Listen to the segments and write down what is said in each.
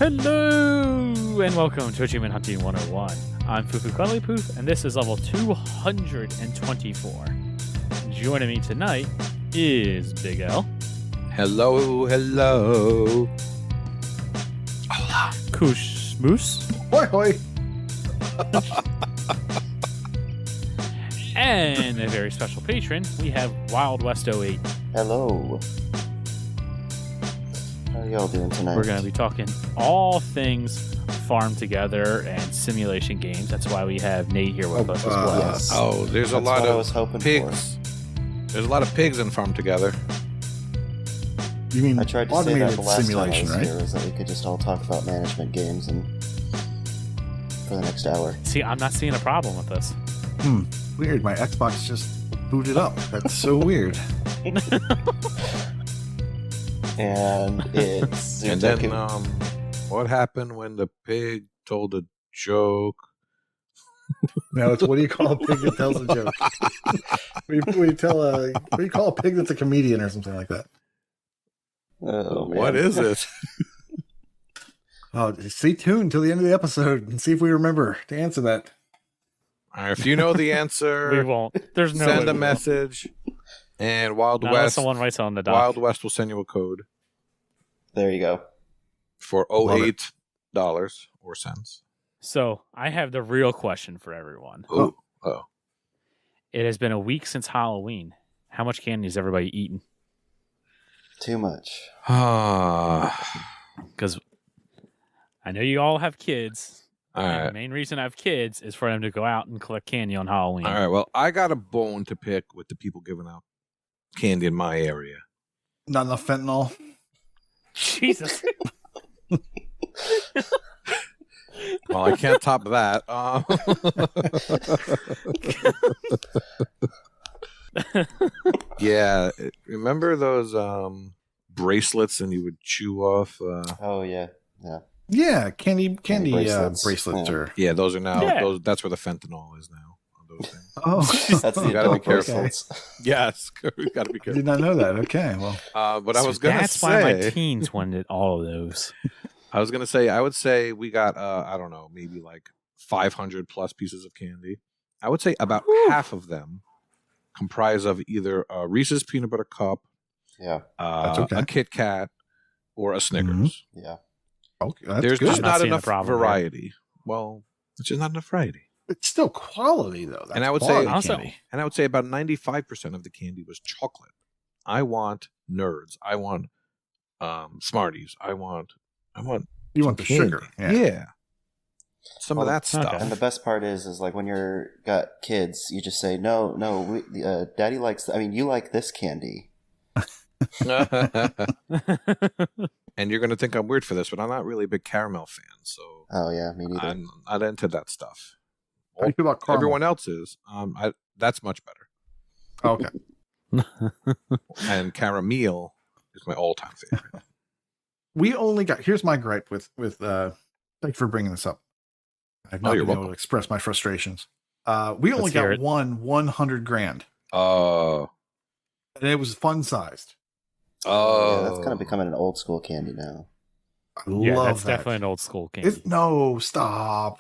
Hello and welcome to Achievement Hunting 101. I'm FuFuCuddilyPoof and this is level 224. Joining me tonight is Big L. Hello. Hola. KooshMoose. Hoi hoi. And a very special patron, we have Wild West 08. Hello. How are y'all doing tonight? We're going to be talking all things farm together and simulation games. That's why we have Nate here with us as well. Yes. There's That's a lot what I was of hoping pigs. There's a lot of pigs in Farm Together. You mean I tried to say that automated the last time I simulation, was right? here, was that we could just all talk about management games and for the next hour. See, I'm not seeing a problem with this. Weird. My Xbox just booted up. That's so weird. And it's And then, what happened when the pig told a joke? No, it's what do you call a pig that tells a joke? What do you call a pig that's a comedian or something like that? oh, man. What is it? Oh, stay tuned till the end of the episode and see if we remember to answer that. All right, if you know the We answer, won't. There's no send way a we will. message, and Wild Not unless West someone writes on the doc. Wild West will send you a code There you go. for Love it. $08 or cents. So I have the real question for everyone. Oh. It has been a week since Halloween. How much candy has everybody eaten? Too much. Because I know you all have kids. All And the right. main reason I have kids is for them to go out and collect candy on Halloween. All right. Well, I got a bone to pick with the people giving out candy in my area. Not enough fentanyl. Jesus. Well, I can't top that. Yeah, remember those bracelets, and you would chew off? Oh, yeah. Yeah, candy bracelets. bracelets Yeah. are. Yeah, those are now. Yeah. That's where the fentanyl is now. On those things. Oh, That's the You gotta be adult careful. bracelets. Yes, you got to be I careful. did not know that. Okay, well, But I was gonna That's why my say, teens wanted all of those. I would say we got, I don't know, maybe like 500 plus pieces of candy. I would say about half of them comprise of either a Reese's peanut butter cup, Yeah. That's okay. a Kit Kat, or a Snickers. Yeah. okay, that's There's good. just I'm not not seeing the enough problem here. variety. Well, it's just not enough variety. It's still quality though. That's And I would say- quality Also- candy. And I would say about 95% of the candy was chocolate. I want nerds. I want Smarties. I want You want the candy. sugar? Yeah. Some of Well, that stuff. okay. And the best part is like when you're got kids, you just say, no, Daddy likes, you like this candy. And you're going to think I'm weird for this, but I'm not really a big caramel fan, so Oh, yeah, me neither. I'm not into that stuff. How do you feel about caramel? Everyone else is. That's much better. Oh, okay. And caramel is my all-time favorite. We only got. Here's my gripe with. Thanks for bringing this up. I've not you're been able welcome. to express my frustrations. We only Let's hear got it. one 100 grand, Oh. and it was fun sized. Oh. Yeah, that's kind of becoming an old school candy now. I Yeah, love that's that. definitely an old school candy. No, stop.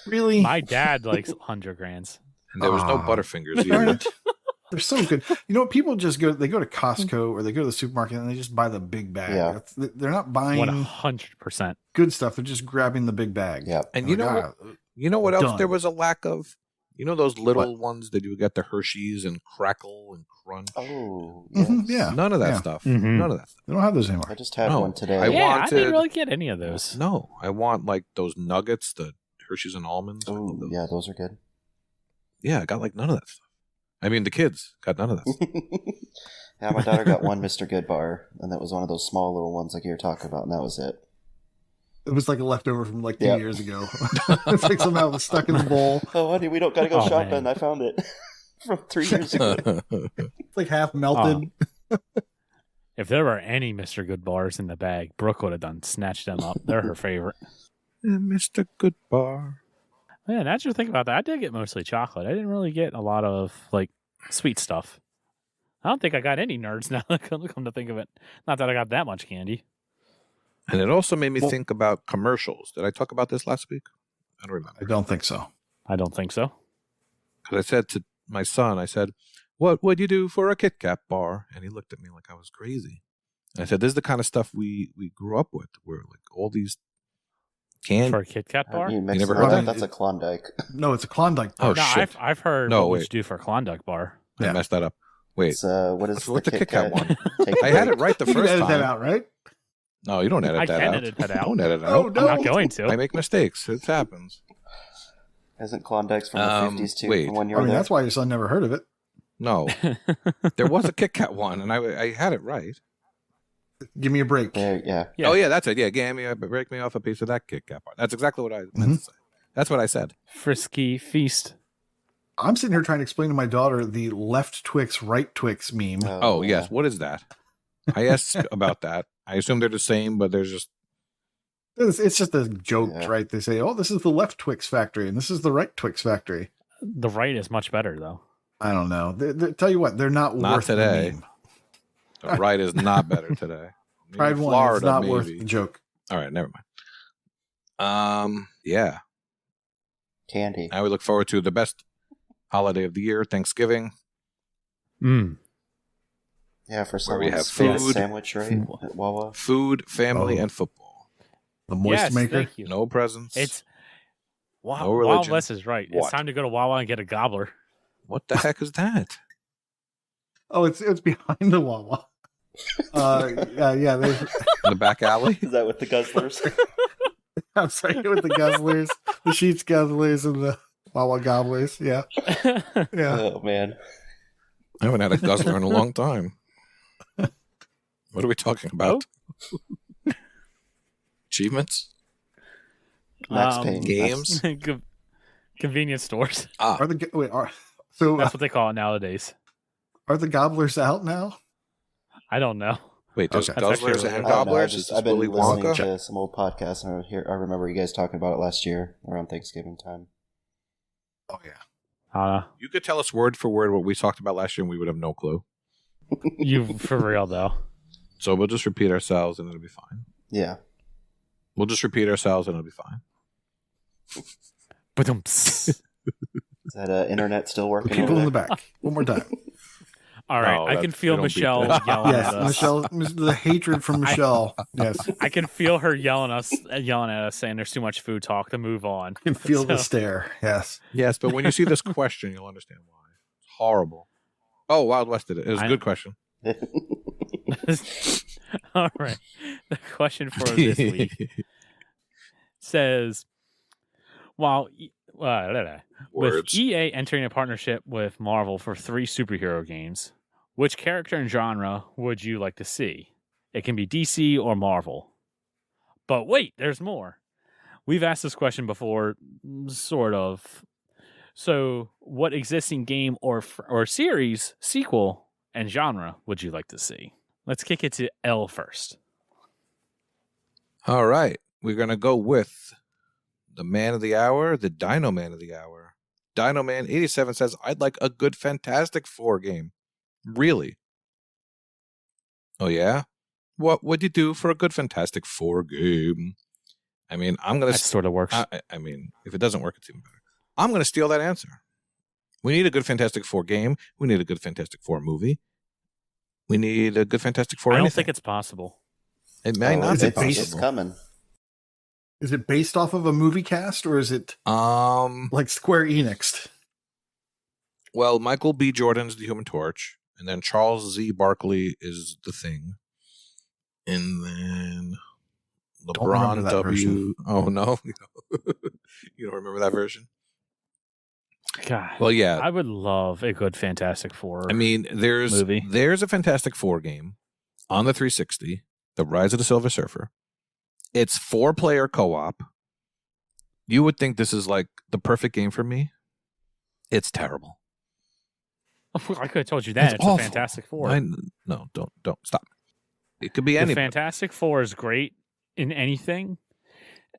Really? My dad likes 100 grands. And there was no Ah. Butterfingers Darn either. it. They're so good. You know what? People just go. They go to Costco or they go to the supermarket and they just buy the big bag. Yeah. They're not buying 100%. good stuff. They're just grabbing the big bag. Yep. And you know Like, what? You know what else Done. there was a lack of? You know those little ones that you would get the Hershey's and Crackle and Crunch? Oh, yes. Yeah. None of that Yeah. stuff. Mhm. None of that stuff. They don't have those anymore. I just had No, one today. I Yeah, I wanted- didn't really get any of those. No, I want like those nuggets, the Hershey's and almonds. I love Oh, those. yeah, those are good. Yeah, I got like none of that stuff. I mean, the kids got none of that stuff. Yeah, my daughter got one Mr. Good bar, and that was one of those small little ones like you were talking about, and that was it. It was like a leftover from like 2 Yep. years ago. It's like somehow it was stuck in the bowl. Oh, honey, we don't gotta go Oh, shopping. man. I found it from 3 years ago. It's like half melted. If there were any Mr. Good bars in the bag, Brooke would have done snatched them up. They're her favorite. Mr. Good Bar. Man, now that you think about that, I did get mostly chocolate. I didn't really get a lot of like sweet stuff. I don't think I got any nerds now. Come to think of it, not that I got that much candy. And it also made me think about commercials. Did I talk about this last week? I don't remember. I don't think so. I don't think so. Because I said to my son, I said, what would you do for a Kit Kat bar? And he looked at me like I was crazy. And I said, this is the kind of stuff we grew up with, where like all these For a Kit Kat bar? You never heard heard that? that? That's a Klondike. No, it's a Klondike bar. Oh, No, shit. I've heard No, what would wait. you do for a Klondike bar. I Yeah. messed that up. Wait. It's, what is What's the Kit Kat one? Take a I had break. it right the You can first edit that time. out, right? No, you don't edit I that can out. edit that out. Don't edit it Oh, out. no. I'm not going to. I make mistakes. It happens. Isn't Klondike's from the 50s too? wait. From when you I were mean, there? that's why your son never heard of it. No. There was a Kit Kat one, and I had it right. Give me a break. There, yeah. Yeah. Oh, yeah, that's it. Yeah, break me off a piece of that Kit Kat bar. That's exactly what I meant to say. That's what I said. Frisky Feast. I'm sitting here trying to explain to my daughter the left Twix, right Twix meme. Oh, yes. What is that? I asked about that. I assume they're the same, but there's just... It's just a joke, Yeah. right? They say, oh, this is the left Twix factory, and this is the right Twix factory. The right is much better, though. I don't know. Tell you what, they're not worth today. the meme. The right is not better today. Maybe Pride one is Florida, not maybe. worth the joke. All right, never mind. Yeah. Candy. Now we look forward to the best holiday of the year, Thanksgiving. Yeah, for Where we someone's have famous food. sandwich, right? At Wawa. Food, family, Oh. and football. The moist Yes, maker. thank you. No presents. It's No Wild religion. West is right. It's What? time to go to Wawa and get a gobbler. What the heck is that? Oh, it's behind the Wawa. Yeah. There's, In the back alley? Is that with the guzzlers? I'm sorry, with the guzzlers, the Sheets guzzlers, and the Wawa gobblers. Yeah, yeah. Oh man. I haven't had a guzzler in a long time. What are we talking about? Achievements? Max Um, Payne. Games? Convenience stores. Are the so That's what they call it nowadays. are the gobblers out now? I don't know. Wait, there's Okay. That's guzzlers actually and I don't know, gobblers? Is this I've been Willy listening Wonka? to some old podcasts, and I remember you guys talking about it last year around Thanksgiving time. Oh yeah. You could tell us word for word what we talked about last year and we would have no clue. You for real though. So we'll just repeat ourselves and it'll be fine. Yeah. We'll just repeat ourselves and it'll be fine. Ba-dum-ps. Is that internet still The working? people over in the there? back. One more time. All right, No, I can that's- feel they don't beat Michelle that. yelling Yes, at us. Michelle. The hatred from Michelle. Yes, I can feel her yelling at us, saying there's too much food talk to move on. I can feel the So- stare. Yes. Yes, but when you see this question, you'll understand why. It's horrible. Oh, Wild West did it. It was a I- good question. All right, the question for this week says, with Words. EA entering a partnership with Marvel for 3 superhero games, which character and genre would you like to see? It can be DC or Marvel. But wait, there's more. We've asked this question before, sort of. So, what existing game or series, sequel, and genre would you like to see? Let's kick it to L first. All right. We're going to go with the man of the hour, the Dino Man of the hour. Dino Man 87 says, I'd like a good Fantastic Four game. Really? Oh, yeah? What would you do for a good Fantastic Four game? I mean, I'm going That to... sort of works. I mean, if it doesn't work, it's even better. I'm going to steal that answer. We need a good Fantastic Four game. We need a good Fantastic Four movie. We need a good Fantastic Four I don't anything. think it's possible. It may not is be it based- It's possible. coming. Is it based off of a movie cast or is it like Square Enix? Well, Michael B. Jordan's the Human Torch, and then Charles Z. Barkley is the Thing, and then Don't remember LeBron that W. version. Oh no, you don't remember that version? God. Well, yeah. I would love a good Fantastic Four. I mean, there's movie. a Fantastic Four game on the 360, The Rise of the Silver Surfer. It's 4-player co-op. You would think this is like the perfect game for me. It's terrible. I could have told you that. It's awful. a Fantastic Four. No, don't stop. It could be The any. Fantastic Four is great in anything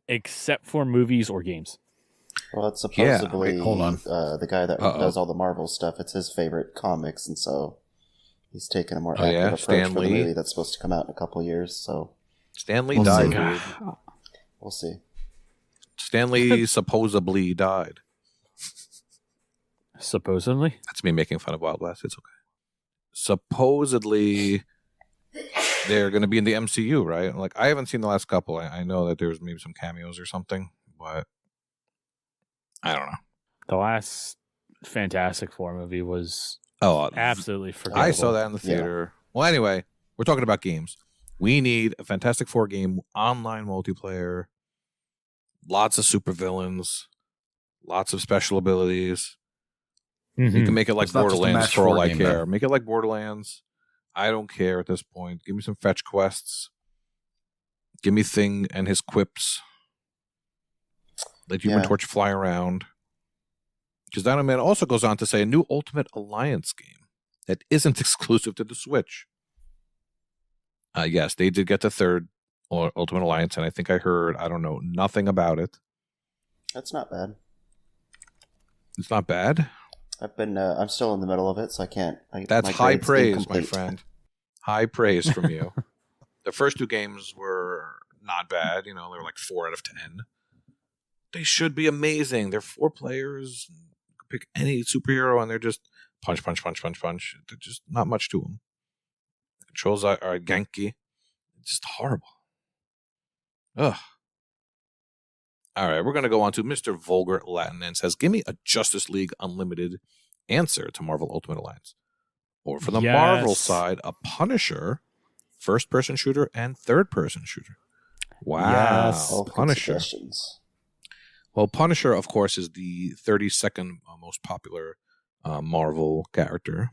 except for movies or games. Well, it's Yeah, supposedly wait, hold on. The guy that Uh-oh. does all the Marvel stuff. It's his favorite comics, and so he's taken a more Oh, active yeah? approach Stan for the Lee? movie that's supposed to come out in a couple years. So Stan Lee We'll died, see. dude. We'll see. Stan Lee supposedly died. Supposedly. That's me making fun of Wild West. It's okay. Supposedly, they're going to be in the MCU, right? Like, I haven't seen the last couple. I know that there's maybe some cameos or something, but I don't know. The last Fantastic Four movie was Oh, absolutely forgettable. I saw that in the theater. Well, anyway, we're talking about games. We need a Fantastic Four game, online multiplayer, lots of supervillains, lots of special abilities. You can make it like It's not just a Borderlands match for all four I game, care. though. Make it like Borderlands. I don't care at this point. Give me some fetch quests. Give me Thing and his quips. Let Human Torch fly around. Because Dino Man also goes on to say a new Ultimate Alliance game that isn't exclusive to the Switch. Yes, they did get the third Ultimate Alliance, and I think I heard, I don't know, nothing about it. That's not bad. It's not bad. I'm still in the middle of it, so I can't. That's my high grade's praise, incomplete. my friend. High praise from you. The first two games were not bad. You know, they were like 4 out of 10. They should be amazing. They're 4 players. You can pick any superhero, and they're just punch, punch, punch, punch, punch. They're just not much to them. The controls are ganky. It's just horrible. Ugh. All right, we're going to go on to Mr. Vulgar Latin and says, give me a Justice League Unlimited answer to Marvel Ultimate Alliance. Or for the Marvel side, a Punisher, first-person shooter, and third-person shooter. Wow. Yes. All good Punisher. suggestions. Well, Punisher, of course, is the 32nd most popular Marvel character.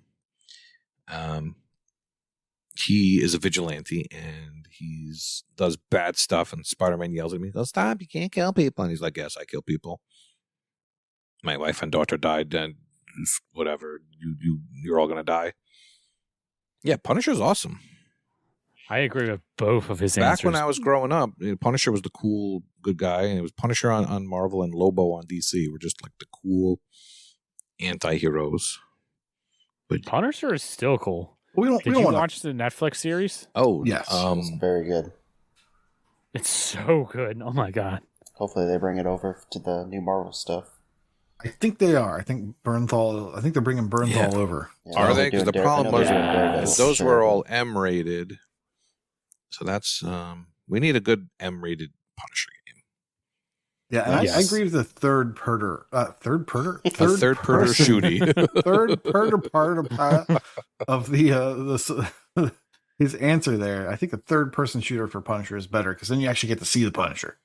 He is a vigilante, and he does bad stuff, and Spider-Man yells at me, goes, stop, you can't kill people. And he's like, yes, I kill people. My wife and daughter died, and whatever, you're all going to die. Yeah, Punisher's awesome. I agree with both of his Back answers. when I was growing up, Punisher was the cool, good guy, and it was Punisher on Marvel and Lobo on DC were just like the cool anti-heroes. But Punisher is still cool. We Did don't you wanna- watch the Netflix series? oh Yes. It's very good. It's so good. Oh my god. Hopefully they bring it over to the new Marvel stuff. I think they are. I think they're bringing Bernthal over. Yeah, are they're they? Because doing the problem was they're doing Daredevil. Yes. those were all M-rated. So that's we need a good M-rated Punisher game. Yeah, and Yes. I agree with the third perder. Third perder? A third perder shooty. Third perder part of the his answer there. I think a third person shooter for Punisher is better because then you actually get to see the Punisher.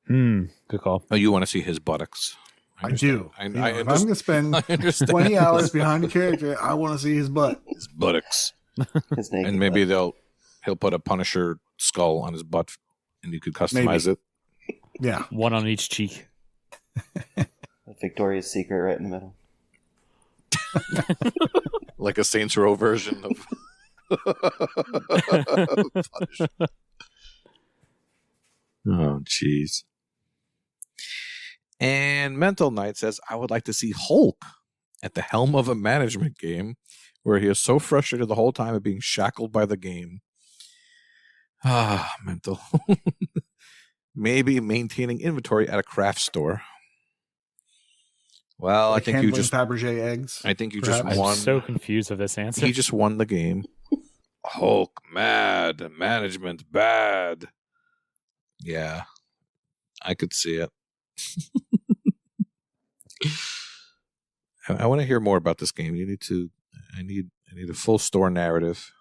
Good call. Oh, you want to see his buttocks? I do. I You know, if I'm understand. going to spend I understand. 20 hours behind the character, I want to see his butt. His buttocks. His naked And maybe butt. he'll put a Punisher skull on his butt, and you could customize it. Yeah. One on each cheek. Victoria's Secret right in the middle. Like a Saints Row version of Punisher. Oh, jeez. And Mental Knight says, I would like to see Hulk at the helm of a management game where he is so frustrated the whole time of being shackled by the game. Ah, Mental. Maybe maintaining inventory at a craft store. Well, Like I think you handling just Fabergé eggs. I think you perhaps. just I'm won. so confused with this answer. He just won the game. Hulk mad, management bad. Yeah, I could see it. I want to hear more about this game. I need a full store narrative.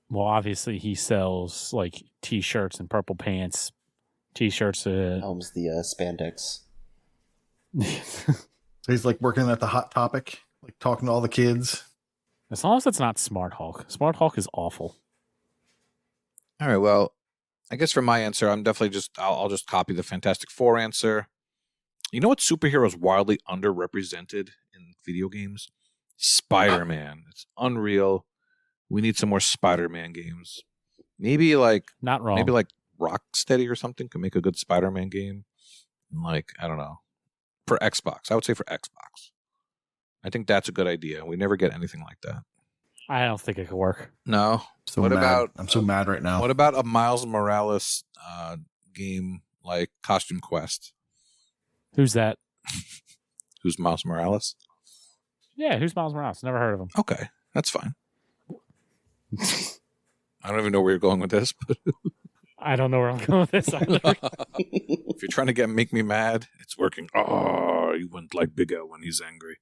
Well, obviously he sells like t-shirts and purple pants. T-shirts. Helms the spandex. So he's like working at the Hot Topic, like talking to all the kids. As long as it's not Smart Hulk. Smart Hulk is awful. All right. Well, I guess for my answer, I'm definitely I'll just copy the Fantastic Four answer. You know what superhero is wildly underrepresented in video games? Spider-Man. It's unreal. We need some more Spider-Man games. Maybe like Not wrong. maybe like Rocksteady or something could make a good Spider-Man game. Like, I don't know. For Xbox. I would say for Xbox. I think that's a good idea. We never get anything like that. I don't think it could work. No. So What mad. about- I'm so mad right now. What about a Miles Morales game like Costume Quest? Who's that? Who's Miles Morales? Yeah, who's Miles Morales? Never heard of him. Okay, that's fine. I don't even know where you're going with this, but I don't know where I'm going with this either. if you're trying to make me mad, it's working. Oh, you wouldn't like Big L when he's angry.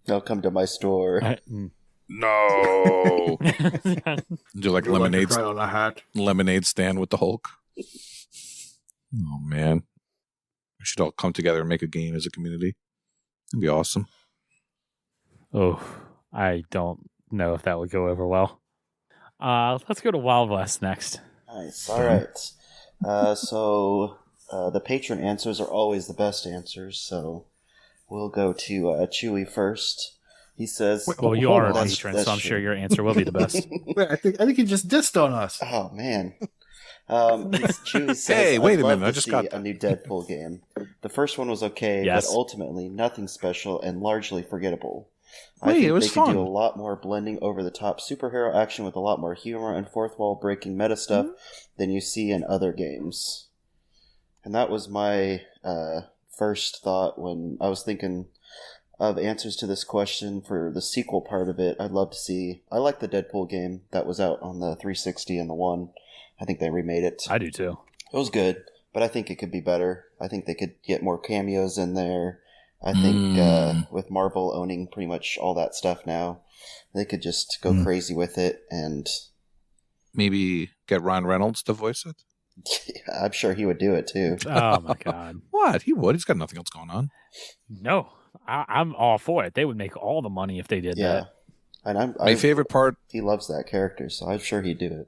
They'll come to my store. No. Do like lemonade on a hat. lemonade stand with the Hulk. Oh man, we should all come together and make a game as a community. It'd be awesome. Oh, I don't know if that would go over well. Let's go to Wild West next. Nice. All right. So the patron answers are always the best answers. So we'll go to Chewy first. He says, Well, you Hold are a on. patron, That's so I'm true. sure your answer will be the best. Wait, I think he just dissed on us. "Oh man." Chewy says, Hey, wait "I'd a love minute, I to just see got a that." new Deadpool game. The first one was okay, Yes. but ultimately nothing special and largely forgettable. I Wait, think it was they could fun. do a lot more blending over the top superhero action with a lot more humor and fourth wall breaking meta stuff than you see in other games." And that was my first thought when I was thinking of answers to this question for the sequel part of it. I'd love to see. I like the Deadpool game that was out on the 360 and the One. I think they remade it. I do too. It was good, but I think it could be better. I think they could get more cameos in there. I think with Marvel owning pretty much all that stuff now, they could just go crazy with it. And Maybe get Ryan Reynolds to voice it. I'm sure he would do it too. Oh my god. What? He would. He's got nothing else going on. No, I'm all for it. They would make all the money if they did Yeah. And My favorite part. he loves that character, so I'm sure he'd do it.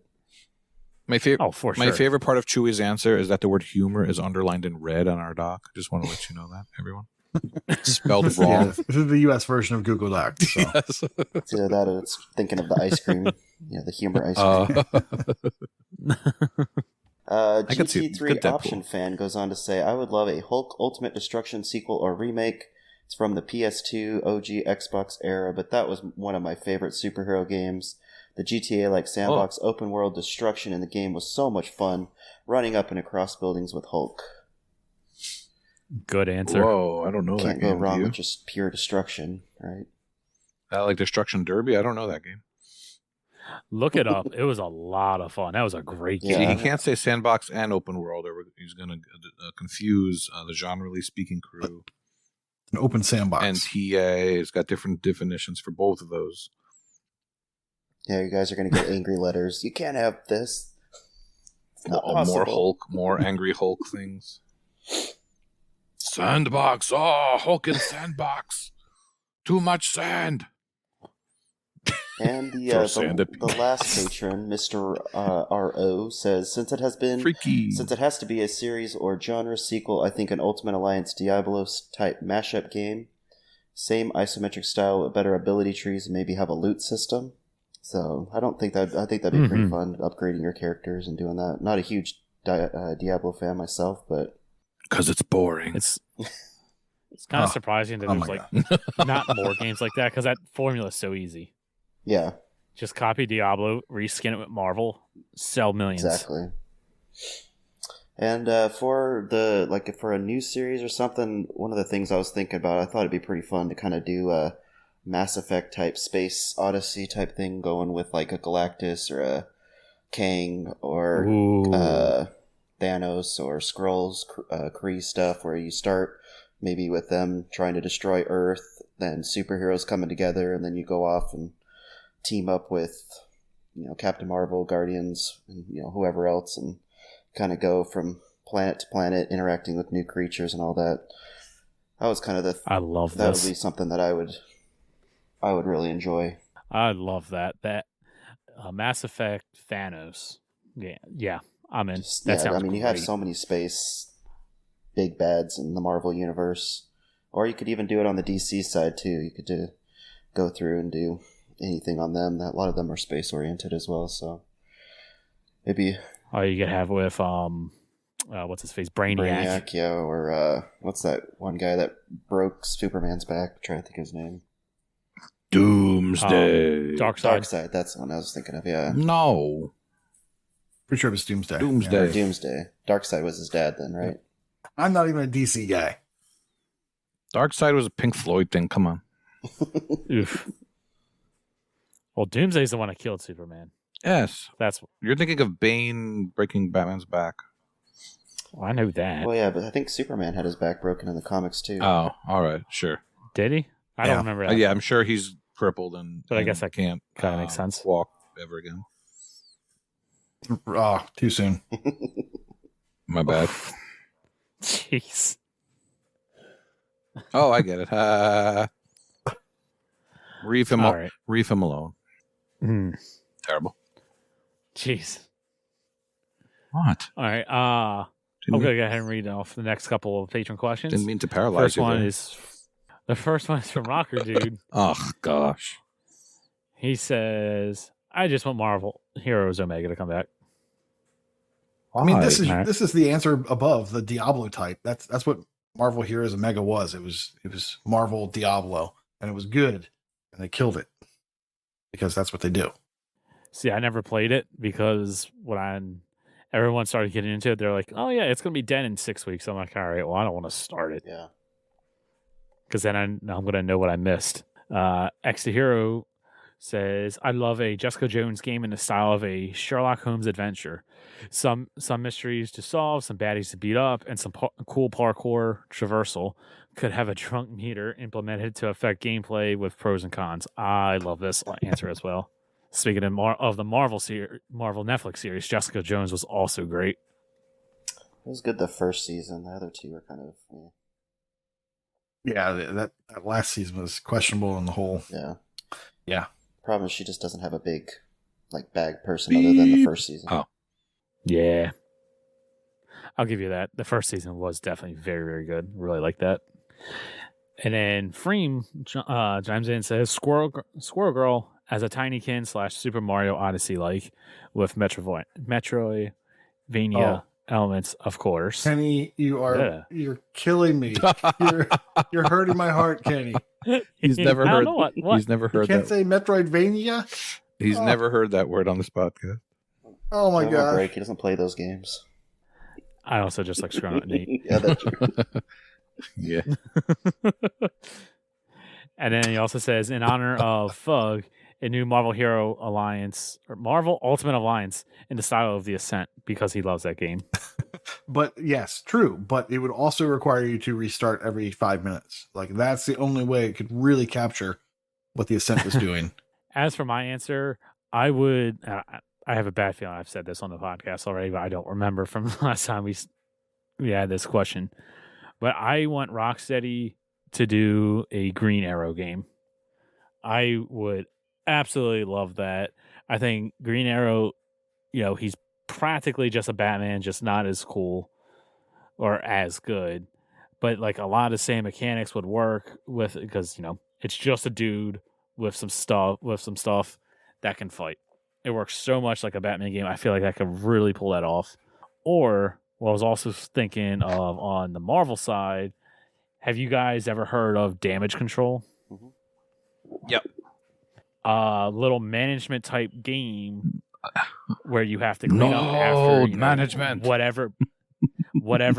My favorite. that. Oh, for sure. My favorite part of Chewy's answer is that the word humor is underlined in red on our doc. Just want to let you know that, everyone. Spelled Yeah, wrong. this is the U.S. version of Google Docs. So. Yes. It's either that or it's thinking of the ice cream, the humor ice cream. I could see GT3 good Deadpool. Option Fan goes on to say, "I would love a Hulk Ultimate Destruction sequel or remake. It's from the PS2 OG Xbox era, but that was one of my favorite superhero games. The GTA-like sandbox open world destruction in the game was so much fun, running up and across buildings with Hulk. Good answer. Whoa, I don't know Can't that go game. wrong Do you? with just pure destruction, right?" I like Destruction Derby. I don't know that game. Look it up. It was a lot of fun. That was a great Yeah. See, game. he can't say sandbox and open world, or he's going to confuse the genrely speaking crew. An open sandbox. And TA has got different definitions for both of those. Yeah, you guys are going to get angry letters. You can't have this. It's not More possible. Hulk, more angry Hulk things. Sandbox. Oh, Hulk in sandbox. Too much sand. And Throw sand at the people. last patron, Mr. R.O., says, since it has to be a series or genre sequel, I think an Ultimate Alliance Diablos-type mashup game. Same isometric style with better ability trees and maybe have a loot system. So I think that'd be pretty fun, upgrading your characters and doing that. Not a huge Diablo fan myself, but... Because it's boring. It's kind of surprising that there's not more games like that because that formula is so easy. Yeah. Just copy Diablo, reskin it with Marvel, sell millions. Exactly. And for a new series or something, one of the things I was thinking about, I thought it'd be pretty fun to kind of do a Mass Effect type space Odyssey type thing, going with like a Galactus or a Kang or Thanos or Skrulls, Kree stuff, where you start maybe with them trying to destroy Earth, then superheroes coming together, and then you go off and team up with, Captain Marvel, Guardians, and, whoever else, and kind of go from planet to planet, interacting with new creatures and all that. That was kind of I love that this. would be something that I would really enjoy. I love that. That Mass Effect Thanos. Yeah, I'm in. That sounds great. You have so many space big bads in the Marvel universe, or you could even do it on the DC side too. You could go through and do anything on them. A lot of them are space oriented as well, so maybe. Oh, you could have with what's his face, Brainiac. Yeah, or what's that one guy that broke Superman's back? I'm trying to think of his name. Doomsday. Dark Side. Darkseid, that's the one I was thinking of, yeah. No. Pretty sure it was Doomsday. Doomsday. Or Doomsday. Darkseid was his dad then, right? I'm not even a DC guy. Darkseid was a Pink Floyd thing. Come on. Oof. Well, Doomsday's the one that killed Superman. Yes. That's You're thinking of Bane breaking Batman's back. I know that. Well, yeah, but I think Superman had his back broken in the comics too. Oh, all right. Sure. Did he? I don't remember that. Yeah, I'm sure he's crippled and But I guess that can't kinda makes sense. walk ever again. Oh, too soon. My bad. Jeez. Oh, I get it. Leave him, All right. leave him alone. Hmm. Terrible. Jeez. What? All right. I'm going to go ahead and read off the next couple of patron questions. Didn't mean to paralyze you. The first one is from Rocker Dude. Oh, gosh. He says, I just want Marvel Heroes Omega to come back. I mean, this Why? is the answer above the Diablo type. That's what Marvel Heroes Omega was. It was Marvel Diablo, and it was good, and they killed it because that's what they do. See, I never played it because when everyone started getting into it, they're like, oh, yeah, it's going to be dead in 6 weeks. I'm like, all right, well, I don't want to start it. Yeah. Because then I'm going to know what I missed. X the Hero says, I love a Jessica Jones game in the style of a Sherlock Holmes adventure. Some mysteries to solve, some baddies to beat up, and some cool parkour traversal. Could have a drunk meter implemented to affect gameplay with pros and cons. I love this answer as well. Speaking of the Marvel Netflix series, Jessica Jones was also great. It was good the first season. The other two were kind of... Yeah, that last season was questionable in the whole. Yeah. Problem is she just doesn't have a big bag person other than the first season. Oh. Yeah. I'll give you that. The first season was definitely very, very good. Really like that. And then Freem chimes in and says, Squirrel Girl as a Tinykin / Super Mario Odyssey with Metroidvania elements, of course. Kenny, you're killing me. You're hurting my heart, Kenny. He's never I heard. don't know what? He's never heard Can't that. say Metroidvania. He's never heard that word on this podcast. Oh my Give him a god! break. He doesn't play those games. I also just like screwing with Nate. Yeah, that's true. Yeah. And then he also says, in honor of Fug, a new Marvel Hero Alliance or Marvel Ultimate Alliance in the style of the Ascent, because he loves that game. But yes, true. But it would also require you to restart every 5 minutes. That's the only way it could really capture what the Ascent was doing. As for my answer, I would. I have a bad feeling I've said this on the podcast already, but I don't remember from the last time we had this question. But I want Rocksteady to do a Green Arrow game. I would absolutely love that. I think Green Arrow, he's practically just a Batman, just not as cool or as good. But a lot of the same mechanics would work with, because it's just a dude with some stuff that can fight. It works so much like a Batman game. I feel like I could really pull that off. Or what I was also thinking of on the Marvel side, have you guys ever heard of Damage Control? Mm-hmm. Yep. Little management type game where you have to clean up after management. whatever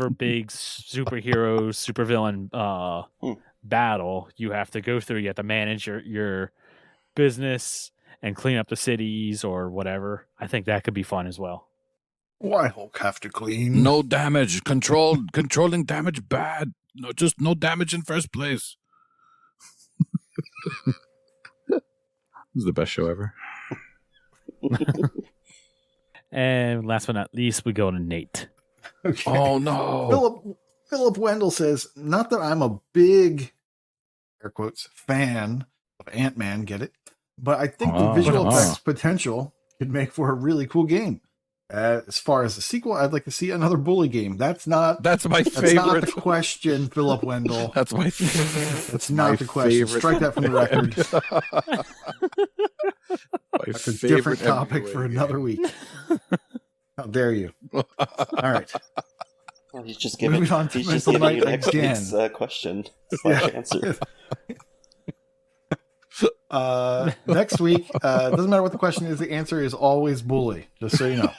big superhero, supervillain battle you have to go through. You have to manage your business and clean up the cities or whatever. I think that could be fun as well. Why Hulk have to clean? No damage. Controlling damage bad. No, just no damage in first place. This is the best show ever. And last but not least, we go to Nate. Okay. Oh no. Philip Wendell says, not that I'm a big, air quotes, fan of Ant-Man, get it? But I think the visual effects potential could make for a really cool game. As far as the sequel, I'd like to see another bully game. That's my favorite. That's not the question, Philip Wendell. That's not the question. Favorite. Strike that from the record. That's a different topic for another week. How dare you? All right. Well, he's just giving Moving on to you Mental Night next again. week's question / answer. Next week, doesn't matter what the question is, the answer is always bully, just so you know.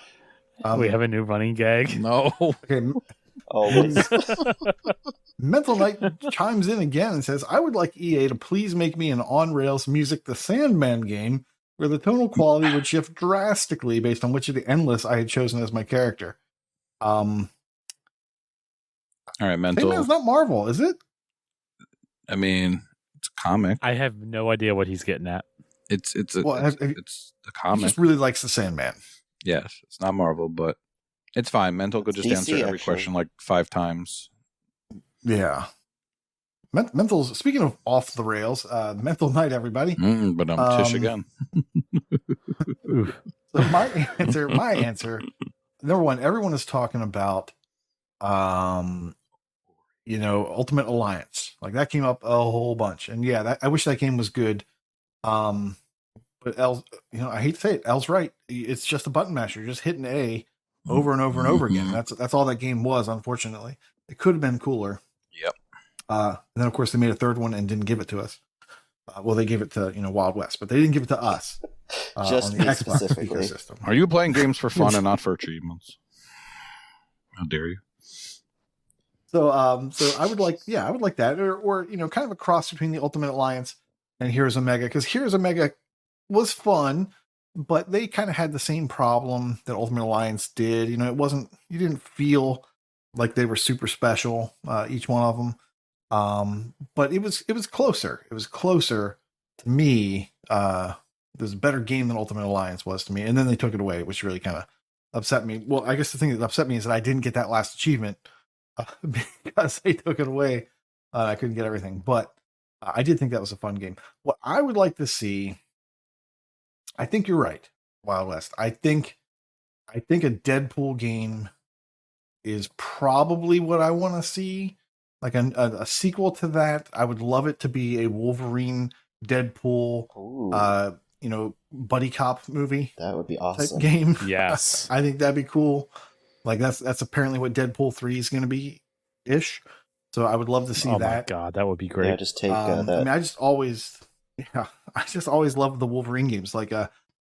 We have a new running gag. No. Okay, Always. Mental Knight chimes in again and says, I would like EA to please make me an on-rails Music the Sandman game where the tonal quality would shift drastically based on which of the endless I had chosen as my character. All right, Mental. Sandman's not Marvel, is it? I mean, it's a comic. I have no idea what he's getting at. It's a He comic. just really likes the Sandman. Yes, it's not Marvel, but it's fine. Mental could just DC, answer every actually. question like 5 times. Yeah. Mental's, speaking of off the rails, Mental Knight, everybody. But I'm Tish again. So my answer, number one, everyone is talking about, Ultimate Alliance. Like that came up a whole bunch, and yeah, I wish that game was good. But L's, I hate to say it, L's right. It's just a button masher, just hitting A over and over and over again. That's all that game was. Unfortunately, it could have been cooler. Yep. And then of course they made a third one and didn't give it to us. Well, they gave it to Wild West, but they didn't give it to us. Just on the me Xbox specifically. ecosystem. Are you playing games for fun and not for achievements? How dare you? So I would like that, or kind of a cross between the Ultimate Alliance and Heroes Omega, because Heroes Omega was fun, but they kind of had the same problem that Ultimate Alliance did. You didn't feel like they were super special, each one of them. But it was closer. It was closer to me. It was a better game than Ultimate Alliance was to me, and then they took it away, which really kind of upset me. Well, I guess the thing that upset me is that I didn't get that last achievement because they took it away. I couldn't get everything, but I did think that was a fun game. What I would like to see, I think you're right, Wild West. I think a Deadpool game is probably what I want to see. Like a sequel to that. I would love it to be a Wolverine Deadpool, buddy cop movie. That would be Type awesome. game. Yes. I think that'd be cool. Like that's apparently what Deadpool 3 is going to be ish. So I would love to see Oh that. my god, that would be great. Yeah, just take I that. mean, I just always love the Wolverine games. Like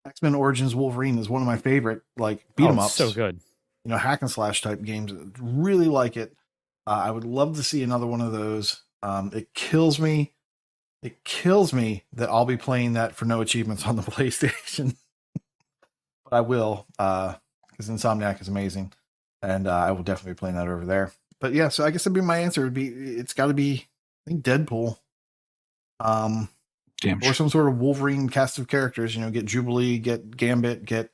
X-Men Origins Wolverine is one of my favorite beat 'em ups. So good. Hack and slash type games. Really like it. I would love to see another one of those. It kills me that I'll be playing that for no achievements on the PlayStation. But I will, because Insomniac is amazing, and I will definitely be playing that over there. But yeah, so I guess my answer would be it's got to be, I think, Deadpool, or some sort of Wolverine cast of characters. Get Jubilee, get Gambit, get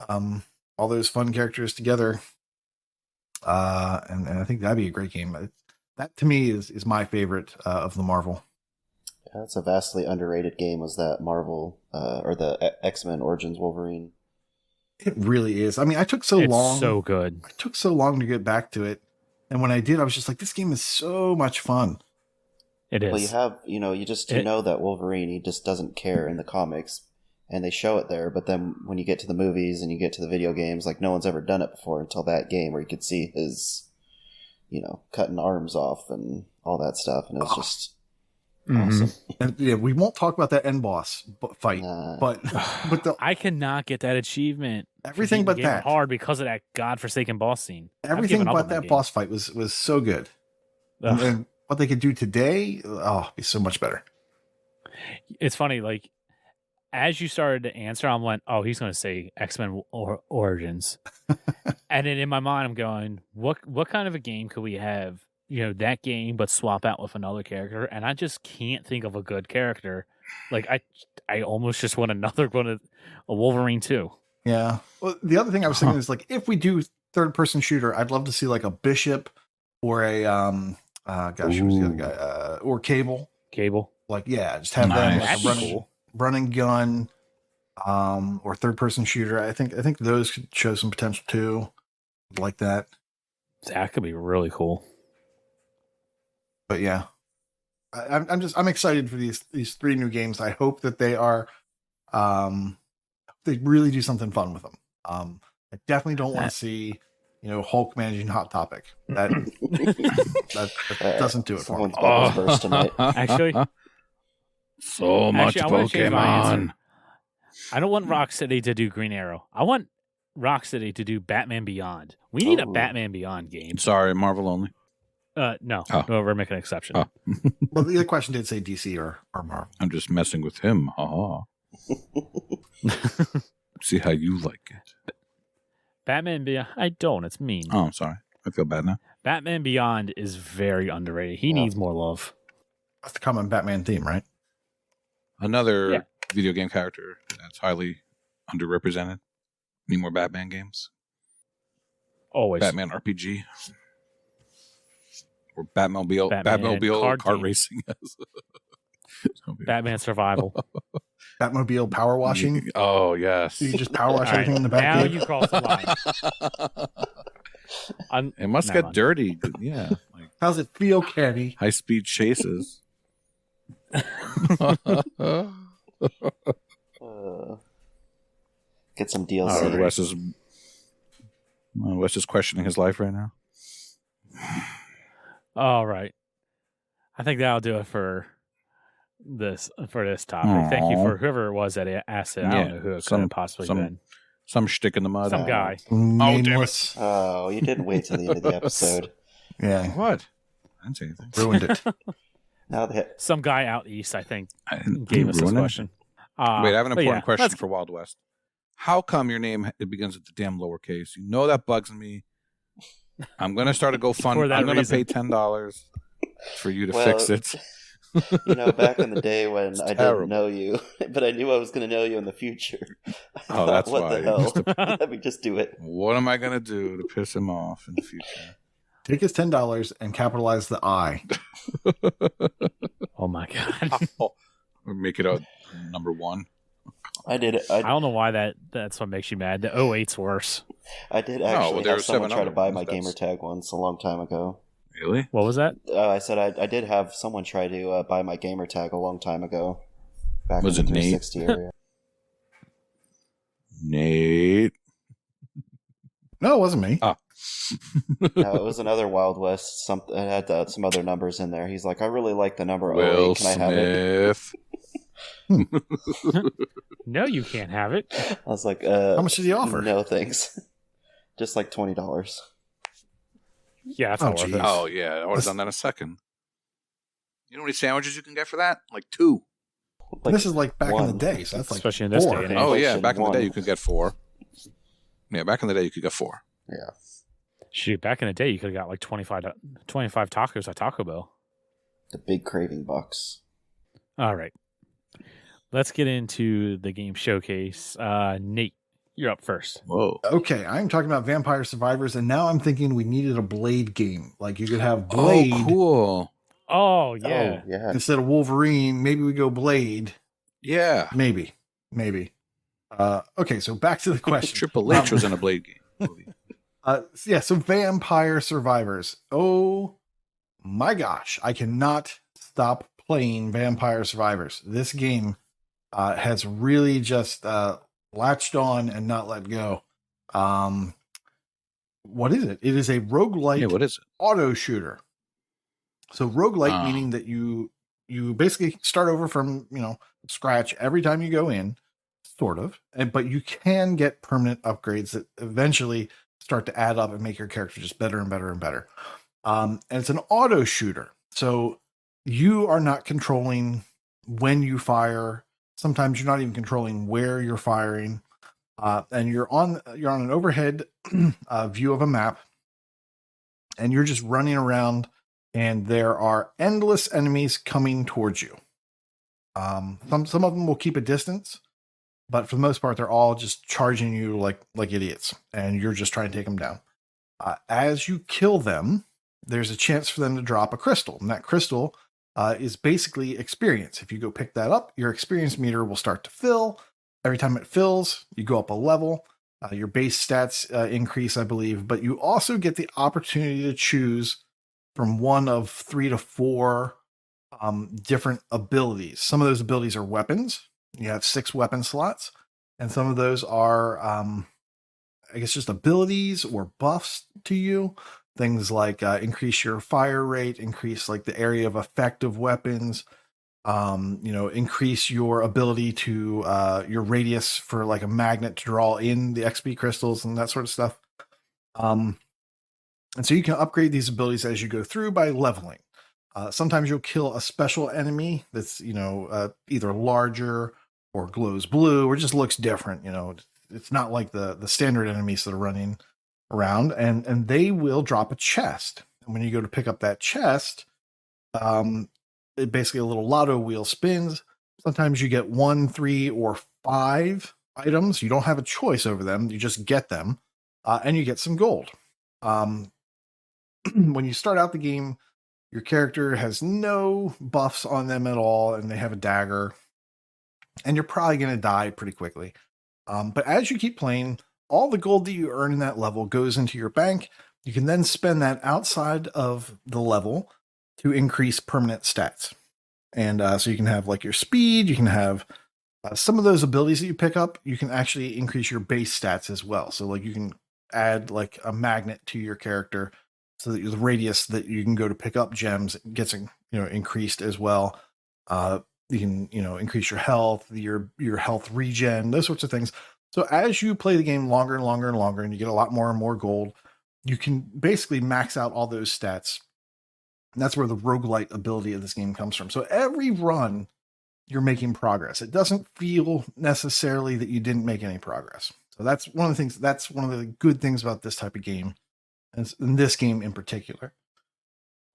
all those fun characters together, and I think that'd be a great game. That to me is my favorite of the Marvel. Yeah, that's a vastly underrated game. Was that Marvel or the X-Men Origins Wolverine? It really is. I mean, it's so good. It took so long to get back to it. And when I did, I was just like, this game is so much fun. It is. Well, you have, you know that Wolverine, he just doesn't care in the comics, and they show it there. But then when you get to the movies and you get to the video games, like no one's ever done it before until that game where you could see his, cutting arms off and all that stuff. And it was just awesome. And yeah, we won't talk about that end boss fight, but I cannot get that achievement. Everything but that hard because of that godforsaken boss scene. Everything but that boss fight was so good. And what they could do today, be so much better. It's funny, like as you started to answer, I'm like, oh, he's going to say X-Men Origins, and then in my mind, I'm going, what kind of a game could we have? That game, but swap out with another character, and I just can't think of a good character. Like I almost just want another one of a Wolverine too. Yeah. Well, the other thing I was thinking is if we do third-person shooter, I'd love to see like a Bishop or a who's the other guy? Or Cable. Like just have them like a running gun, or third-person shooter. I think those could show some potential too, like that. That could be really cool. But yeah, I'm excited for these 3 new games. I hope that they are, they really do something fun with them. I definitely don't want to see, Hulk managing Hot Topic. That doesn't do it for me. Bubbles burst tonight. Actually, So much Actually, I wanna change my answer. Pokemon. I don't want Rocksteady to do Green Arrow. I want Rocksteady to do Batman Beyond. We need a Ooh. Batman Beyond game. Sorry, Marvel only. No, Oh. no, we're making an exception. Oh. Well, the other question did say DC or Marvel. I'm just messing with him. Ha See how you like it. Batman Beyond. I don't. It's mean. Oh, I'm sorry. I feel bad now. Batman Beyond is very underrated. He Yeah. needs more love. That's the common Batman theme, right? Another video game character that's highly underrepresented. Need more Batman games. Always. Batman RPG. Or Batmobile. Batman Batmobile card kart game. racing. Batman Survival. Batmobile power washing. Oh, yes. You just power wash All right, everything in the now back. you cross the line. It must Never get mind. dirty. Yeah. Like How's it feel, Kenny? high-speed chases. Get some Oh, DLC. Wes is questioning his life right now. All right. I think that'll do it for this topic. Thank you Aw. for whoever it was that asked it. I Yeah, don't know who it could some- have possibly some- been. Some shtick in the mud. Some guy. Nameless. Oh, you didn't wait till the end of the episode. Yeah, What? I didn't say anything. ruined it. Now that Some guy out east, I think, I didn't gave us this ruin it. question. Wait, I have an but important yeah, question let's- for Wild West. How come your name it begins with the damn lowercase? You know that bugs me. I'm gonna start a For GoFundMe. that I'm gonna reason. pay $10 for you to Well, fix it. back in the day when It's I terrible. didn't know you, but I knew I was going to know you in the future. I Oh, thought, that's what why. the hell? Let me just do it. What am I gonna do to piss him off in the future? Take his $10 and capitalize the I. Oh my god! Or make it a number one. I did. I don't know why that's what makes you mad. The 08's worse. I did No, actually there have are someone 7 try to other buy ones. my That's- gamer tag once a long time ago. Really? What was that? I said I did have someone try to buy my gamer tag a long time ago. Back Was in it the Nate? 360 area. Nate. No, it wasn't me. No, it was another Wild West. It had some other numbers in there. He's like, I really like the number Will 08. Can I have it? Smith. No, you can't have it. I was like, How much did he offer? No, thanks. Just like $20. Yeah, that's Oh, not worth geez. it. Oh yeah, I would have done that in a second. You know how many sandwiches you can get for that? Like 2. Like, This is like back in the one. day, so that's like Especially in this 4. day and age. Oh yeah, Inflation back in the day one. you could get 4. Yeah, back in the day you could get 4. Yeah. Shoot, back in the day, you could have got like 25 tacos at Taco Bell. The big craving bucks. All right. Let's get into the game showcase. Nate, you're up first. Whoa. Okay, I'm talking about Vampire Survivors, and now I'm thinking we needed a Blade game. Like you could have Blade Oh, cool. Oh, yeah. Oh, yeah. instead of Wolverine. Maybe we go Blade. Yeah. Maybe. Okay, so back to the question. Triple H was in a Blade game. So Vampire Survivors. Oh my gosh, I cannot stop playing Vampire Survivors. This game has really just latched on and not let go. What is it? It is a roguelike Yeah, what is it? auto shooter. So roguelike Ah. meaning that you basically start over from, scratch every time you go in, sort of. But you can get permanent upgrades that eventually start to add up and make your character just better and better and better. And it's an auto shooter. So you are not controlling when you fire. Sometimes you're not even controlling where you're firing. And you're on an overhead view of a map, and you're just running around, and there are endless enemies coming towards you. Some of them will keep a distance, but for the most part, they're all just charging you like idiots, and you're just trying to take them down. As you kill them, there's a chance for them to drop a crystal, and that crystal is basically experience. If you go pick that up, your experience meter will start to fill. Every time it fills, you go up a level. Your base stats increase, I believe, but you also get the opportunity to choose from one of 3 to 4 different abilities. Some of those abilities are weapons. You have 6 weapon slots, and some of those are, I guess, just abilities or buffs to you. Things like increase your fire rate, increase like the area of effect of weapons, increase your ability to your radius for like a magnet to draw in the XP crystals and that sort of stuff. And so you can upgrade these abilities as you go through by leveling. Sometimes you'll kill a special enemy that's, either larger or glows blue or just looks different. It's not like the standard enemies that are running around, and they will drop a chest. And when you go to pick up that chest, it basically a little lotto wheel spins. Sometimes you get 1, 3, or 5 items. You don't have a choice over them. You just get them, and you get some gold. When you start out the game, your character has no buffs on them at all, and they have a dagger, and you're probably going to die pretty quickly. But as you keep playing, all the gold that you earn in that level goes into your bank. You can then spend that outside of the level to increase permanent stats. And so you can have like your speed, you can have some of those abilities that you pick up, you can actually increase your base stats as well. So like you can add like a magnet to your character so that the radius that you can go to pick up gems gets increased as well. You can increase your health, your health regen, those sorts of things. So as you play the game longer and longer and longer, and you get a lot more and more gold, you can basically max out all those stats. And that's where the roguelite ability of this game comes from. So every run, you're making progress. It doesn't feel necessarily that you didn't make any progress. So that's one of the things. That's one of the good things about this type of game, and in this game in particular.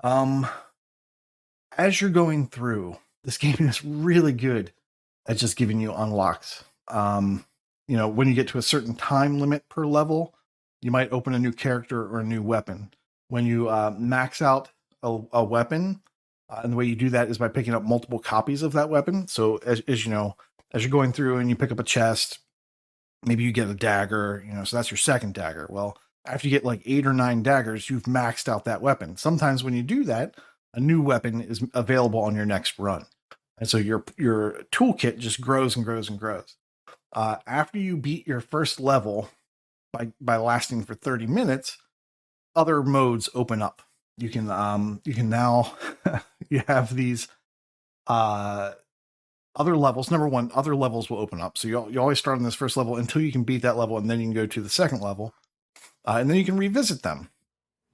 As you're going through, this game is really good at just giving you unlocks. When you get to a certain time limit per level, you might open a new character or a new weapon. When you max out a weapon, and the way you do that is by picking up multiple copies of that weapon. So as you're going through and you pick up a chest, maybe you get a dagger, so that's your second dagger. Well, after you get like 8 or 9 daggers, you've maxed out that weapon. Sometimes when you do that, a new weapon is available on your next run. And so your toolkit just grows and grows and grows. After you beat your first level by lasting for 30 minutes, other modes open up. You can now you have these other levels. Number one, other levels will open up. So you always start on this first level until you can beat that level, and then you can go to the second level, and then you can revisit them.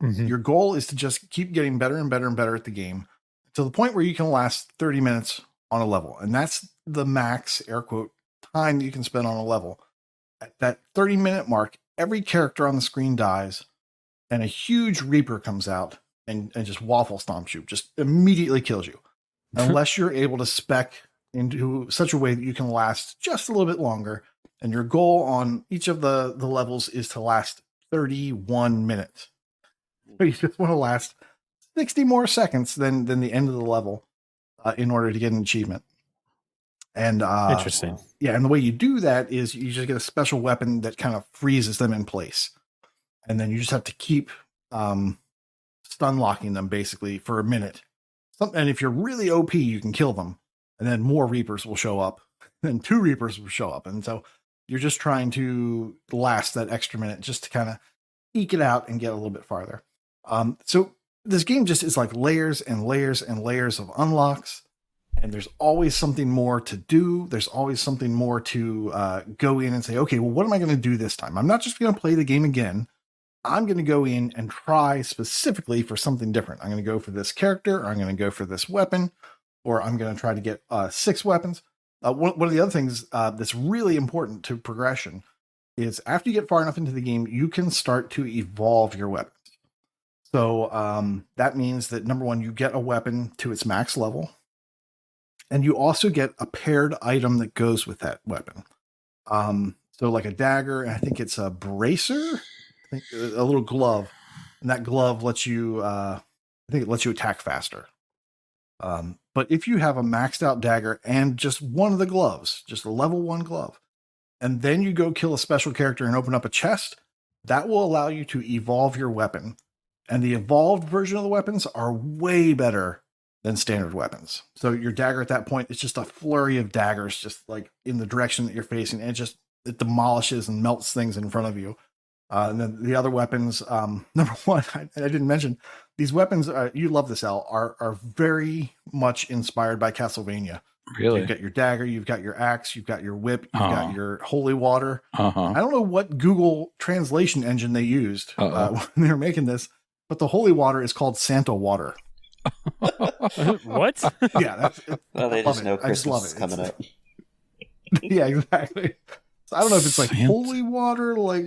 Mm-hmm. Your goal is to just keep getting better and better and better at the game to the point where you can last 30 minutes on a level, and that's the max air quote time that you can spend on a level. At that 30-minute mark, every character on the screen dies, and a huge Reaper comes out and just waffle stomps you, just immediately kills you. Unless you're able to spec into such a way that you can last just a little bit longer. And your goal on each of the levels is to last 31 minutes. So you just want to last 60 more seconds than the end of the level in order to get an achievement. And interesting. Yeah, and the way you do that is you just get a special weapon that kind of freezes them in place. And then you just have to keep stun locking them basically for a minute. And if you're really OP, you can kill them. And then more Reapers will show up. Then 2 Reapers will show up. And so you're just trying to last that extra minute just to kind of eke it out and get a little bit farther. So this game just is like layers and layers and layers of unlocks. And there's always something more to do. There's always something more to go in and say, okay, well, what am I going to do this time? I'm not just going to play the game again. I'm going to go in and try specifically for something different. I'm going to go for this character, or I'm going to go for this weapon, or I'm going to try to get 6 weapons. One of the other things that's really important to progression is after you get far enough into the game, you can start to evolve your weapons. So that means that, number one, you get a weapon to its max level. And you also get a paired item that goes with that weapon. So like a dagger, and I think it's a bracer, I think a little glove. And that glove lets you, I think it lets you attack faster. But if you have a maxed out dagger and just one of the gloves, just a level 1 glove, and then you go kill a special character and open up a chest, that will allow you to evolve your weapon. And the evolved version of the weapons are way better than standard weapons. So your dagger at that point, it's just a flurry of daggers, just like in the direction that you're facing. And it demolishes and melts things in front of you. And then the other weapons, number one, I didn't mention, these weapons, you love this, Al, are very much inspired by Castlevania. Really? You've got your dagger, you've got your axe, you've got your whip, you've got your holy water. Uh-huh. I don't know what Google translation engine they used when they were making this, but the holy water is called Santa water. What? Yeah. They just know Christmas is coming up. Yeah, exactly. So I don't know if it's like Santa. holy water, like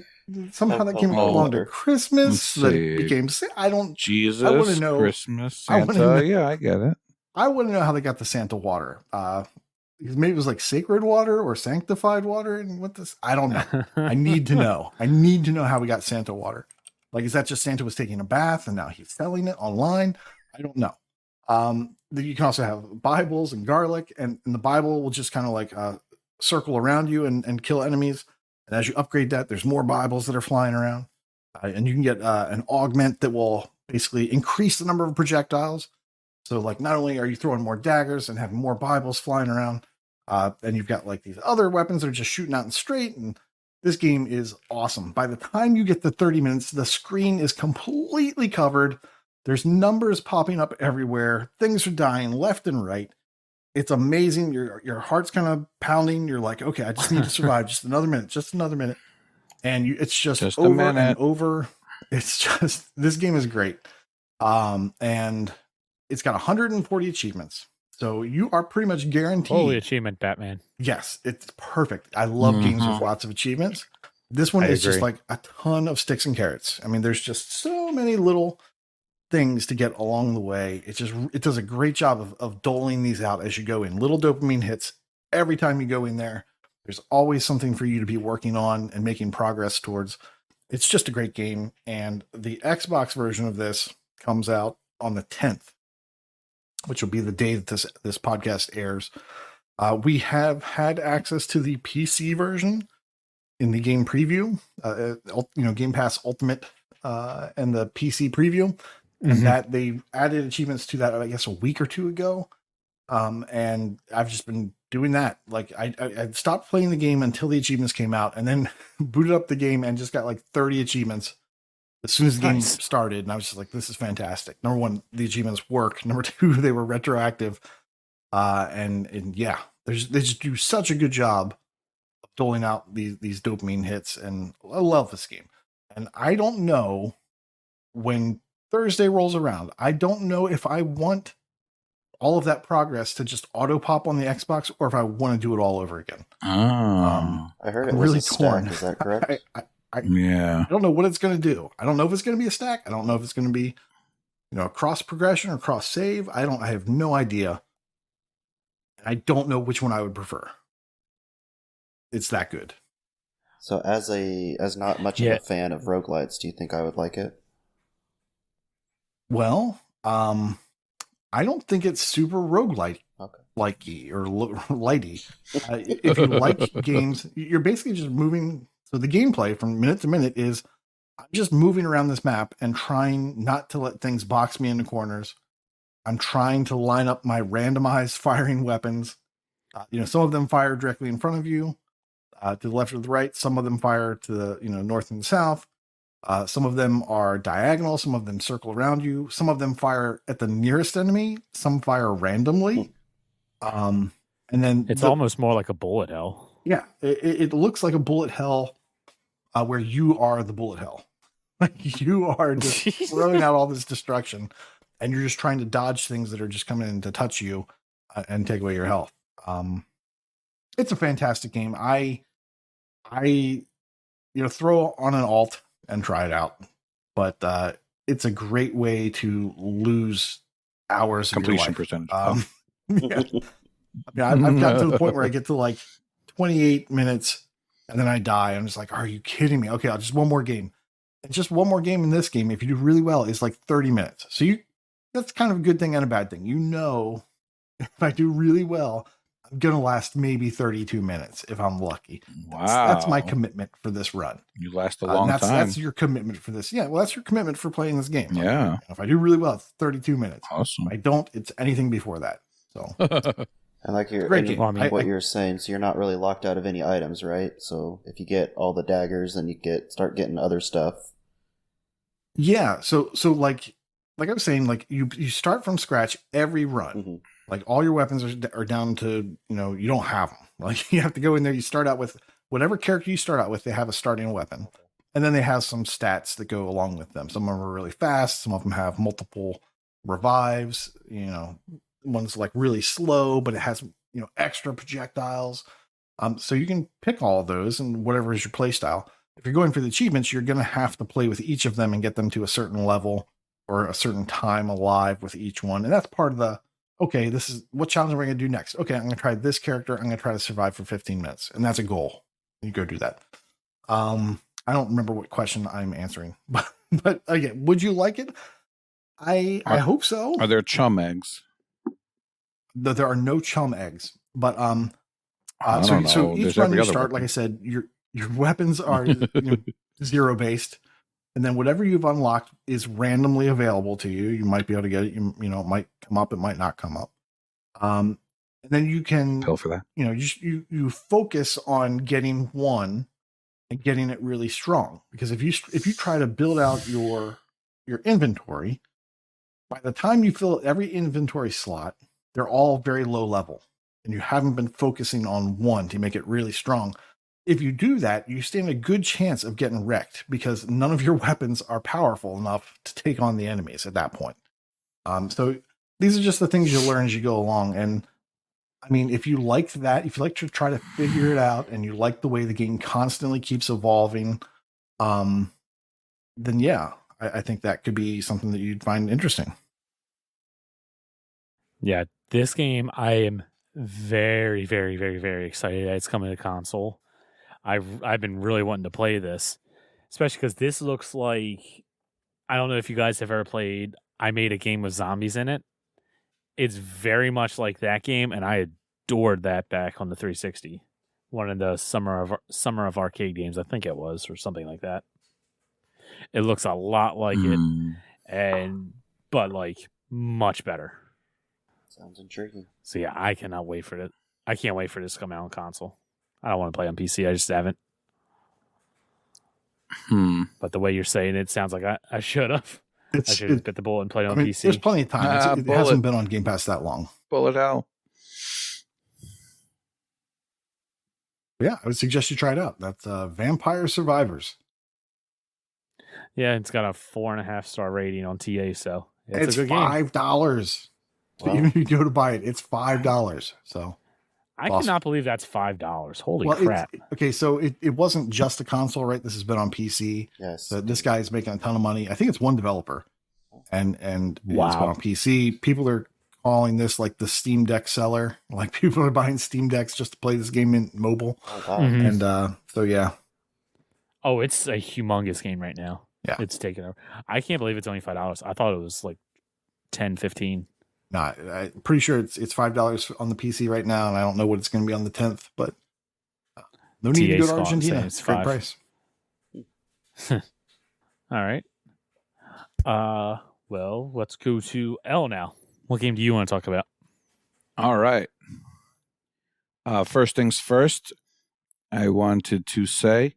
somehow that came along to Christmas. That became, I don't, Jesus, I want to know. Christmas, Santa. Yeah, I get it. I want to know how they got the Santa water. Because maybe it was like sacred water or sanctified water. And what this, I don't know. I need to know. I need to know how we got Santa water. Like, is that just Santa was taking a bath and now he's selling it online? I don't know. You can also have Bibles and garlic, and the Bible will just kind of like circle around you and kill enemies. And as you upgrade that, there's more Bibles that are flying around. And you can get an augment that will basically increase the number of projectiles. So like not only are you throwing more daggers and having more Bibles flying around, and you've got like these other weapons that are just shooting out and straight. And this game is awesome. By the time you get to 30 minutes, the screen is completely covered. There's numbers popping up everywhere. Things are dying left and right. It's amazing. Your heart's kind of pounding. You're like, okay, I just need to survive. Just another minute. And it's just over and over. It's just, this game is great. And it's got 140 achievements. So you are pretty much guaranteed. Holy achievement, Batman. Yes, it's perfect. I love games with lots of achievements. This one is just like a ton of sticks and carrots. I mean, there's just so many little things to get along the way. It does a great job of doling these out as you go in. Little dopamine hits every time you go in there. There's always something for you to be working on and making progress towards. It's just a great game. And the Xbox version of this comes out on the 10th, which will be the day that this podcast airs. We have had access to the PC version in the game preview, Game Pass Ultimate and the PC preview. And that they added achievements to that, I guess, a week or two ago. And I've just been doing that. Like I stopped playing the game until the achievements came out, and then booted up the game and just got like 30 achievements as soon as the game started. And I was just like, this is fantastic. Number one, the achievements work. Number two, they were retroactive. And yeah, they just do such a good job of doling out these dopamine hits. And I love this game. And I don't know when Thursday rolls around, I don't know if I want all of that progress to just auto pop on the Xbox or if I want to do it all over again. I heard it was really a stack. Is that correct? I don't know what it's going to do. I don't know if it's going to be a stack. I don't know if it's going to be, cross progression or cross save. I have no idea. I don't know which one I would prefer. It's that good. So as not much of a fan of roguelites, do you think I would like it? Well, I don't think it's super roguelite likey or lighty. If you like games, you're basically just moving. So the gameplay from minute to minute is I'm just moving around this map and trying not to let things box me into corners. I'm trying to line up my randomized firing weapons. Some of them fire directly in front of you, to the left or the right. Some of them fire to the north and the south. Some of them are diagonal. Some of them circle around you. Some of them fire at the nearest enemy. Some fire randomly. And then it's almost more like a bullet hell. Yeah, it looks like a bullet hell, where you are the bullet hell. Like you are just throwing out all this destruction, and you're just trying to dodge things that are just coming in to touch you and take away your health. It's a fantastic game. I throw on an alt and try it out, but it's a great way to lose hours completion of your life. percentage. I've gotten to the point where I get to like 28 minutes and then I die. I'm just like, are you kidding me? Okay, I'll just one more game. And just one more game in this game, if you do really well, is like 30 minutes. So that's kind of a good thing and a bad thing. If I do really well, I'm going to last maybe 32 minutes if I'm lucky. Wow. That's my commitment for this run. You last a long time. That's your commitment for this. Yeah, well, that's your commitment for playing this game. Yeah. If I do really well, it's 32 minutes. Awesome. If I don't, it's anything before that. So And like Great game. what you're saying, so you're not really locked out of any items, right? So if you get all the daggers, then you start getting other stuff. Yeah. So like I was saying, like you start from scratch every run. Mm-hmm. Like all your weapons are down to, you don't have them. Like you have to go in there. You start out with whatever character you start out with. They have a starting weapon, and then they have some stats that go along with them. Some of them are really fast. Some of them have multiple revives. One's like really slow, but it has extra projectiles. So you can pick all of those and whatever is your play style. If you're going for the achievements, you're going to have to play with each of them and get them to a certain level or a certain time alive with each one. And that's part of the, okay, this is what challenge are we going to do next? Okay, I'm going to try this character. I'm going to try to survive for 15 minutes. And that's a goal. You go do that. I don't remember what question I'm answering, but again, would you like it? I hope so. Are there chum eggs? There are no chum eggs, but so each run you start, like I said, your weapons are zero based, and then whatever you've unlocked is randomly available to you. You might be able to get it. It might come up, it might not come up. And then you can pill for that. You focus on getting one and getting it really strong, because if you try to build out your inventory, by the time you fill every inventory slot, they're all very low level, and you haven't been focusing on one to make it really strong. If you do that, you stand a good chance of getting wrecked, because none of your weapons are powerful enough to take on the enemies at that point. So these are just the things you learn as you go along. And I mean, if you like that, if you like to try to figure it out, and you like the way the game constantly keeps evolving, then yeah, I think that could be something that you'd find interesting. Yeah, this game, I am very, very, very, very excited that it's coming to console. I've been really wanting to play this, especially because this looks like, I don't know if you guys have ever played I Made a Game with Zombies in it. It's very much like that game, and I adored that back on the 360. One of the summer of arcade games, I think it was, or something like that. It looks a lot like it, but like much better. Sounds intriguing. So yeah, I cannot wait for it. I can't wait for this to come out on console. I don't want to play on PC. I just haven't. But the way you're saying it sounds like I should have. I should have bit the bullet and played on PC. There's plenty of time. It hasn't been on Game Pass that long. Bullet hell. Yeah, I would suggest you try it out. That's Vampire Survivors. Yeah, it's got a 4.5 star rating on TA, so it's a good $5. So even if you go to buy it, it's $5. So I cannot believe that's $5. Holy crap. Okay, so it wasn't just a console, right? This has been on PC. Yes. So this guy is making a ton of money. I think it's one developer. And it's been on PC. People are calling this like the Steam Deck seller. Like people are buying Steam Decks just to play this game in mobile. Oh, wow. And so yeah. Oh, it's a humongous game right now. Yeah. It's taken over. I can't believe it's only $5. I thought it was like 10, 15. No, I'm pretty sure it's $5 on the PC right now, and I don't know what it's going to be on the 10th, but no need to go to Argentina. It's a great price. All right. Well, let's go to L now. What game do you want to talk about? All right. First things first, I wanted to say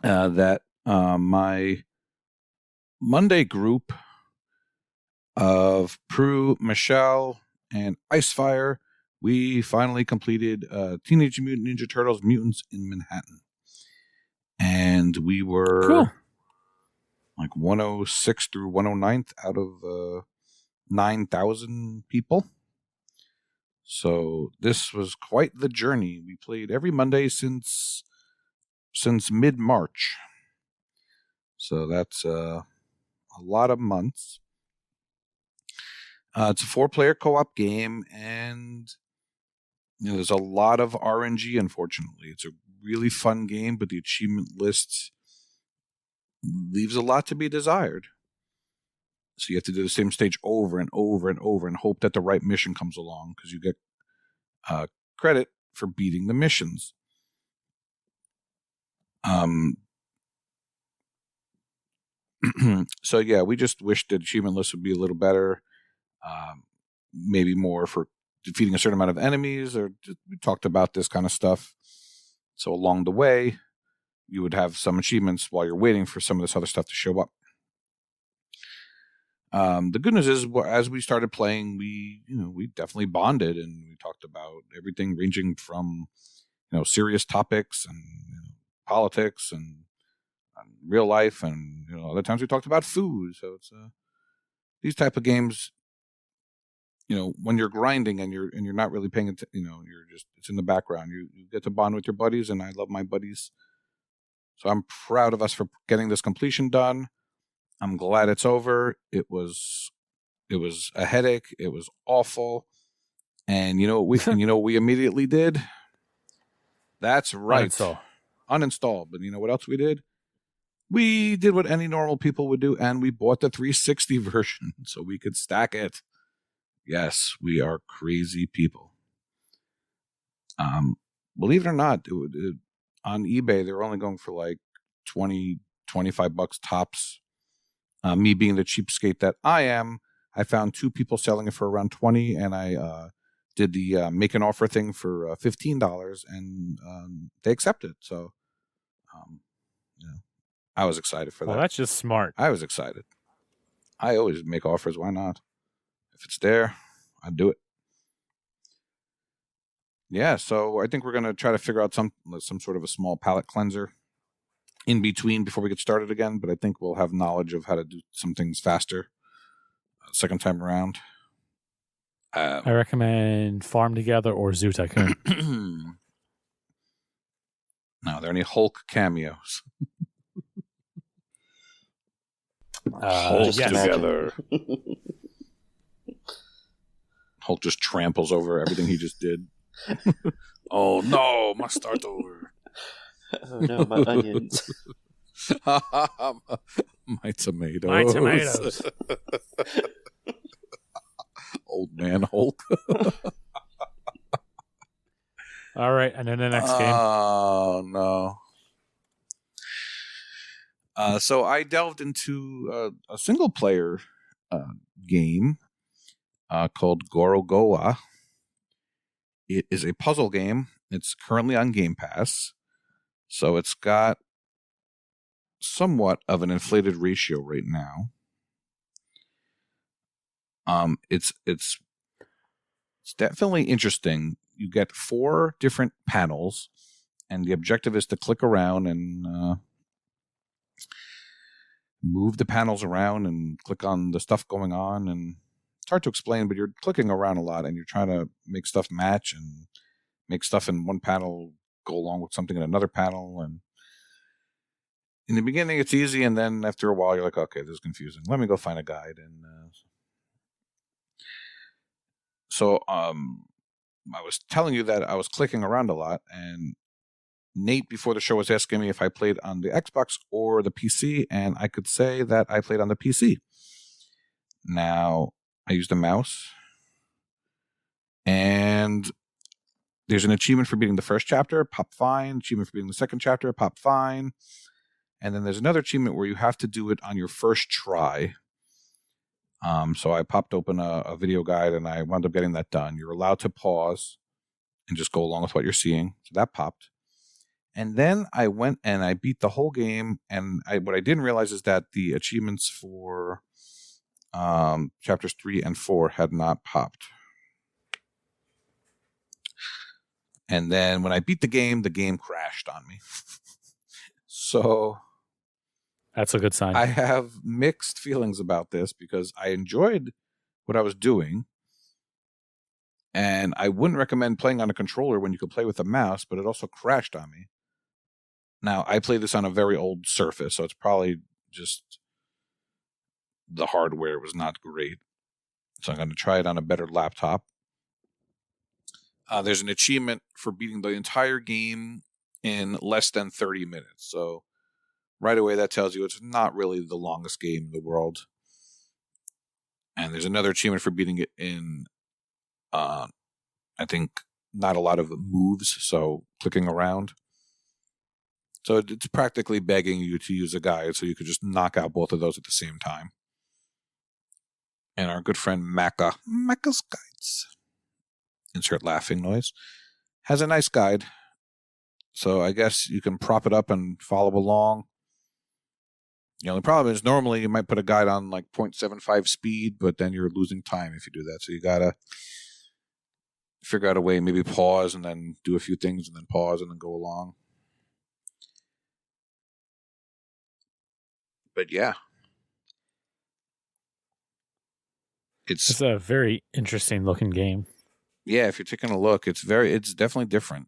that my Monday group of Prue, Michelle, and Icefire, we finally completed Teenage Mutant Ninja Turtles Mutants in Manhattan. And we were like 106 through 109th out of 9,000 people. So this was quite the journey. We played every Monday since mid-March. So that's a lot of months. It's a 4-player co-op game, and there's a lot of RNG, unfortunately. It's a really fun game, but the achievement list leaves a lot to be desired. So you have to do the same stage over and over and over and hope that the right mission comes along, because you get credit for beating the missions. So yeah, we just wish the achievement list would be a little better. Maybe more for defeating a certain amount of enemies, or we talked about this kind of stuff. So along the way, you would have some achievements while you're waiting for some of this other stuff to show up. The good news is, as we started playing, we definitely bonded, and we talked about everything ranging from, serious topics and politics and real life, and other times we talked about food. So it's these type of games. When you're grinding and you're not really paying attention, it's in the background. You get to bond with your buddies, and I love my buddies. So I'm proud of us for getting this completion done. I'm glad it's over. It was a headache. It was awful. And what we immediately did? That's right. Uninstall. But you know what else we did? We did what any normal people would do, and we bought the 360 version so we could stack it. Yes, we are crazy people. Believe it or not, on eBay, they're only going for like $20, $25 tops. Me being the cheapskate that I am, I found 2 people selling it for around $20, and I did the make an offer thing for $15, and they accepted. So, I was excited for that. Well, that's just smart. I was excited. I always make offers. Why not? If it's there, I'd do it. Yeah, so I think we're going to try to figure out some sort of a small palate cleanser in between before we get started again, but I think we'll have knowledge of how to do some things faster second time around. I recommend Farm Together or Zoo Tycoon. Now, are there any Hulk cameos? Hulk Together. Hulk just tramples over everything he just did. Oh no, must start over. Oh no, my onions. My tomatoes. My tomatoes. Old man Hulk. All right, and then the next game. Oh no. So I delved into a single player game called Gorogoa. It is a puzzle game. It's currently on Game Pass. So it's got somewhat of an inflated ratio right now. It's definitely interesting. You get 4 different panels, and the objective is to click around and move the panels around and click on the stuff going on. And it's hard to explain, but you're clicking around a lot, and you're trying to make stuff match and make stuff in one panel go along with something in another panel. And in the beginning, it's easy, and then after a while, you're like, okay, this is confusing. Let me go find a guide. And so I was telling you that I was clicking around a lot, and Nate before the show was asking me if I played on the Xbox or the PC, and I could say that I played on the PC. Now, I used a mouse, and there's an achievement for beating the first chapter, pop fine. Achievement for beating the second chapter, pop fine. And then there's another achievement where you have to do it on your first try. So I popped open a video guide, and I wound up getting that done. You're allowed to pause and just go along with what you're seeing. So that popped. And then I went and I beat the whole game. And what I didn't realize is that the achievements for chapters 3 and 4 had not popped. And then when I beat the game crashed on me. So that's a good sign. I have mixed feelings about this because I enjoyed what I was doing. And I wouldn't recommend playing on a controller when you could play with a mouse, but it also crashed on me. Now, I played this on a very old Surface, so it's probably just the hardware was not great. So I'm going to try it on a better laptop. There's an achievement for beating the entire game in less than 30 minutes. So right away, that tells you it's not really the longest game in the world. And there's another achievement for beating it in, I think, not a lot of moves, so clicking around. So it's practically begging you to use a guide so you could just knock out both of those at the same time. And our good friend Waka's Guides. insert laughing noise. Has a nice guide. So I guess you can prop it up and follow along. The only problem is normally you might put a guide on like 0.75 speed, but then you're losing time if you do that. So you got to figure out a way, maybe pause and then do a few things and then pause and then go along. But yeah. It's a very interesting looking game. Yeah, if you're taking a look, it's definitely different.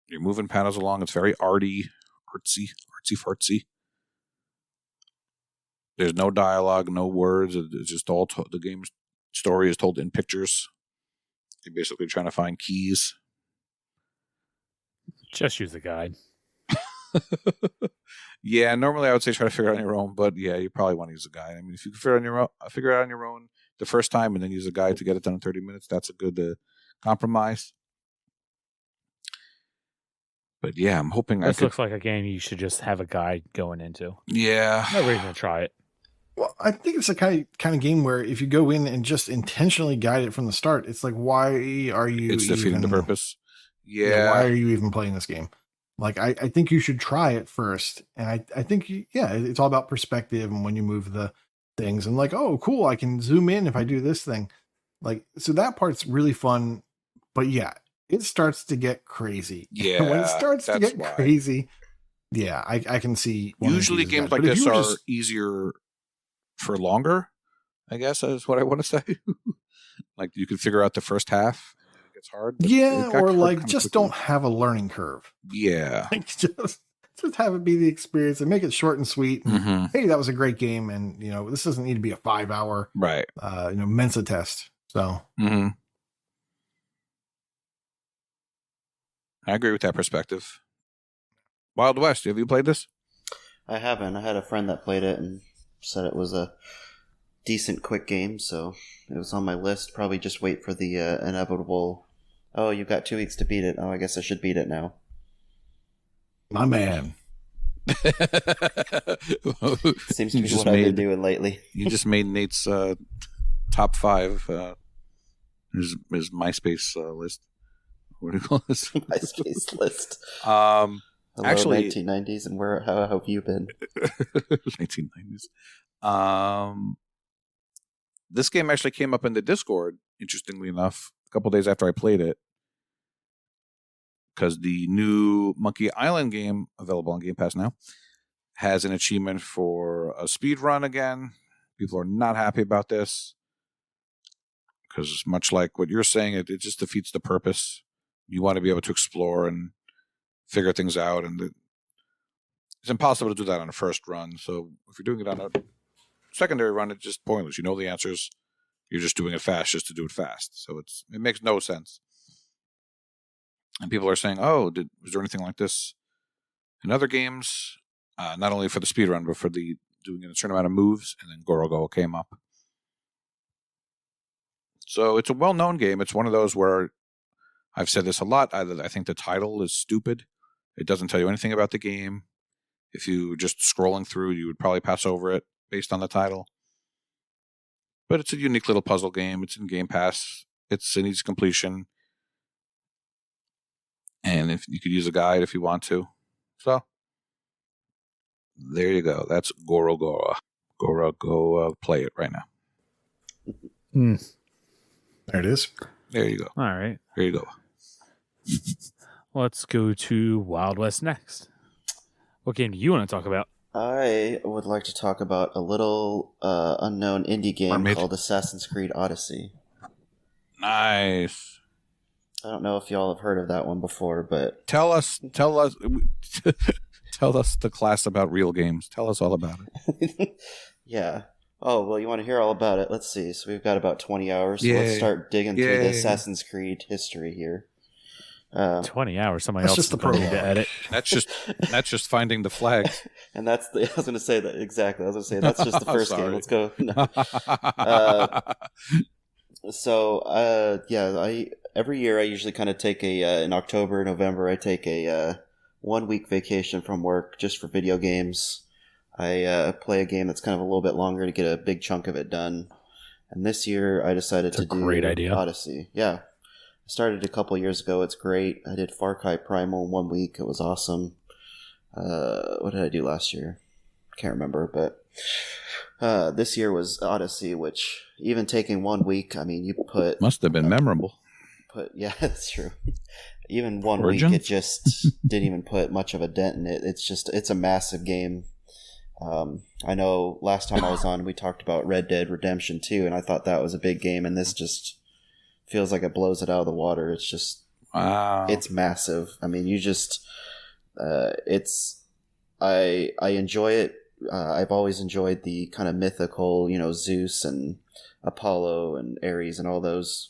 You're moving panels along. It's very artsy fartsy. There's no dialogue, no words. It's just all the game's story is told in pictures. You're basically trying to find keys. Just use the guide. Yeah, normally I would say try to figure it out on your own, but yeah, you probably want to use a guide. I mean, if you can figure it out on your own the first time and then use a guide to get it done in 30 minutes, that's a good compromise. But yeah, I'm hoping this looks like a game you should just have a guide going into. Yeah. No reason to try it. Well, I think it's a kind of game where if you go in and just intentionally guide it from the start, it's like, why are you? It's defeating the purpose. Yeah. Why are you even playing this game? Like, I think you should try it first. And I think, it's all about perspective and when you move the things and like, oh, cool, I can zoom in if I do this thing. Like, so that part's really fun. But yeah, it starts to get crazy. Yeah. When it starts to get crazy, yeah, I can see. Usually games like this are easier for longer, I guess is what I want to say. Like you can figure out the first half. It's hard. Yeah, or like just don't have a learning curve. Yeah. Like just have it be the experience and make it short and sweet. And, hey, that was a great game. And, this doesn't need to be a 5-hour right. Mensa test. So I agree with that perspective. Wild West, have you played this? I haven't. I had a friend that played it and said it was a decent quick game, so it was on my list. Probably just wait for the inevitable, oh, you've got 2 weeks to beat it. Oh, I guess I should beat it now. My man. Seems to be what I've been doing lately. You just made Nate's top 5 his MySpace list. What do you call this? MySpace list. Hello, actually, 1990s, and how have you been? 1990s. This game actually came up in the Discord, interestingly enough, a couple days after I played it. Because the new Monkey Island game, available on Game Pass now, has an achievement for a speed run again. People are not happy about this. Because much like what you're saying, it just defeats the purpose. You want to be able to explore and figure things out. And it's impossible to do that on a first run. So if you're doing it on a secondary run, it's just pointless. You know the answers. You're just doing it fast just to do it fast. So it makes no sense. And people are saying, was there anything like this in other games? Not only for the speedrun, but for the doing a certain amount of moves. And then Gorogoa came up. So it's a well-known game. It's one of those where I've said this a lot. I think the title is stupid. It doesn't tell you anything about the game. If you just scrolling through, you would probably pass over it based on the title. But it's a unique little puzzle game. It's in Game Pass. It's an easy completion. And if you could use a guide if you want to. So, there you go. That's Gorogoa. Gorogoa. Play it right now. There it is. There you go. All right. There you go. Let's go to Wild West next. What game do you want to talk about? I would like to talk about a little unknown indie game called Assassin's Creed Odyssey. Nice. I don't know if y'all have heard of that one before, but tell us tell us the class about real games. Tell us all about it. Yeah. Oh, well, you want to hear all about it? Let's see. So we've got about 20 hours. So let's start digging through the Assassin's Creed history here. 20 hours. Somebody else just is going to need to edit. That's just finding the flag. And I was going to say that exactly. I was going to say that's just the first game. Let's go. No. Every year I usually kind of take in October, November, I take a 1 week vacation from work just for video games. I play a game that's kind of a little bit longer to get a big chunk of it done. And this year I decided to do great idea. Odyssey. Yeah. started a couple years ago. It's great. I did Far Cry Primal in 1 week. It was awesome. What did I do last year? Can't remember, but this year was Odyssey, which even taking 1 week, I mean, you put... Must have been memorable. Yeah, that's true. Even 1 Origins? week, it just didn't even put much of a dent in it. It's a massive game. I know last time I was on, we talked about Red Dead Redemption 2, and I thought that was a big game, and this just feels like it blows it out of the water. It's just... Wow. It's massive. I mean, you just... I enjoy it. I've always enjoyed the kind of mythical, Zeus and Apollo and Ares and all those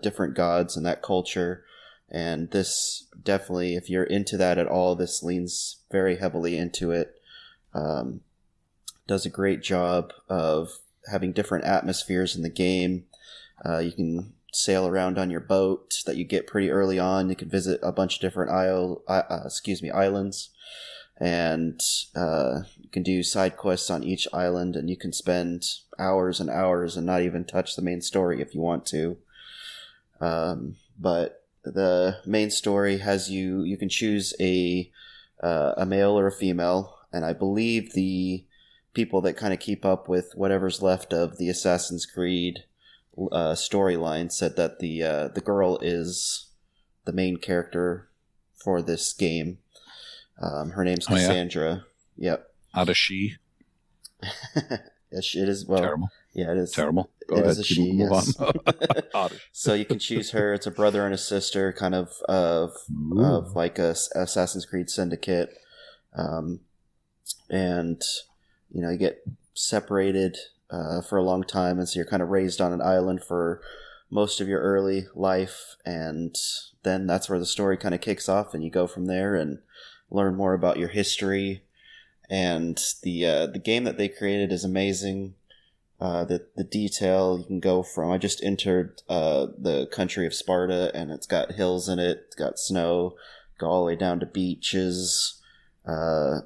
different gods and that culture. And this definitely, if you're into that at all, this leans very heavily into it. Does a great job of having different atmospheres in the game. You can sail around on your boat that you get pretty early on. You can visit a bunch of different islands. And you can do side quests on each island, and you can spend hours and hours and not even touch the main story if you want to. But the main story has you can choose a male or a female, and I believe the people that kind of keep up with whatever's left of the Assassin's Creed storyline said that the girl is the main character for this game. Her name's Cassandra. Yeah. Yep. Odyssey. It is. Well, terrible. Yeah, it is. Terrible. Go It ahead. is a she. Move Yes. on. So you can choose her. It's a brother and a sister, kind of like a Assassin's Creed Syndicate, and you get separated for a long time, and so you're kind of raised on an island for most of your early life, and then that's where the story kind of kicks off, and you go from there and learn more about your history. And the game that they created is amazing. The detail, you can go from, I just entered the country of Sparta, and it's got hills in it, it's got snow, go all the way down to beaches. You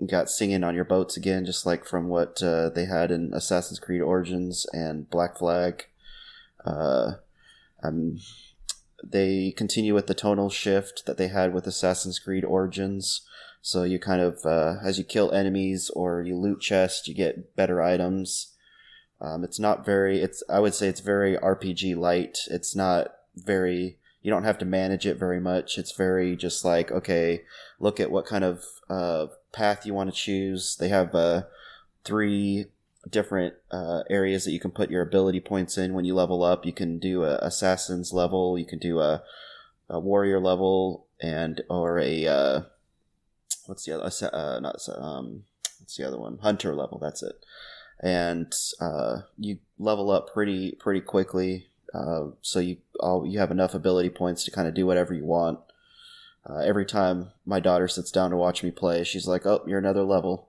got singing on your boats again, just like from what they had in Assassin's Creed Origins and Black Flag. They continue with the tonal shift that they had with Assassin's Creed Origins. So you kind of, as you kill enemies or you loot chests, you get better items. It's not very, I would say it's very RPG light. It's not very, you don't have to manage it very much. It's very just like, okay, look at what kind of path you want to choose. They have 3 different areas that you can put your ability points in when you level up. You can do a assassin's level, you can do a warrior level, or a what's the other one? Hunter level. That's it. And you level up pretty quickly, so you have enough ability points to kind of do whatever you want. Every time my daughter sits down to watch me play, she's like, "Oh, you're another level."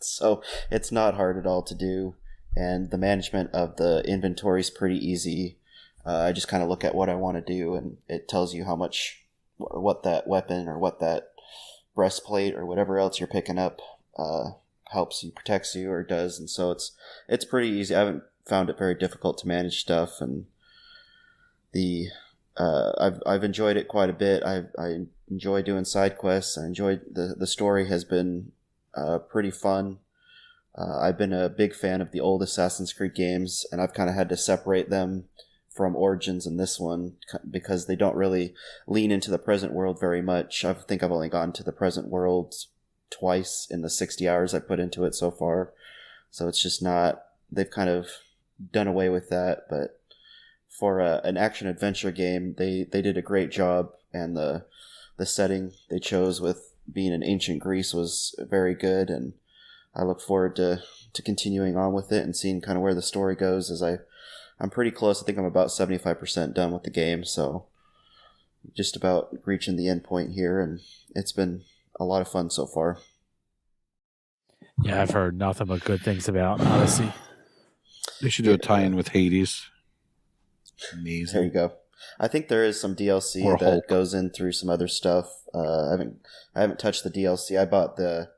So it's not hard at all to do, and the management of the inventory is pretty easy. I just kind of look at what I want to do, and it tells you how much, or what that weapon or what that breastplate or whatever else you're picking up helps you, protects you, or does. And so it's pretty easy. I haven't found it very difficult to manage stuff, and I've enjoyed it quite a bit. I enjoy doing side quests. I enjoyed the story has been pretty fun. I've been a big fan of the old Assassin's Creed games, and I've kind of had to separate them from Origins in this one because they don't really lean into the present world very much. I think I've only gone to the present world twice in the 60 hours I put into it so far. So it's just not, they've kind of done away with that. But for an action adventure game, they did a great job, and the setting they chose with being in ancient Greece was very good, and I look forward to continuing on with it and seeing kind of where the story goes. As I'm pretty close. I think I'm about 75% done with the game, so just about reaching the end point here, and it's been a lot of fun so far. Yeah, I've heard nothing but good things about Odyssey. They should do a tie-in with Hades. Amazing. There you go. I think there is some DLC Or that Hulk. goes in through some other stuff. I haven't touched the DLC. I bought the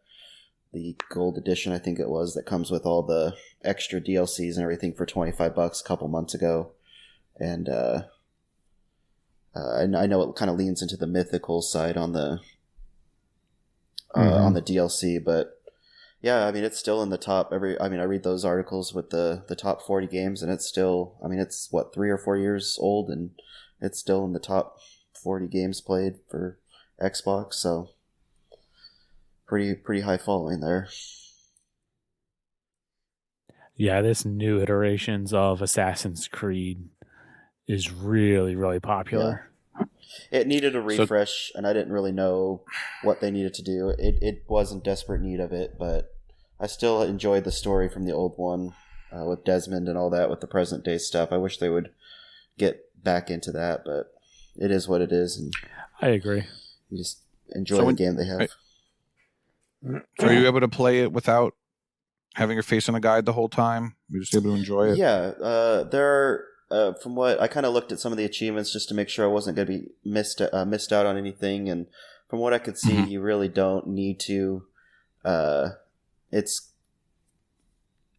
gold edition, I think it was, that comes with all the extra DLCs and everything for $25 a couple months ago. And and I know it kind of leans into the mythical side on the Mm-hmm. on the DLC, but yeah, I mean, it's still in the top. I read those articles with the top 40 games, and it's still, I mean, it's what, 3 or 4 years old, and it's still in the top 40 games played for Xbox. So pretty high following there. Yeah, this new iterations of Assassin's Creed is really, really popular. It needed a refresh, and I didn't really know what they needed to do. It was in desperate need of it, but I still enjoyed the story from the old one with Desmond and all that, with the present day stuff. I wish they would get back into that, but it is what it is, and I agree. you just enjoy the game they have. So are you able to play it without having your face on a guide the whole time? You're just able to enjoy it? Yeah, there are. From what I kind of looked at some of the achievements just to make sure I wasn't going to be missed out on anything, and from what I could see, you really don't need to. It's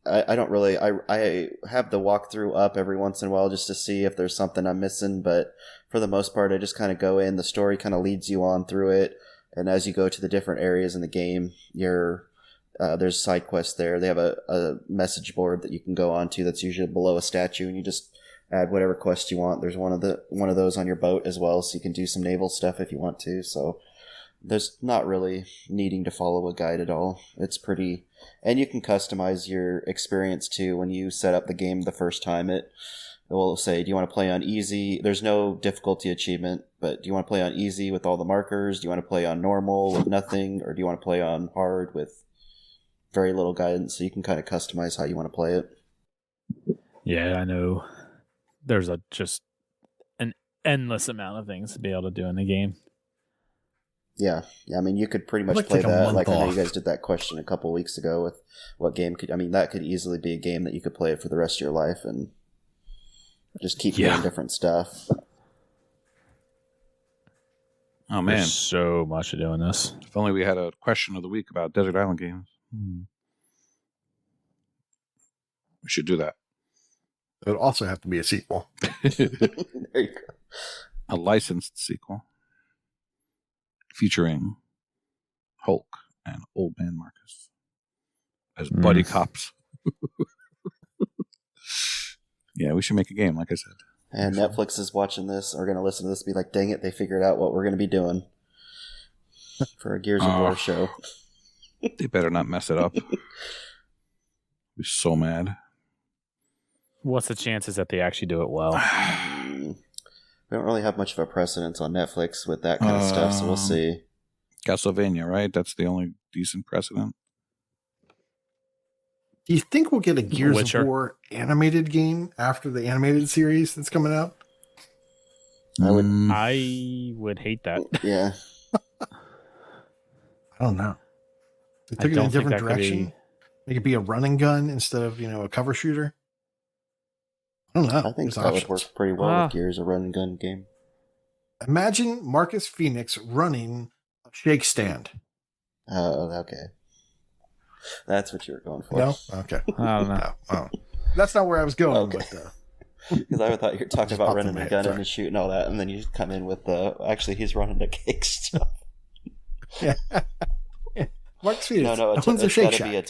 I don't really I have the walkthrough up every once in a while just to see if there's something I'm missing, but for the most part, I just kind of go in. The story kind of leads you on through it, and as you go to the different areas in the game, there's side quests there. They have a message board that you can go on to that's usually below a statue, and you just add whatever quest you want. There's one of those on your boat as well, so you can do some naval stuff if you want to. So there's not really needing to follow a guide at all. It's pretty, and you can customize your experience too. When you set up the game the first time, it will say, do you want to play on easy? There's no difficulty achievement, but do you want to play on easy with all the markers? Do you want to play on normal with nothing? Or do you want to play on hard with very little guidance? So you can kind of customize how you want to play it. Yeah, I know. There's just an endless amount of things to be able to do in the game. Yeah. I mean, you could pretty much like play take a that. month Like I know off. you guys did that question a couple weeks ago with what game could. I mean, that could easily be a game that you could play it for the rest of your life and just keep doing different stuff. Oh man, There's so much to do in this. if only we had a question of the week about Desert Island games. We should do that. It would also have to be a sequel. There you go. A licensed sequel featuring Hulk and Old Man Marcus as buddy cops. Yeah, we should make a game, like I said. And Netflix is watching this, or going to listen to this and be like, dang it, they figured out what we're going to be doing for a Gears of War show. They better not mess it up. I'd be so mad. What's the chances that they actually do it well? We don't really have much of a precedence on Netflix with that kind of stuff, so we'll see. Castlevania, right? That's the only decent precedent. Do you think we'll get a Gears Witcher. of War animated game after the animated series that's coming out? I would. I would hate that. Yeah. I don't know. They I took it in don't a think different that could direction. be- Make it be a running gun instead of, a cover shooter. I don't know. I think There's that would options. work pretty well with Gears, a run and gun game. Imagine Marcus Phoenix running a shake stand. Oh, okay. That's what you were going for. No? Okay. I don't know. No. Oh. That's not where I was going. Okay. But, Because I thought you were talking Just about popped in running my a head, gun sorry. and shooting all that, and then you come in with actually he's running a cake stuff. yeah. Marcus Phoenix. No, That one's a it's shake got to shack. be a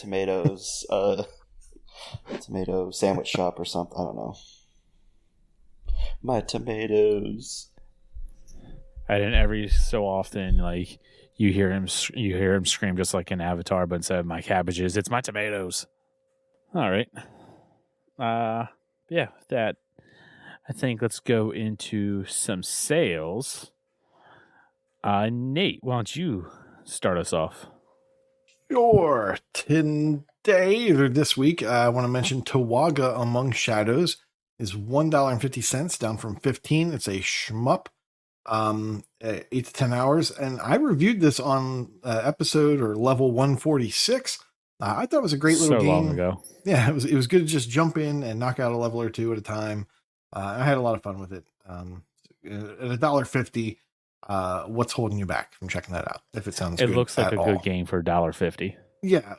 tomato sandwich shop or something. I don't know. My tomatoes. And then every so often, like you hear him scream just like an Avatar, but instead of my cabbages, it's my tomatoes. All right. Yeah, that. I think let's go into some sales. Nate, why don't you start us off? Sure. Today, or this week, I want to mention Tawaga Among Shadows is $1.50, down from $15. It's a shmup, 8 to 10 hours. And I reviewed this on episode or level 146. I thought it was a great little so game. long ago. Yeah, it was good to just jump in and knock out a level or two at a time. I had a lot of fun with it. At $1.50, what's holding you back from checking that out? If it sounds It good looks like at a all. good game for $1.50. Yeah.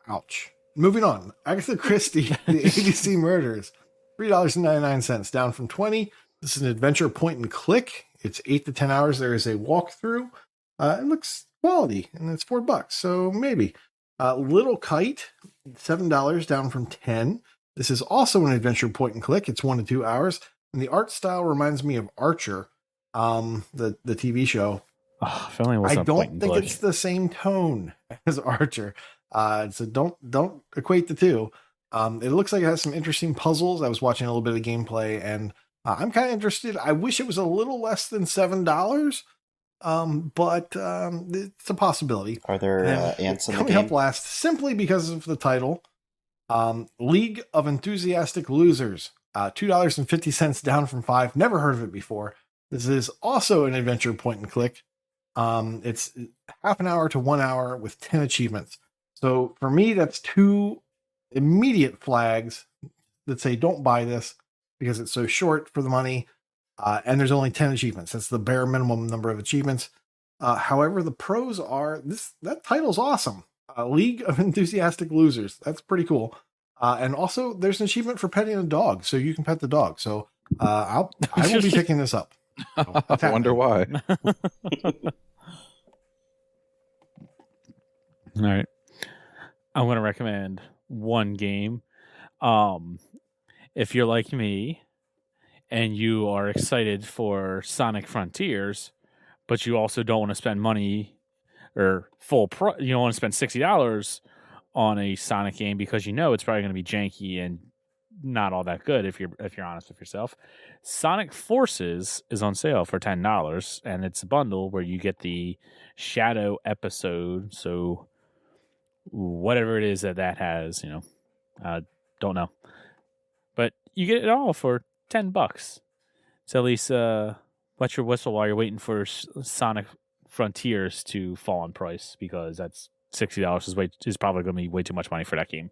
Ouch. Moving on. Agatha Christie, The ABC Murders, $3.99, down from $20. This is an adventure point and click. It's 8 to 10 hours. There is a walkthrough. It looks quality, and it's $4, so maybe. Little Kite, $7, down from 10. This is also an adventure point and click. It's 1 to 2 hours, and the art style reminds me of Archer, the TV show. Oh, if only it wasn't I a point don't and think click. it's the same tone as Archer, so don't equate the two. It looks like it has some interesting puzzles. I was watching a little bit of gameplay, and I'm kind of interested. I wish it was a little less than $7, but it's a possibility. Are there ants in the coming game? up last, simply because of the title, League of Enthusiastic Losers, $2.50, down from $5. Never heard of it before. This is also an adventure point and click. It's half an hour to 1 hour with 10 achievements. So for me, that's 2 immediate flags that say don't buy this because it's so short for the money, and there's only 10 achievements. That's the bare minimum number of achievements. However, the pros are that title's awesome. League of Enthusiastic Losers. That's pretty cool. And also, there's an achievement for petting a dog, so you can pet the dog. So I will be picking this up. So, I wonder why. All right. I'm going to recommend one game. If you're like me and you are excited for Sonic Frontiers, but you also don't want to spend money or you don't want to spend $60 on a Sonic game because you know it's probably going to be janky and not all that good if you're honest with yourself. Sonic Forces is on sale for $10, and it's a bundle where you get the Shadow episode. So whatever it is that has, don't know, but you get it all for $10. So at least wet your whistle while you're waiting for Sonic Frontiers to fall in price, because that's $60 is probably going to be way too much money for that game.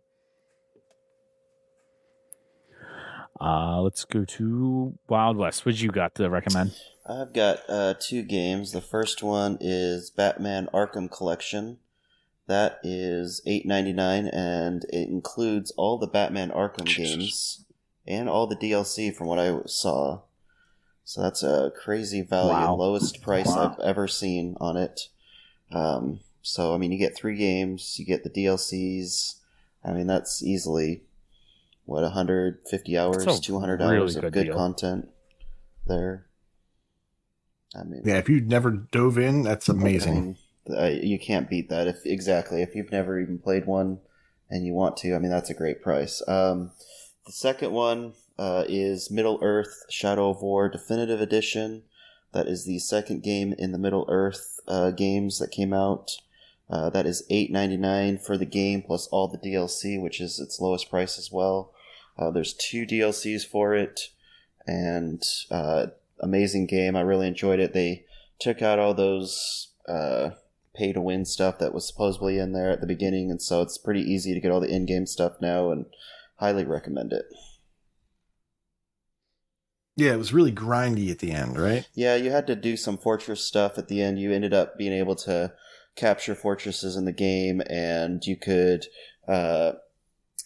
Let's go to Wild West. What you got to recommend? I've got 2 games. The first one is Batman Arkham Collection. That is $8.99, and it includes all the Batman Arkham games and all the DLC from what I saw. So that's a crazy value, Wow. lowest price I've ever seen on it. So, I mean, you get 3 games, you get the DLCs. I mean, that's easily, 150 hours, 200 really hours of good deal. content there. I mean, Yeah, if you've never dove in, that's amazing. You can't beat that. If you've never even played one and you want to, I mean, that's a great price. The second one is Middle Earth Shadow of War Definitive Edition. That is the second game in the Middle Earth games that came out. That is $8.99 for the game plus all the DLC, which is its lowest price as well. There's 2 DLCs for it, and amazing game. I really enjoyed it. They took out all those pay-to-win stuff that was supposedly in there at the beginning, and so it's pretty easy to get all the in-game stuff now, and highly recommend it. Yeah, it was really grindy at the end, right? Yeah, you had to do some fortress stuff at the end. You ended up being able to capture fortresses in the game, and you could go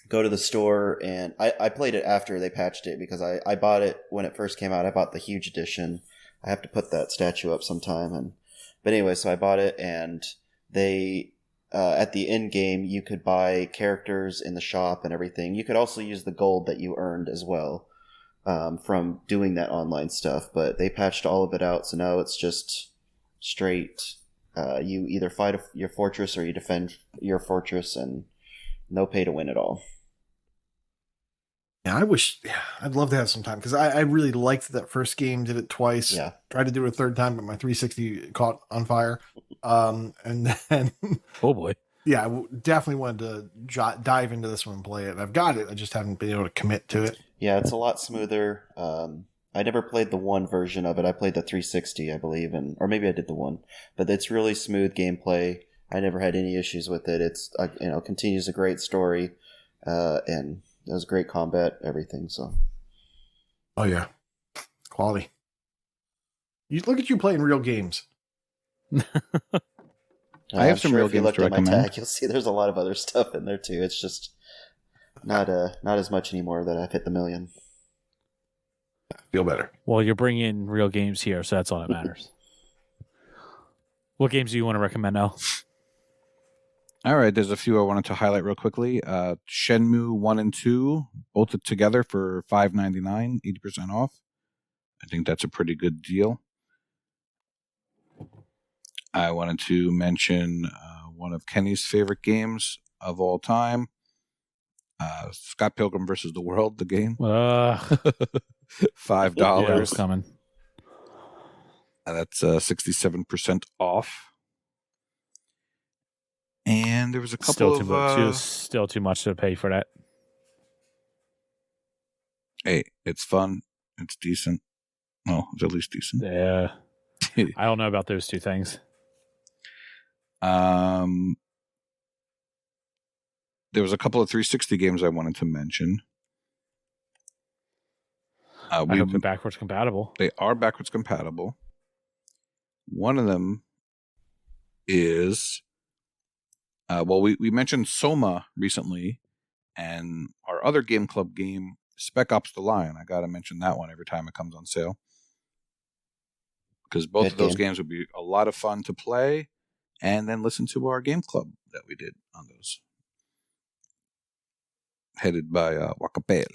to the store, and I played it after they patched it because I bought it when it first came out. I bought the huge edition. I have to put that statue up sometime. But anyway, so I bought it, and they at the end game you could buy characters in the shop and everything. You could also use the gold that you earned as well from doing that online stuff. But they patched all of it out, so now it's just straight. You either fight your fortress or you defend your fortress, and no pay to win at all. Yeah, I'd love to have some time because I really liked that first game. Did it twice. Yeah. Tried to do it a third time, but my 360 caught on fire. And then, Oh boy. yeah, I definitely wanted to dive into this one and play it. I've got it. I just haven't been able to commit to it. Yeah, it's a lot smoother. I never played the 1 version of it. I played the 360, I believe, or maybe I did the 1. But it's really smooth gameplay. I never had any issues with it. It's continues a great story, and it was great combat, everything. So, Oh yeah, quality. You look at you playing real games. I have I'm some sure real if you games looked to at my recommend. tag, you'll see there's a lot of other stuff in there too. It's just not as much anymore that I've hit the million. Feel better. Well, you're bringing real games here, so that's all that matters. What games do you want to recommend now? All right, there's a few I wanted to highlight real quickly. Shenmue 1 and 2, both together for $5.99, 80% off. I think that's a pretty good deal. I wanted to mention one of Kenny's favorite games of all time, Scott Pilgrim versus the World, the game. $5. Yeah, it was coming. That's 67% off. And there was a couple Still too much to pay for that. Hey, it's fun. It's decent. Well, it's at least decent. Yeah. I don't know about those two things. There was a couple of 360 games I wanted to mention. I hope they're backwards compatible. They are backwards compatible. One of them is, we mentioned Soma recently, and our other Game Club game, Spec Ops: The Line. I got to mention that one every time it comes on sale, because both of those games would be a lot of fun to play, and then listen to our Game Club that we did on those, headed by Waka.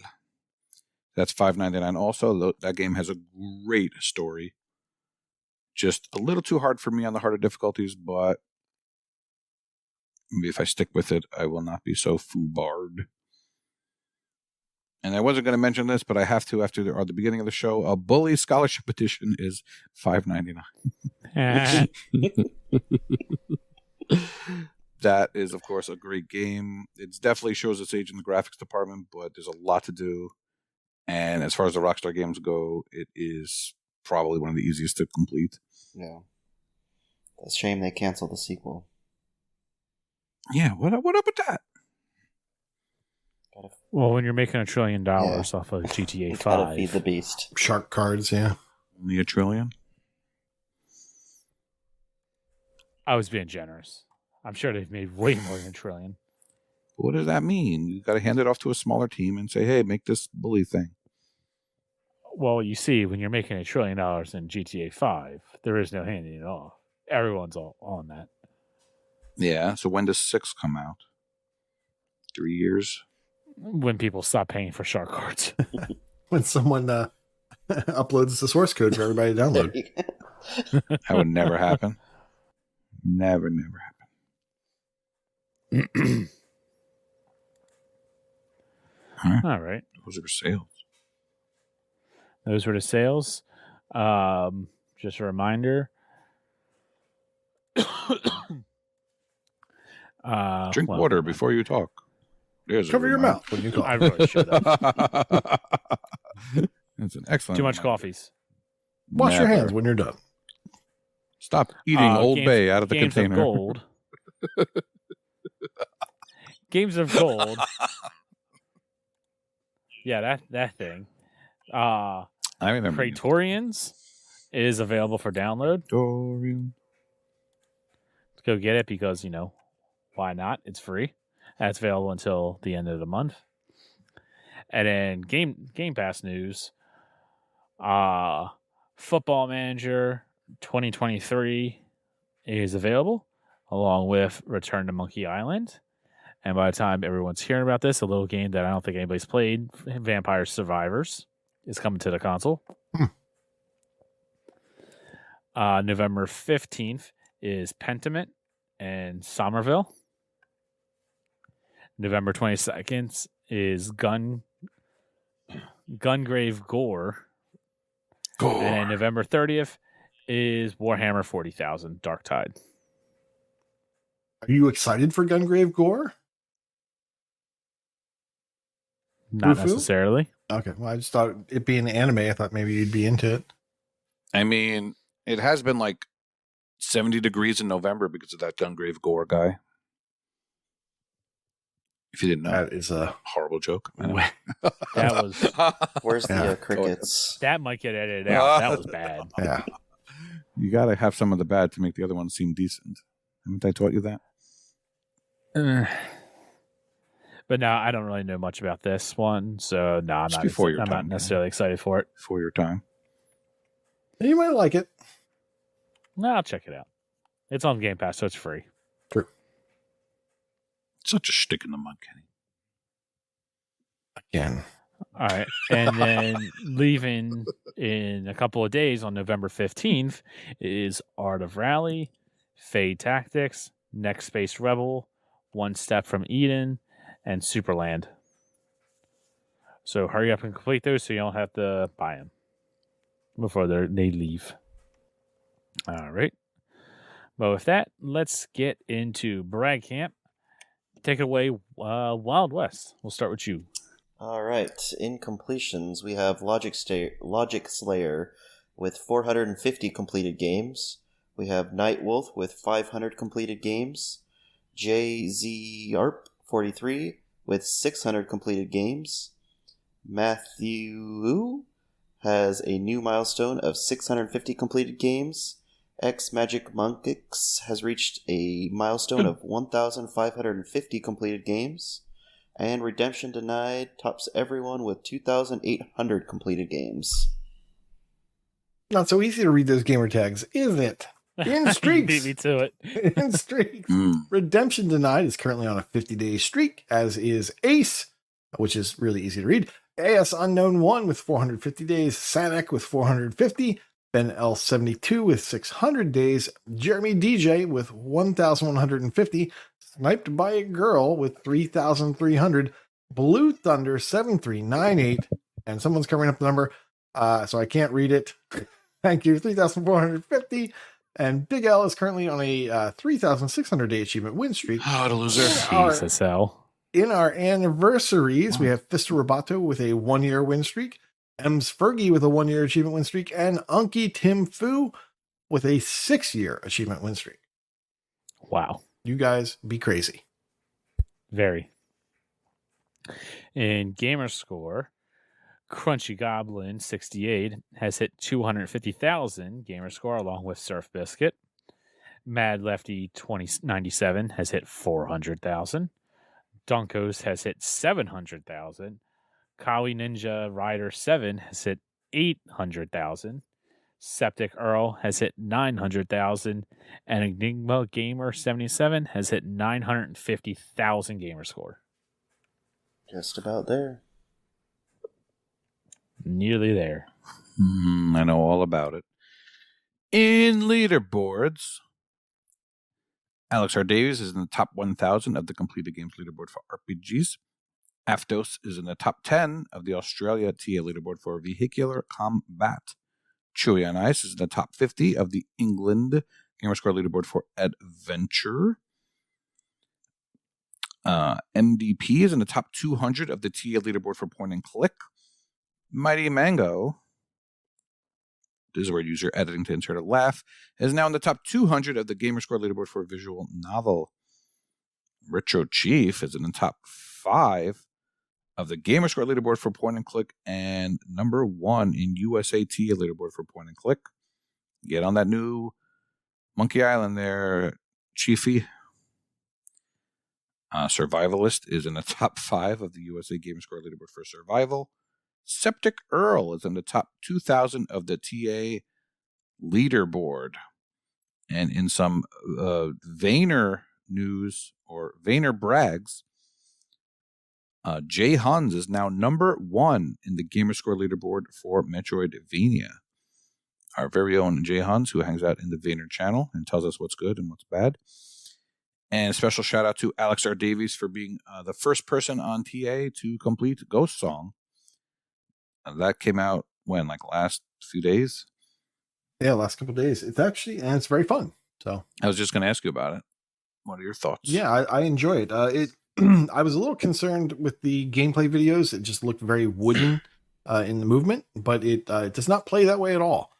That's $5.99 also. That game has a great story. Just a little too hard for me on the harder difficulties, but maybe if I stick with it, I will not be so foobarred. And I wasn't going to mention this, but I have to after the beginning of the show. A Bully Scholarship Edition is $5.99. That is, of course, a great game. It definitely shows its age in the graphics department, but there's a lot to do. And as far as the Rockstar games go, it is probably one of the easiest to complete. Yeah. It's a shame they canceled the sequel. Yeah, what up with that? Well, when you're making $1 trillion off of GTA 5. Gotta feed the beast. Shark cards, yeah. Only $1 trillion? I was being generous. I'm sure they've made way more than $1 trillion. What does that mean? You got to hand it off to a smaller team and say, hey, make this bully thing. Well, you see, when you're making $1 trillion in GTA 5, there is no handing it off. Everyone's all on that. Yeah, so when does 6 come out? 3 years? When people stop paying for shark cards. When someone uploads the source code for everybody to download. That would never happen. Never happen. All right. Those are sales. Those were the sales. Just a reminder. Drink water before you talk. Cover your mouth when you talk. I really should have. That's an excellent. Too much reminder. coffees. Wash your hands when you're done. Stop eating Old Bay out of the Games container. Of Gold. Games of Gold. Yeah, that thing. I remember. Praetorians is available for download. Praetorian. Let's go get it because, why not? It's free. That's available until the end of the month. And then Game Pass news. Football Manager 2023 is available, along with Return to Monkey Island. And by the time everyone's hearing about this, a little game that I don't think anybody's played, Vampire Survivors, is coming to the console. November 15th is Pentiment and Somerville. November 22nd is Gungrave Gore. And then November 30th is Warhammer 40,000 Dark Tide. Are you excited for Gungrave Gore? Not FuFu? necessarily. Okay, well, I just thought it being anime, I thought maybe you'd be into it. I mean, it has been like 70 degrees in November because of that Gungrave Gore guy. If you didn't know, That is a horrible joke. That was. Where's the crickets? That might get edited out. That was bad. yeah. You got to have some of the bad to make the other ones seem decent. Haven't I taught you that? But no, I don't really know much about this one, so no, I'm It's not. before your I'm time, not necessarily excited for it. For your time. You might like it. No, I'll check it out. It's on Game Pass, so it's free. True. Such a stick in the mud, Kenny. Again. All right. And then leaving in a couple of days on November 15th is Art of Rally, Fade Tactics, Next Space Rebel, One Step from Eden, and Superland. So hurry up and complete those so you don't have to buy them before they leave. All right. But with that, let's get into Brag Camp. Take it away, Wild West. We'll start with you. All right. In completions, we have Logic Slayer with 450 completed games. We have Night Wolf with 500 completed games. JZ Arp 43 with 600 completed games. Matthew has a new milestone of 650 completed games. X Magic Monkix has reached a milestone of 1,550 completed games. And Redemption Denied tops everyone with 2,800 completed games. Not so easy to read those gamer tags, is it? In You streaks. beat me to it. In streaks. Redemption Denied is currently on a 50-day streak, as is Ace, which is really easy to read. AS Unknown 1 with 450 days. Sanek with 450. Ben L72 with 600 days. Jeremy DJ with 1,150. Sniped by a Girl with 3,300. Blue Thunder 7398. And someone's covering up the number, so I can't read it. Thank you. 3,450. And Big L is currently on a 3,600 day achievement win streak. Oh, the loser. Jesus, hell. In our anniversaries, we have Fister Roboto with a 1-year win streak, Ems Fergie with a 1-year achievement win streak, and Unky Tim Fu with a 6-year achievement win streak. Wow. You guys be crazy. Very. In Gamer Score, Crunchy Goblin 68 has hit 250,000 Gamer Score along with Surf Biscuit. Mad Lefty 2097 has hit 400,000. Dunkos has hit 700,000. Kawi Ninja Rider 7 has hit 800,000. Septic Earl has hit 900,000. And Enigma Gamer 77 has hit 950,000 Gamer Score. Just about there. Nearly there. I know all about it. In leaderboards, Alex R. Davies is in the top 1,000 of the completed games leaderboard for RPGs. Aftos is in the top 10 of the Australia TA leaderboard for vehicular combat. Chewy on Ice is in the top 50 of the England Gamerscore leaderboard for adventure. MDP is in the top 200 of the TA leaderboard for point and click. Mighty Mango, this is where user editing to insert a laugh, is now in the top 200 of the Gamerscore leaderboard for visual novel. Retro Chief is in the top 5 of the Gamerscore leaderboard for point and click and number 1 in USA TA leaderboard for point and click. Get on that new Monkey Island there, Chiefy. Survivalist is in the top 5 of the USA Gamerscore leaderboard for survival. Septic Earl is in the top 2,000 of the TA leaderboard. And in some Vayner news or Vayner brags, Jay Huns is now number 1 in the Gamerscore leaderboard for Metroidvania. Our very own Jay Huns, who hangs out in the Vayner channel and tells us what's good and what's bad. And a special shout out to Alex R. Davies for being the first person on TA to complete Ghost Song. That came out when, like last few days? Yeah, last couple of days. It's actually, and it's very fun. So I was just going to ask you about it. What are your thoughts? Yeah, I enjoy it. I was a little concerned with the gameplay videos. It just looked very wooden in the movement, but it does not play that way at all.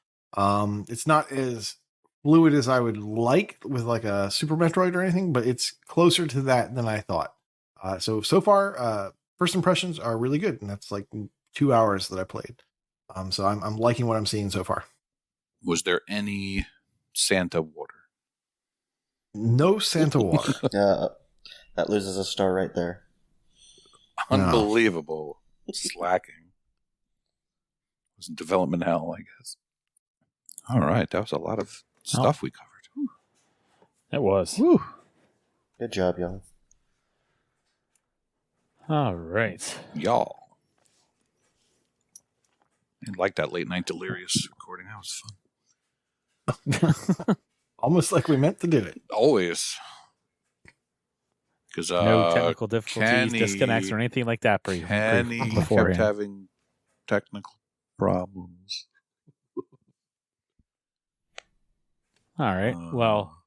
It's not as fluid as I would like with like a Super Metroid or anything, but it's closer to that than I thought. So far, first impressions are really good, and that's like 2 hours that I played. So I'm liking what I'm seeing so far. Was there any Santa water? No Santa water. Yeah, that loses a star right there. Unbelievable. Slacking. It was in development hell, I guess. All right. That was a lot of stuff we covered. Whew. It was. Whew. Good job, y'all. All right. Y'all. I like that late night delirious recording. That was fun. Almost like we meant to do it. Always. Because No technical difficulties, Kenny- disconnects, or anything like that. Kenny kept beforehand. having technical problems. All right. Well,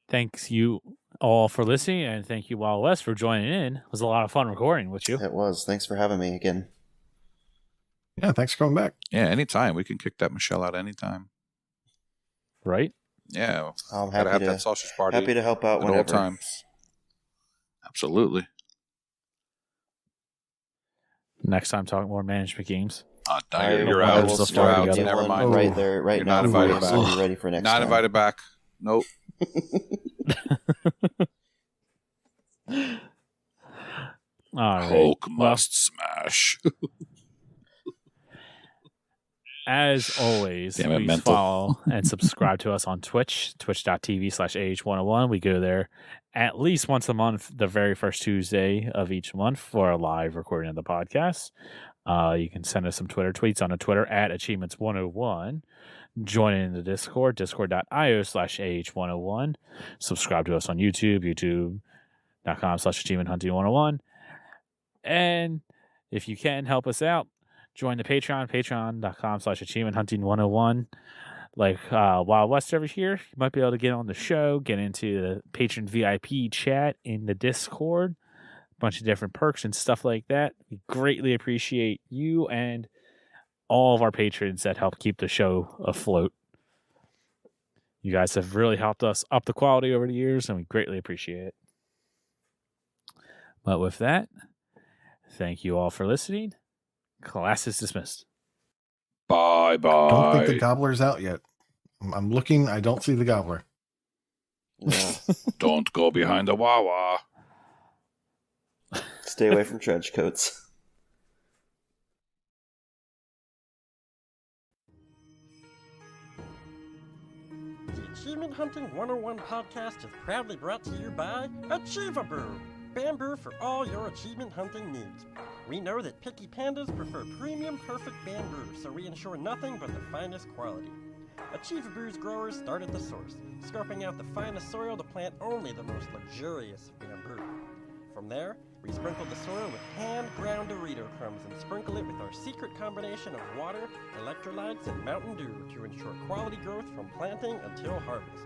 thanks you all for listening, and thank you, Wild West, for joining in. It was a lot of fun recording with you. It was. Thanks for having me again. Yeah, thanks for coming back. Yeah, anytime. We can kick that Michelle out anytime. Right? Yeah. I'm Gotta have happy that sausage party to help out at all whenever. times. Next time, talk more management games. You're I out. will You're start out. a new Never one mind. right there, right You're now. not invited So back. be ready for next Not time. invited back. Nope. All right. Hulk Well, must smash. as always, Damn it, please mental. follow and subscribe to us on Twitch, twitch.tv/AH101. We go there at least once a month, the very first Tuesday of each month, for a live recording of the podcast. You can send us some Twitter tweets on the Twitter at Achievements101. Join in the Discord, discord.io/AH101. Subscribe to us on YouTube, youtube.com/AchievementHunting101. And if you can help us out, join the Patreon, patreon.com/AchievementHunting101. Like Wild West over here, you might be able to get on the show, get into the patron VIP chat in the Discord, a bunch of different perks and stuff like that. We greatly appreciate you and all of our patrons that help keep the show afloat. You guys have really helped us up the quality over the years, and we greatly appreciate it. But with that, thank you all for listening. Class is dismissed. Bye-bye. Don't think the gobbler's out yet. I'm looking. I don't see the gobbler. Yeah. Don't go behind the Wawa. Stay away from trench coats. The Achievement Hunting 101 podcast is proudly brought to you by Achievaboo, bamboo for all your achievement hunting needs. We know that picky pandas prefer premium perfect bamboo, so we ensure nothing but the finest quality. Achievaboo's growers start at the source, scoping out the finest soil to plant only the most luxurious bamboo. From there, we sprinkle the soil with hand-ground Dorito crumbs and sprinkle it with our secret combination of water, electrolytes, and Mountain Dew to ensure quality growth from planting until harvest.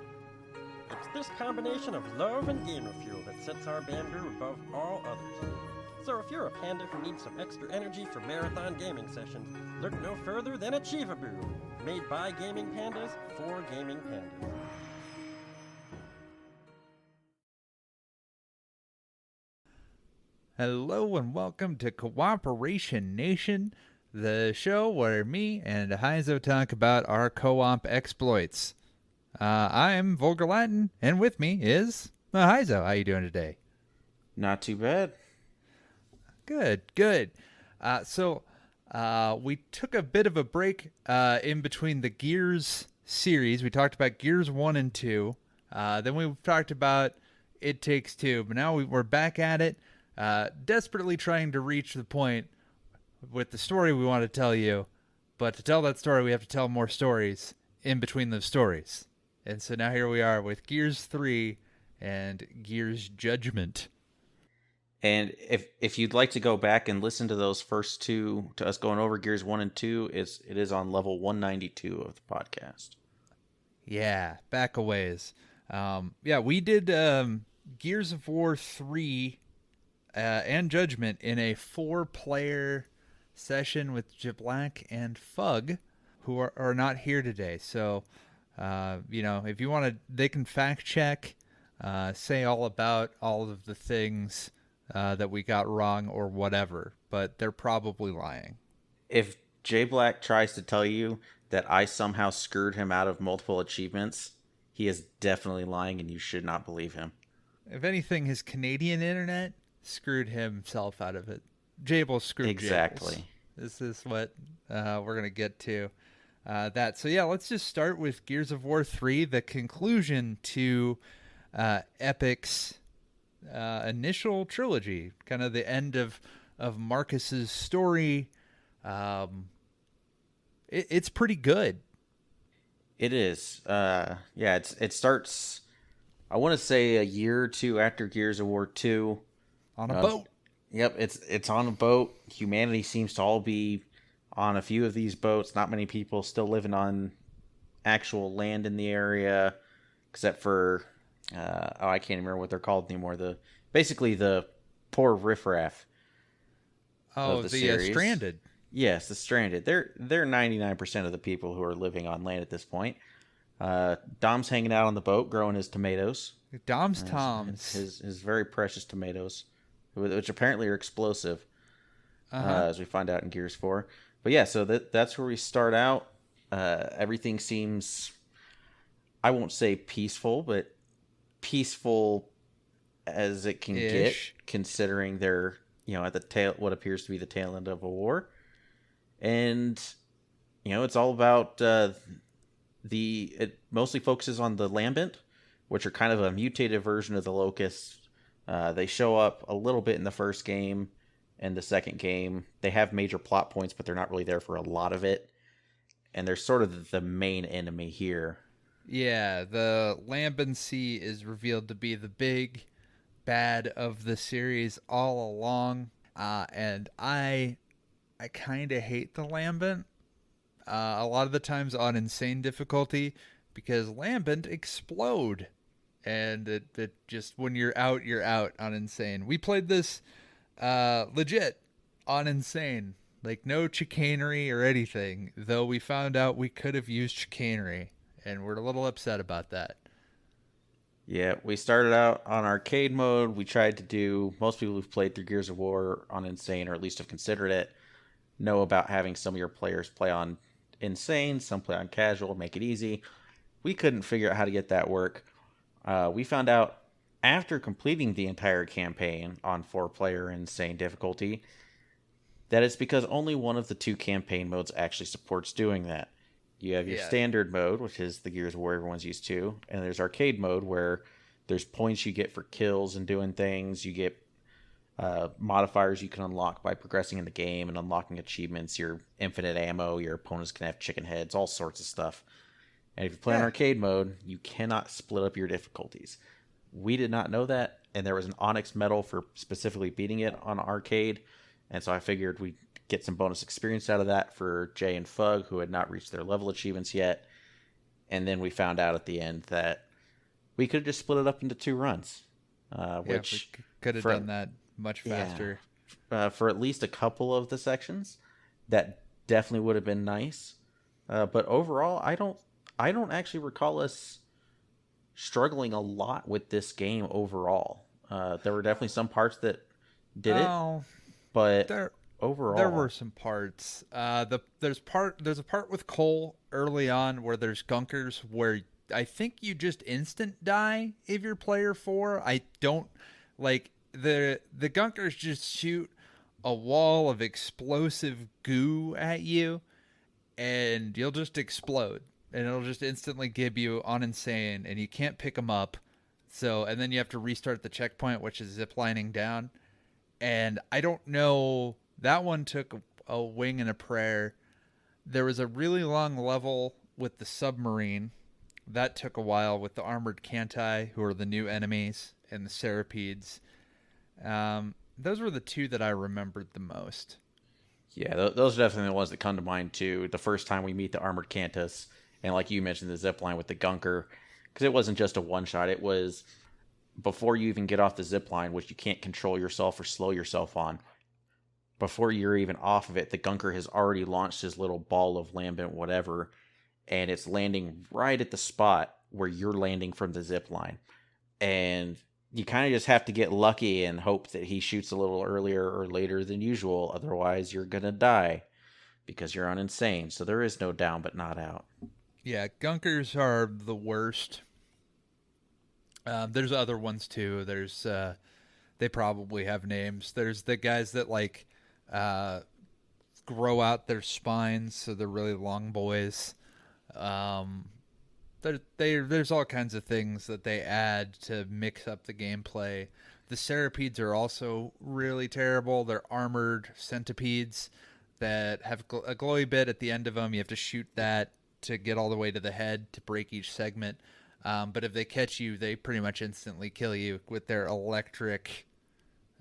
It's this combination of love and gamer fuel that sets our bamboo above all others. So if you're a panda who needs some extra energy for marathon gaming sessions, look no further than Achievaboo, made by gaming pandas for gaming pandas. Hello and welcome to Cooperation Nation, the show where me and Ahayzo talk about our co-op exploits. I'm Vulgar Latin, and with me is Ahayzo. How you doing today? Not too bad. Good. So we took a bit of a break in between the Gears series. We talked about Gears 1 and 2. Then we talked about It Takes Two. But now we're back at it, desperately trying to reach the point with the story we want to tell you. But to tell that story, we have to tell more stories in between those stories. And so now here we are with Gears 3 and Gears Judgment. And if you'd like to go back and listen to those first two, to us going over Gears 1 and 2, it is on level 192 of the podcast. Yeah, back a ways. We did Gears of War 3 and Judgment in a 4-player session with Jablack and Fug, who are not here today. So, if you want to, they can fact check, say all about all of the things that we got wrong or whatever, but they're probably lying. If J Black tries to tell you that I somehow screwed him out of multiple achievements, he is definitely lying and you should not believe him. If anything, his Canadian internet screwed himself out of it. Jable screwed Exactly. Jables. This is what we're going to get to. That. So, yeah, let's just start with Gears of War 3, the conclusion to Epic's initial trilogy, kind of the end of Marcus's story. It's pretty good. It is. It starts, I want to say, a year or two after Gears of War 2. On a boat. Yep, it's on a boat. Humanity seems to all be on a few of these boats. Not many people still living on actual land in the area, except for I can't remember what they're called anymore. Basically the poor riffraff. Oh, the stranded. Yes, the stranded. They're 99% of the people who are living on land at this point. Dom's hanging out on the boat, growing his tomatoes. Tom's. His very precious tomatoes, which apparently are explosive, as we find out in Gears 4. But yeah, so that's where we start out. Everything seems, I won't say peaceful, but peaceful as it can get, considering they're at the tail, what appears to be the tail end of a war. And it's all about it mostly focuses on the Lambent, which are kind of a mutated version of the Locusts. They show up a little bit in the first game and the second game. They have major plot points, but they're not really there for a lot of it. And they're sort of the main enemy here. Yeah, the Lambency is revealed to be the big bad of the series all along. And I kind of hate the Lambent a lot of the times on insane difficulty, because Lambent explode. And it just, when you're out on insane. We played this legit on insane. Like, no chicanery or anything, though we found out we could have used chicanery, and we're a little upset about that. Yeah, we started out on arcade mode. We tried to do, most people who've played through Gears of War on insane, or at least have considered it, know about having some of your players play on insane, some play on casual, make it easy. We couldn't figure out how to get that work. We found out after completing the entire campaign on 4-player insane difficulty that it's because only one of the 2 campaign modes actually supports doing that. You have your standard mode, which is the Gears of War everyone's used to, and there's arcade mode where there's points you get for kills and doing things. You get modifiers you can unlock by progressing in the game and unlocking achievements, your infinite ammo, your opponents can have chicken heads, all sorts of stuff. And if you play on arcade mode, you cannot split up your difficulties. We did not know that, and there was an Onyx medal for specifically beating it on arcade, and so I figured we'd get some bonus experience out of that for Jay and Fug, who had not reached their level achievements yet. And then we found out at the end that we could have just split it up into 2 runs, which we could have done that much faster. For at least a couple of the sections, that definitely would have been nice. But overall, I don't actually recall us struggling a lot with this game overall. There were definitely some parts that did it, but overall, there were some parts. There's a part with Cole early on where there's gunkers where I think you just instant die if you're player 4. I don't like the gunkers just shoot a wall of explosive goo at you, and you'll just explode, and it'll just instantly give you on insane, and you can't pick them up. So, and then you have to restart the checkpoint, which is ziplining down. And I don't know, that one took a wing and a prayer. There was a really long level with the submarine. That took a while with the armored Kantai, who are the new enemies, and the Cerapedes. Those were the 2 that I remembered the most. Yeah, those are definitely the ones that come to mind too. The first time we meet the armored Cantus, and like you mentioned, the zipline with the gunker, because it wasn't just a one-shot. It was before you even get off the zipline, which you can't control yourself or slow yourself on. Before you're even off of it, the gunker has already launched his little ball of lambent whatever, and it's landing right at the spot where you're landing from the zipline. And you kind of just have to get lucky and hope that he shoots a little earlier or later than usual. Otherwise, you're going to die because you're on insane. So there is no down but not out. Yeah, gunkers are the worst. There's other ones too. There's they probably have names. There's the guys that like grow out their spines, so they're really long boys. There's all kinds of things that they add to mix up the gameplay. The centipedes are also really terrible. They're armored centipedes that have a glowy bit at the end of them. You have to shoot that to get all the way to the head to break each segment. But if they catch you, they pretty much instantly kill you with their electric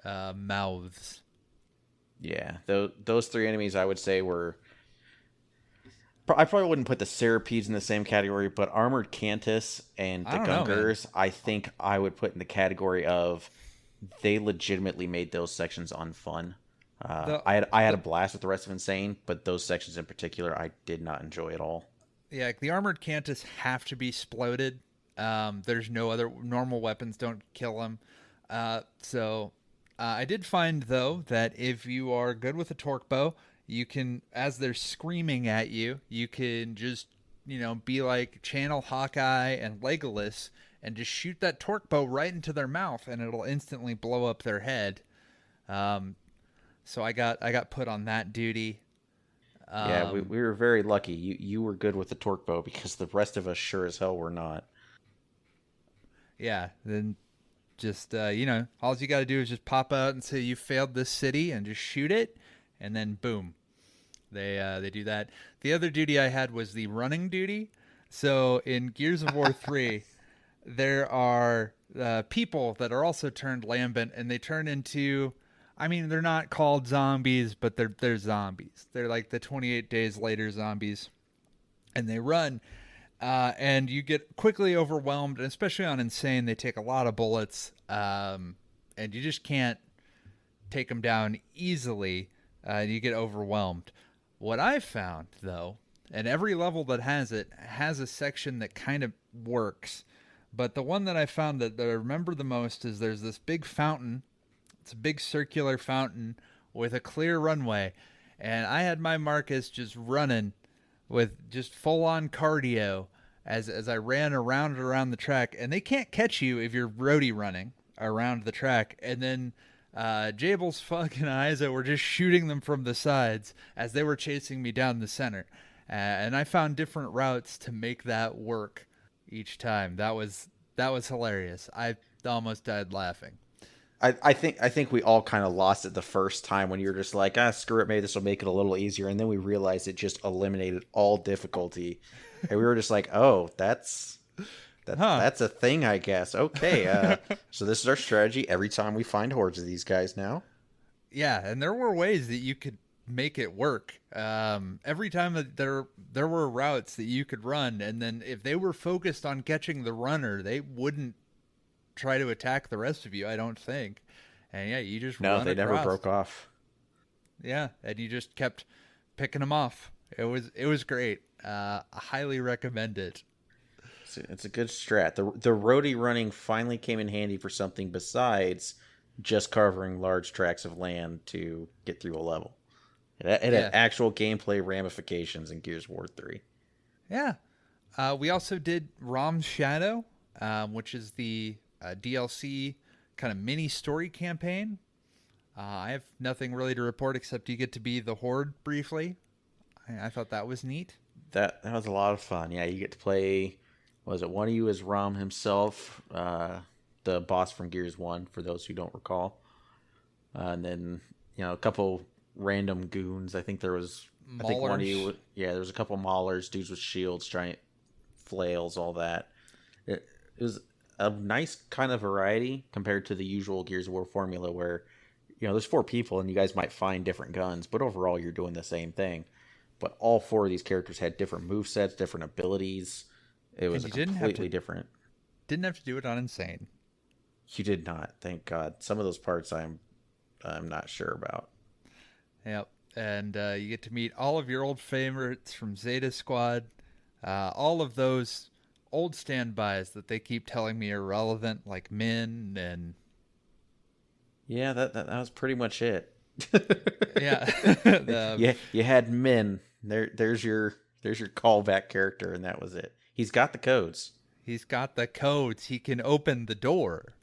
mouths. Yeah, those three enemies I would say were... I probably wouldn't put the centipedes in the same category, but Armored Cantus and the Gungers, I think I would put in the category of they legitimately made those sections unfun. I had a blast with the rest of Insane, but those sections in particular I did not enjoy at all. Yeah, the Armored Cantus have to be exploded. There's no other normal weapons don't kill them. So I did find though that if you are good with a torque bow, you can, as they're screaming at you, you can just, be like Channel Hawkeye and Legolas and just shoot that torque bow right into their mouth and it'll instantly blow up their head. So I got put on that duty. Yeah, we were very lucky. You were good with the torque bow because the rest of us sure as hell were not. Yeah, then just, all you got to do is just pop out and say you failed this city and just shoot it, and then boom. They do that. The other duty I had was the running duty. So in Gears of War 3, there are people that are also turned lambent, and they turn into... I mean, they're not called zombies, but they're zombies. They're like the 28 days later zombies. And they run, and you get quickly overwhelmed, and especially on Insane, they take a lot of bullets, and you just can't take them down easily, and you get overwhelmed. What I found, though, and every level that has it has a section that kind of works, but the one that I found that I remember the most is there's this big fountain. It's a big circular fountain with a clear runway. And I had my Marcus just running with just full-on cardio as I ran around the track. And they can't catch you if you're roadie running around the track. And then Jables, Fug, and Ahayzo were just shooting them from the sides as they were chasing me down the center. And I found different routes to make that work each time. That was hilarious. I almost died laughing. I think we all kind of lost it the first time when you were just like, screw it, maybe this will make it a little easier, and then we realized it just eliminated all difficulty, and we were just like, oh, that's a thing, I guess. Okay, so this is our strategy every time we find hordes of these guys now. Yeah, and there were ways that you could make it work. Every time that there were routes that you could run, and then if they were focused on catching the runner, they wouldn't try to attack the rest of you, I don't think. And yeah, you just run they across. Never broke off. Yeah, and you just kept picking them off. It was great. I highly recommend it. It's a good strat. The roadie running finally came in handy for something besides just covering large tracts of land to get through a level. It had actual gameplay ramifications in Gears of War 3. Yeah. We also did Rom's Shadow, which is the DLC kind of mini story campaign. I have nothing really to report except you get to be the Horde briefly. I thought that was neat. That was a lot of fun. Yeah, you get to play, was it one of you as Rom himself, the boss from Gears 1, for those who don't recall. And then, a couple random goons. I think there was... Maulers. I think one of you... Yeah, there was a couple maulers, dudes with shields, giant flails, all that. It was a nice kind of variety compared to the usual Gears of War formula where, there's 4 people and you guys might find different guns, but overall you're doing the same thing. But all 4 of these characters had different movesets, different abilities. It was completely different. Didn't have to do it on Insane. You did not, thank God. Some of those parts I'm not sure about. Yep, and you get to meet all of your old favorites from Zeta Squad. All of those old standbys that they keep telling me are relevant, like Min and... Yeah, that was pretty much it. Yeah. You had Min. There's your callback character, and that was it. He's got the codes. He can open the door.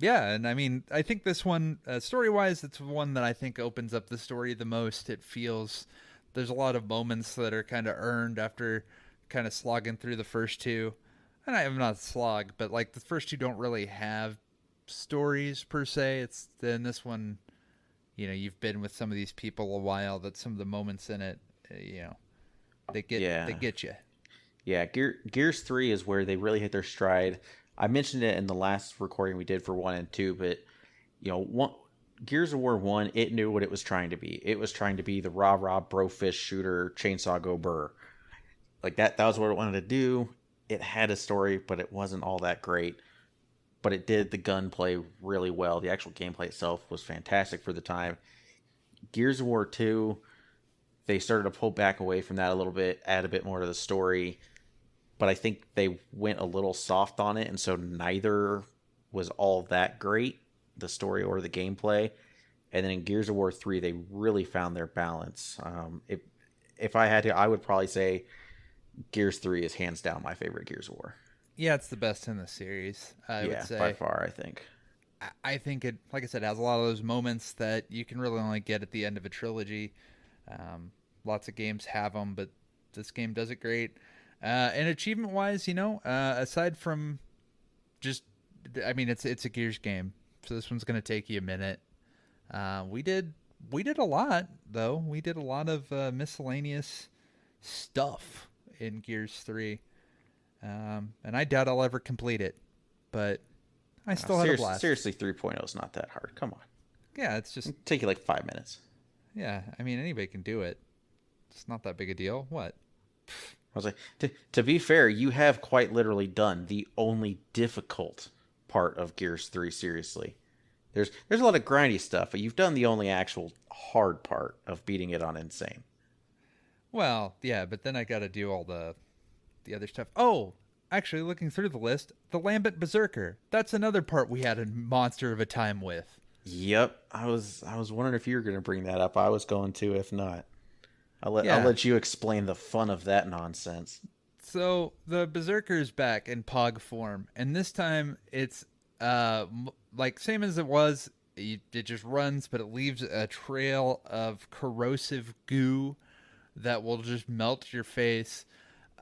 Yeah, and I mean, I think this one, story-wise, it's one that I think opens up the story the most. It feels there's a lot of moments that are kind of earned after kind of slogging through the first two. And I'm not slog, but like the first two don't really have stories per se. It's then this one, you've been with some of these people a while. That some of the moments in it, they get you. Yeah, Gears 3 is where they really hit their stride. I mentioned it in the last recording we did for 1 and 2, but Gears of War 1, it knew what it was trying to be. It was trying to be the rah-rah bro-fish shooter, chainsaw go burr. Like that was what it wanted to do. It had a story, but it wasn't all that great. But it did the gunplay really well. The actual gameplay itself was fantastic for the time. Gears of War 2, they started to pull back away from that a little bit, add a bit more to the story. But I think they went a little soft on it, and so neither was all that great, the story or the gameplay. And then in Gears of War 3, they really found their balance. If I had to, I would probably say Gears 3 is hands down my favorite Gears of War. Yeah, it's the best in the series, I would say. By far, I think. I think it, like I said, has a lot of those moments that you can really only get at the end of a trilogy. Lots of games have them, but this game does it great. And achievement-wise, aside from just, I mean, it's a Gears game, so this one's going to take you a minute. We did a lot, though. We did a lot of miscellaneous stuff in Gears 3. And I doubt I'll ever complete it, but I still had a blast. Seriously, 3.0 is not that hard. Come on. Yeah, it's just... It'll take you like 5 minutes. Yeah, I mean, anybody can do it. It's not that big a deal. What? I was like, to be fair, you have quite literally done the only difficult part of Gears 3, seriously. There's a lot of grindy stuff, but you've done the only actual hard part of beating it on Insane. Well, yeah, but then I got to do all the other stuff. Oh, actually, looking through the list, the Lambent Berserker. That's another part we had a monster of a time with. Yep, I was wondering if you were going to bring that up. I was going to, if not. I'll let you explain the fun of that nonsense. So the Berserker is back in Pog form, and this time it's like same as it was. It just runs, but it leaves a trail of corrosive goo that will just melt your face.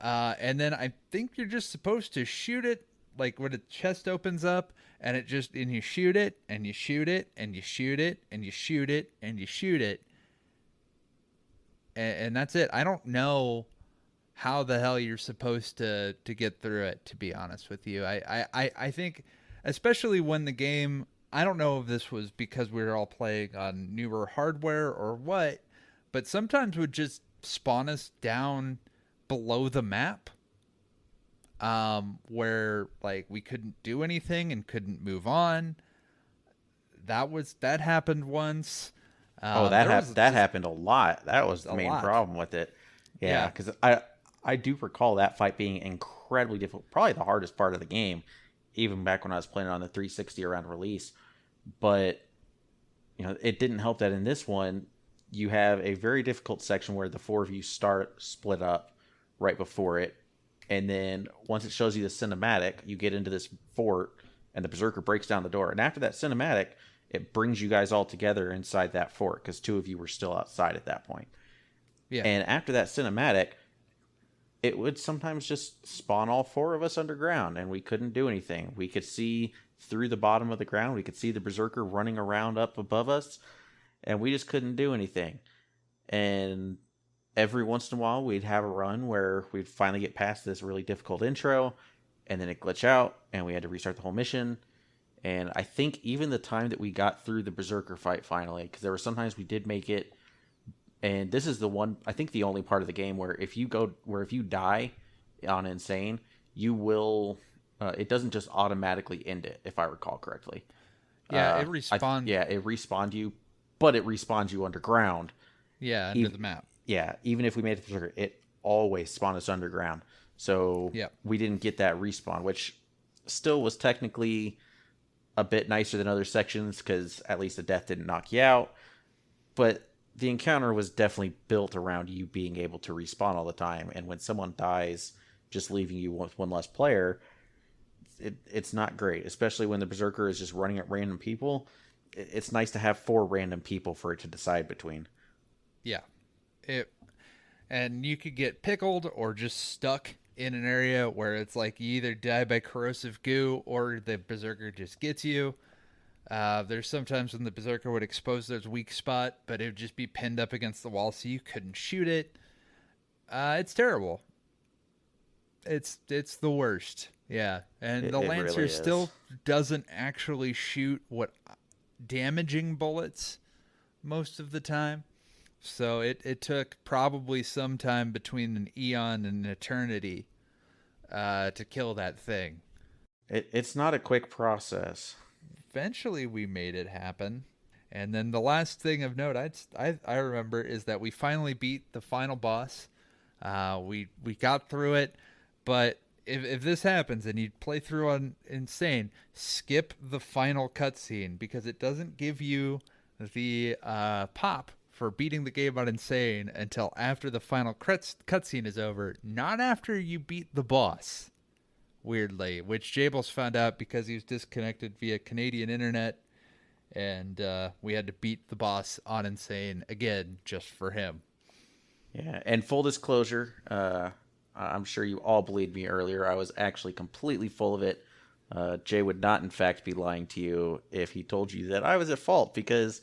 And then I think you're just supposed to shoot it, like when its chest opens up, and you shoot it, and you shoot it, and you shoot it, and you shoot it, and you shoot it. And that's it. I don't know how the hell you're supposed to get through it, to be honest with you. I think, especially when the game, I don't know if this was because we were all playing on newer hardware or what, but sometimes would just spawn us down below the map, where like we couldn't do anything and couldn't move on. That happened once. That happened a lot. That was the main problem with it. Yeah, because I do recall that fight being incredibly difficult. Probably the hardest part of the game, even back when I was playing on the 360 around release. But it didn't help that in this one you have a very difficult section where the four of you split up right before it, and then once it shows you the cinematic, you get into this fort, and the Berserker breaks down the door. And after that cinematic, it brings you guys all together inside that fort, because two of you were still outside at that point. Yeah. And after that cinematic, it would sometimes just spawn all four of us underground, and we couldn't do anything. We could see through the bottom of the ground. We could see the Berserker running around up above us, and we just couldn't do anything. And every once in a while, we'd have a run where we'd finally get past this really difficult intro, and then it'd glitch out, and we had to restart the whole mission. And I think even the time that we got through the Berserker fight finally, because there were sometimes we did make it, and this is the one, I think the only part of the game where if you die on Insane, you will, it doesn't just automatically end it, if I recall correctly. Yeah, it respawns. It respawned you, but it respawns you underground. Yeah, under the map. Yeah, even if we made it to Berserker, it always spawned us underground. So we didn't get that respawn, which still was technically a bit nicer than other sections, because at least the death didn't knock you out. But the encounter was definitely built around you being able to respawn all the time. And when someone dies, just leaving you with one less player, it's not great, especially when the Berserker is just running at random people. It's nice to have 4 random people for it to decide between. Yeah. And you could get pickled or just stuck in an area where it's like you either die by corrosive goo or the Berserker just gets you. There's sometimes when the Berserker would expose their weak spot, but it would just be pinned up against the wall so you couldn't shoot it. It's terrible. It's the worst. Yeah. And the Lancer really still doesn't actually shoot what damaging bullets most of the time. So it took probably some time between an eon and an eternity to kill that thing. It's not a quick process. Eventually we made it happen. And then the last thing of note I remember is that we finally beat the final boss. We got through it, but if this happens and you play through on Insane, skip the final cutscene because it doesn't give you the pop for beating the game on Insane until after the final cutscene is over, not after you beat the boss. Weirdly, which Jables found out because he was disconnected via Canadian internet, and we had to beat the boss on Insane again just for him. Yeah, and full disclosure, I'm sure you all believed me earlier. I was actually completely full of it. Jay would not, in fact, be lying to you if he told you that I was at fault because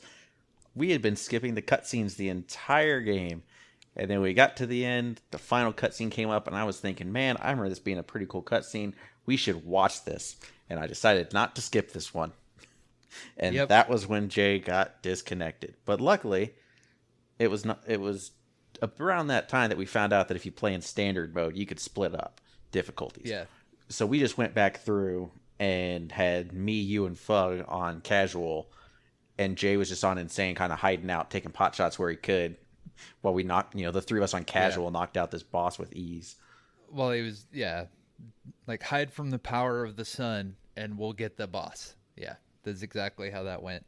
we had been skipping the cutscenes the entire game. And then we got to the end, the final cutscene came up, and I was thinking, man, I remember this being a pretty cool cutscene. We should watch this. And I decided not to skip this one. And that was when Jay got disconnected. But luckily, it was around that time that we found out that if you play in standard mode, you could split up difficulties. Yeah. So we just went back through and had me, you, and Fug on casual, and Jay was just on Insane, kind of hiding out, taking pot shots where he could, while we knocked, the 3 of us on casual knocked out this boss with ease. Well, it was, like hide from the power of the sun and we'll get the boss. Yeah, that's exactly how that went.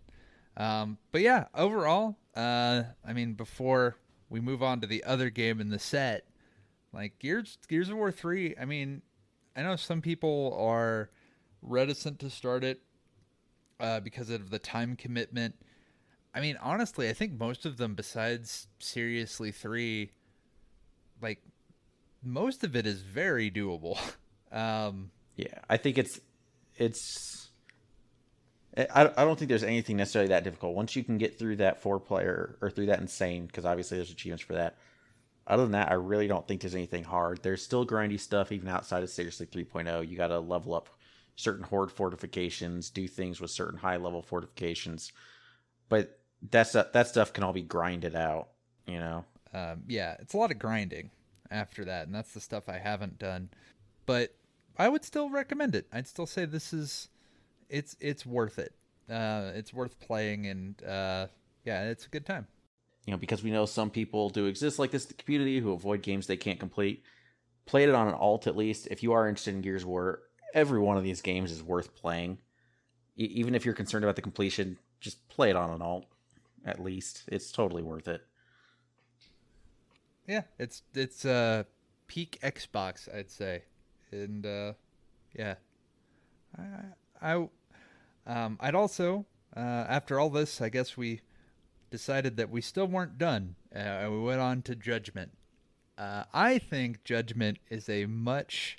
But yeah, overall, I mean, before we move on to the other game in the set, like Gears of War 3, I mean, I know some people are reticent to start it because of the time commitment. I mean, honestly, I think most of them, besides Seriously 3, like, most of it is very doable. Yeah, I think I don't think there's anything necessarily that difficult. Once you can get through that 4-player, or through that Insane, because obviously there's achievements for that. Other than that, I really don't think there's anything hard. There's still grindy stuff, even outside of Seriously 3.0. You got to level up certain horde fortifications, do things with certain high-level fortifications. But that stuff can all be grinded out, Yeah, it's a lot of grinding after that, and that's the stuff I haven't done. But I would still recommend it. I'd still say it's worth it. It's worth playing, and it's a good time. Because we know some people do exist like this in the community who avoid games they can't complete. Played it on an alt at least. If you are interested in Gears of War, every one of these games is worth playing. Even if you're concerned about the completion, just play it on an alt. At least it's totally worth it. Yeah, it's peak Xbox, I'd say, and I'd also after all this, I guess we decided that we still weren't done, and we went on to Judgment. I think Judgment is a much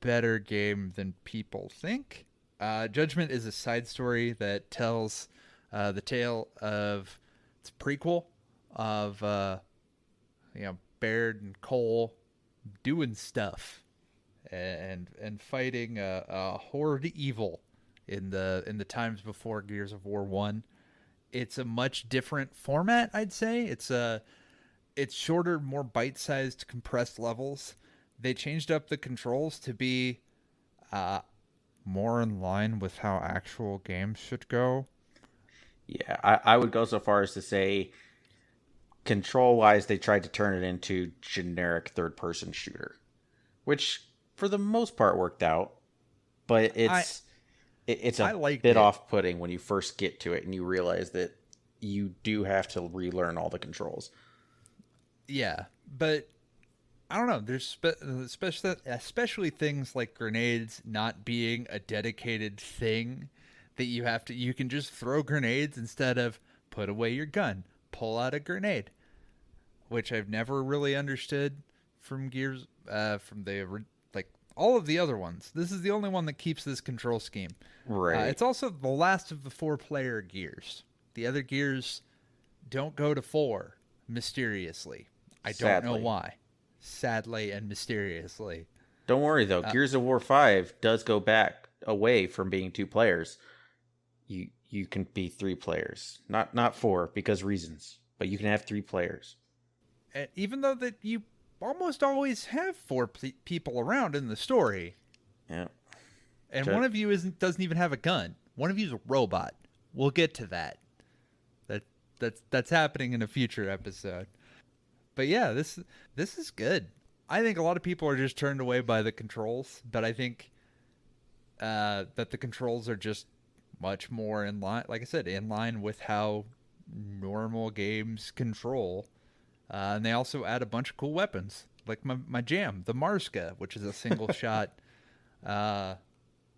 better game than people think. Judgment is a side story that tells the tale of, it's a prequel of Baird and Cole doing stuff and fighting a horde evil in the times before Gears of War 1. It's a much different format, I'd say. It's shorter, more bite-sized, compressed levels. They changed up the controls to be more in line with how actual games should go. Yeah, I would go so far as to say, control-wise, they tried to turn it into generic third-person shooter, which for the most part worked out, but it's a bit off-putting when you first get to it and you realize that you do have to relearn all the controls. Yeah, but I don't know. There's especially things like grenades not being a dedicated thing that you can just throw grenades instead of put away your gun, pull out a grenade, which I've never really understood from Gears, like all of the other ones. This is the only one that keeps this control scheme. Right. It's also the last of the 4-player Gears. The other Gears don't go to 4 mysteriously. I don't know why. Sadly and mysteriously. Don't worry though, Gears of War 5 does go back away from being 2 players. You can be 3 players, not 4 because reasons, but you can have 3 players. And even though that you almost always have 4 people around in the story. Yeah. And one of you doesn't even have a gun. One of you is a robot. We'll get to that. That's happening in a future episode. But yeah, this is good. I think a lot of people are just turned away by the controls, but I think that the controls are just much more in line, like I said, in line with how normal games control. And they also add a bunch of cool weapons, like my jam, the Marska, which is a single shot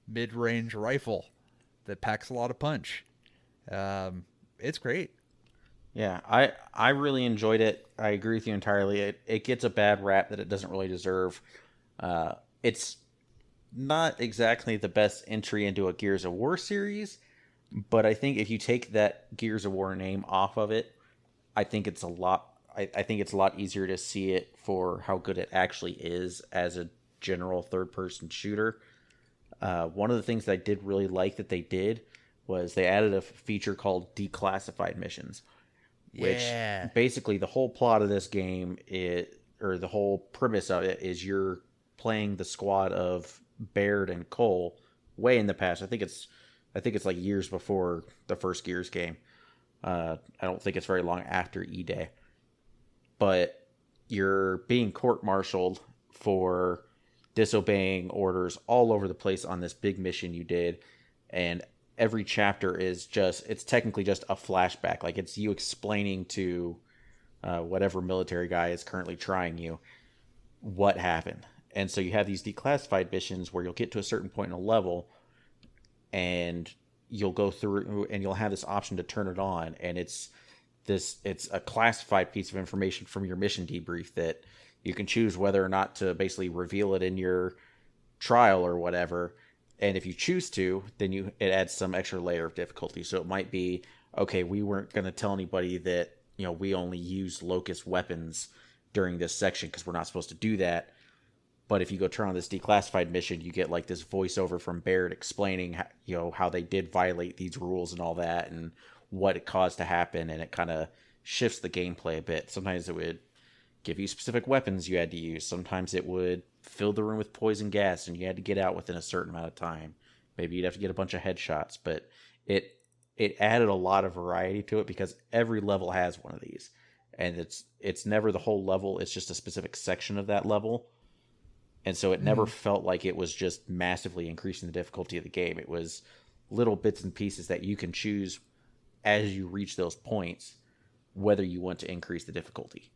mid-range rifle that packs a lot of punch. It's great. Yeah, I really enjoyed it. I agree with you entirely. It gets a bad rap that it doesn't really deserve. It's not exactly the best entry into a Gears of War series, but I think if you take that Gears of War name off of it, I think it's a lot easier to see it for how good it actually is as a general third-person shooter. One of the things that I did really like that they did was they added a feature called declassified missions. Which basically the whole plot of this game or the whole premise of it is you're playing the squad of Baird and Cole way in the past. I think it's like years before the first Gears game. I don't think it's very long after E-Day. But you're being court-martialed for disobeying orders all over the place on this big mission you did, and every chapter is it's technically just a flashback. Like it's you explaining to whatever military guy is currently trying you what happened. And so you have these declassified missions where you'll get to a certain point in a level and you'll go through and you'll have this option to turn it on. And it's a classified piece of information from your mission debrief that you can choose whether or not to basically reveal it in your trial or whatever. And if you choose to, then it adds some extra layer of difficulty. So it might be, okay, we weren't going to tell anybody that, we only use locust weapons during this section because we're not supposed to do that. But if you go turn on this declassified mission, you get like this voiceover from Baird explaining, how they did violate these rules and all that and what it caused to happen. And it kind of shifts the gameplay a bit. Sometimes it would give you specific weapons you had to use. Sometimes it would fill the room with poison gas and you had to get out within a certain amount of time. Maybe you'd have to get a bunch of headshots, but it added a lot of variety to it because every level has one of these. And it's never the whole level, it's just a specific section of that level. And so it never felt like it was just massively increasing the difficulty of the game. It was little bits and pieces that you can choose as you reach those points, whether you want to increase the difficulty.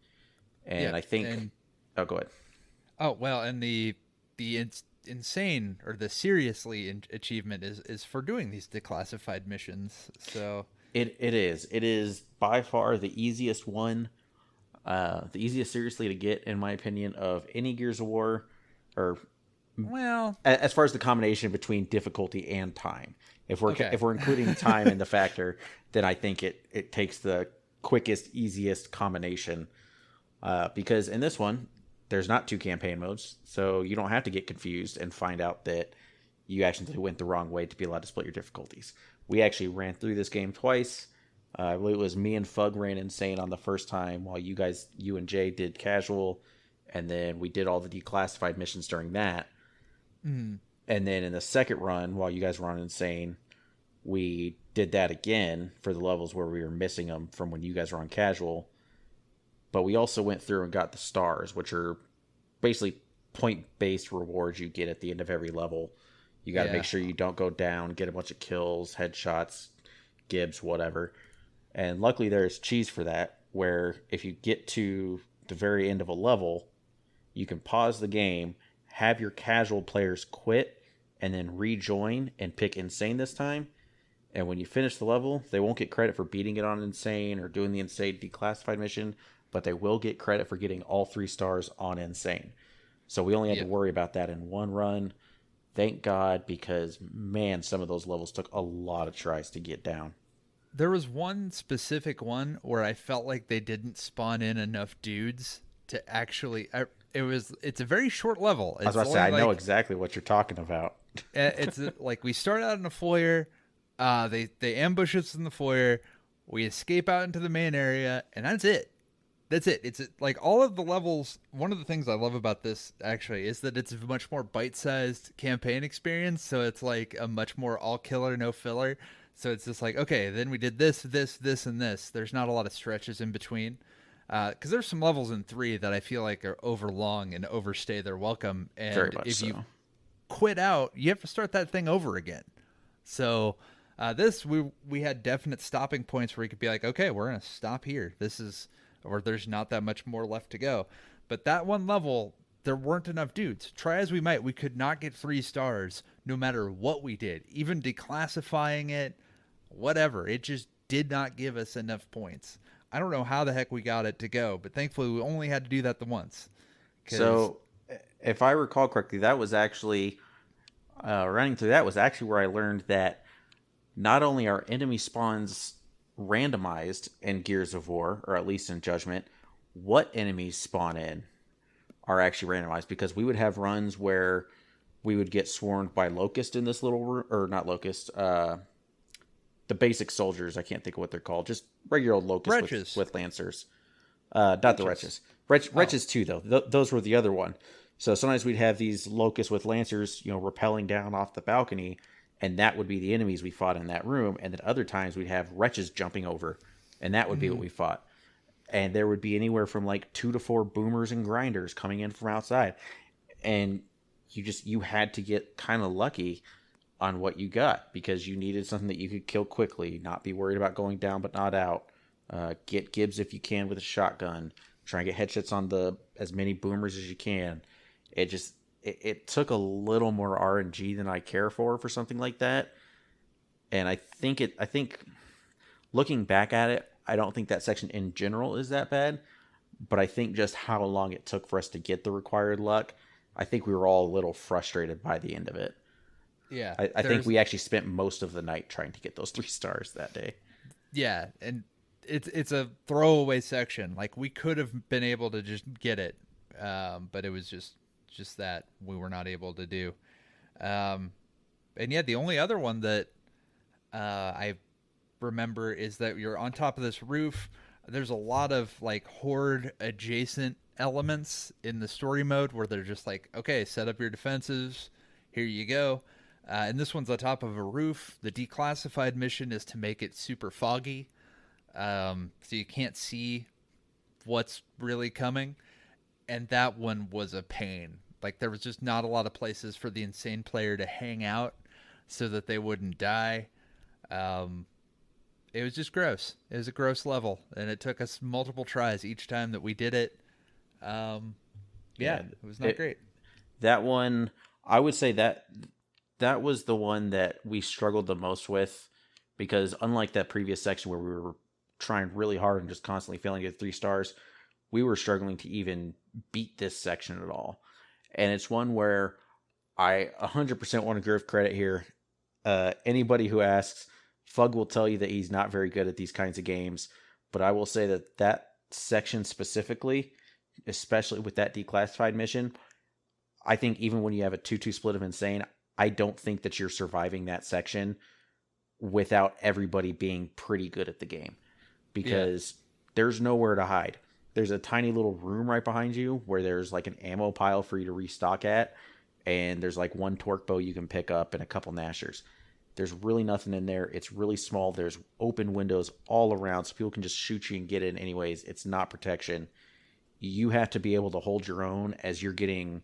And I think... Oh, go ahead. Oh, well, and the insane or the seriously achievement is for doing these declassified missions. So it is by far the easiest one, the easiest seriously to get, in my opinion, of any Gears of War, or as far as the combination between difficulty and time. If we're including time in the factor, then I think it takes the quickest, easiest combination. Because in this one, there's not 2 campaign modes, so you don't have to get confused and find out that you actually went the wrong way to be allowed to split your difficulties. We actually ran through this game twice. I believe it was me and Fug ran Insane on the first time, while you and Jay did casual, and then we did all the declassified missions during that. And then in the second run, while you guys were on Insane, we did that again for the levels where we were missing them from when you guys were on casual. But we also went through and got the stars, which are basically point-based rewards you get at the end of every level. You got to make sure you don't go down, get a bunch of kills, headshots, gibs, whatever. And luckily there's cheese for that, where if you get to the very end of a level, you can pause the game, have your casual players quit, and then rejoin and pick Insane this time. And when you finish the level, they won't get credit for beating it on Insane or doing the Insane declassified mission, but they will get credit for getting all 3 stars on Insane. So we only had to worry about that in one run. Thank God, because, man, some of those levels took a lot of tries to get down. There was one specific one where I felt like they didn't spawn in enough dudes to actually... It's a very short level. I was about to say, I know exactly what you're talking about. It's like we start out in a foyer, they ambush us in the foyer, we escape out into the main area, and that's it. That's it. It's like all of the levels. One of the things I love about this actually is that it's a much more bite-sized campaign experience. So it's like a much more all killer, no filler. So it's just like, okay, then we did this, and this. There's not a lot of stretches in between. Because there's some levels in 3 that I feel like are overlong and overstay their welcome. And Very much if so. you quit out, you have to start that thing over again. So this, we had definite stopping points where you could be like, okay, we're going to stop here. Or there's not that much more left to go. But that one level, there weren't enough dudes. Try as we might, we could not get 3 stars no matter what we did. Even declassifying it, whatever. It just did not give us enough points. I don't know how the heck we got it to go, but thankfully we only had to do that the once. So, if I recall correctly, that was actually, running through that was actually where I learned that not only are enemy spawns randomized in Gears of War, or at least in Judgment, what enemies spawn in are actually randomized, because we would have runs where we would get swarmed by Locust in this little room, or not Locust, the basic soldiers, I can't think of what they're called, just regular old Locusts with Lancers. Not the Wretches. Wretches too, though. Those were the other one. So sometimes we'd have these Locusts with Lancers, rappelling down off the balcony, and that would be the enemies we fought in that room. And then other times we'd have Wretches jumping over, and that would be what we fought. And there would be anywhere from like 2 to 4 boomers and grinders coming in from outside. And you had to get kind of lucky on what you got, because you needed something that you could kill quickly, not be worried about going down but not out. Get Gibbs if you can with a shotgun. Try and get headshots on as many boomers as you can. It took a little more RNG than I care for something like that. And I think looking back at it, I don't think that section in general is that bad, but I think just how long it took for us to get the required luck, I think we were all a little frustrated by the end of it. Yeah. I think we actually spent most of the night trying to get those 3 stars that day. Yeah, and it's a throwaway section. Like, we could have been able to just get it, but it was just that we were not able to do. And yeah, the only other one that I remember is that you're on top of this roof. There's a lot of like horde adjacent elements in the story mode where they're just like, okay, set up your defenses. Here you go. And this one's on top of a roof. The declassified mission is to make it super foggy, so you can't see what's really coming. And that one was a pain. Like, there was just not a lot of places for the insane player to hang out so that they wouldn't die. It was just gross. It was a gross level, and it took us multiple tries each time that we did it. Yeah, it was not great. That one, I would say that was the one that we struggled the most with, because unlike that previous section where we were trying really hard and just constantly failing to get 3 stars, we were struggling to even beat this section at all. And it's one where I 100% want to give credit here. Anybody who asks, Fug will tell you that he's not very good at these kinds of games, but I will say that section specifically, especially with that declassified mission, I think even when you have a 2-2 split of Insane, I don't think that you're surviving that section without everybody being pretty good at the game, because there's nowhere to hide. There's a tiny little room right behind you where there's like an ammo pile for you to restock at, and there's like 1 torque bow you can pick up and a couple nashers. There's really nothing in there. It's really small. There's open windows all around, so people can just shoot you and get in anyways. It's not protection. You have to be able to hold your own as you're getting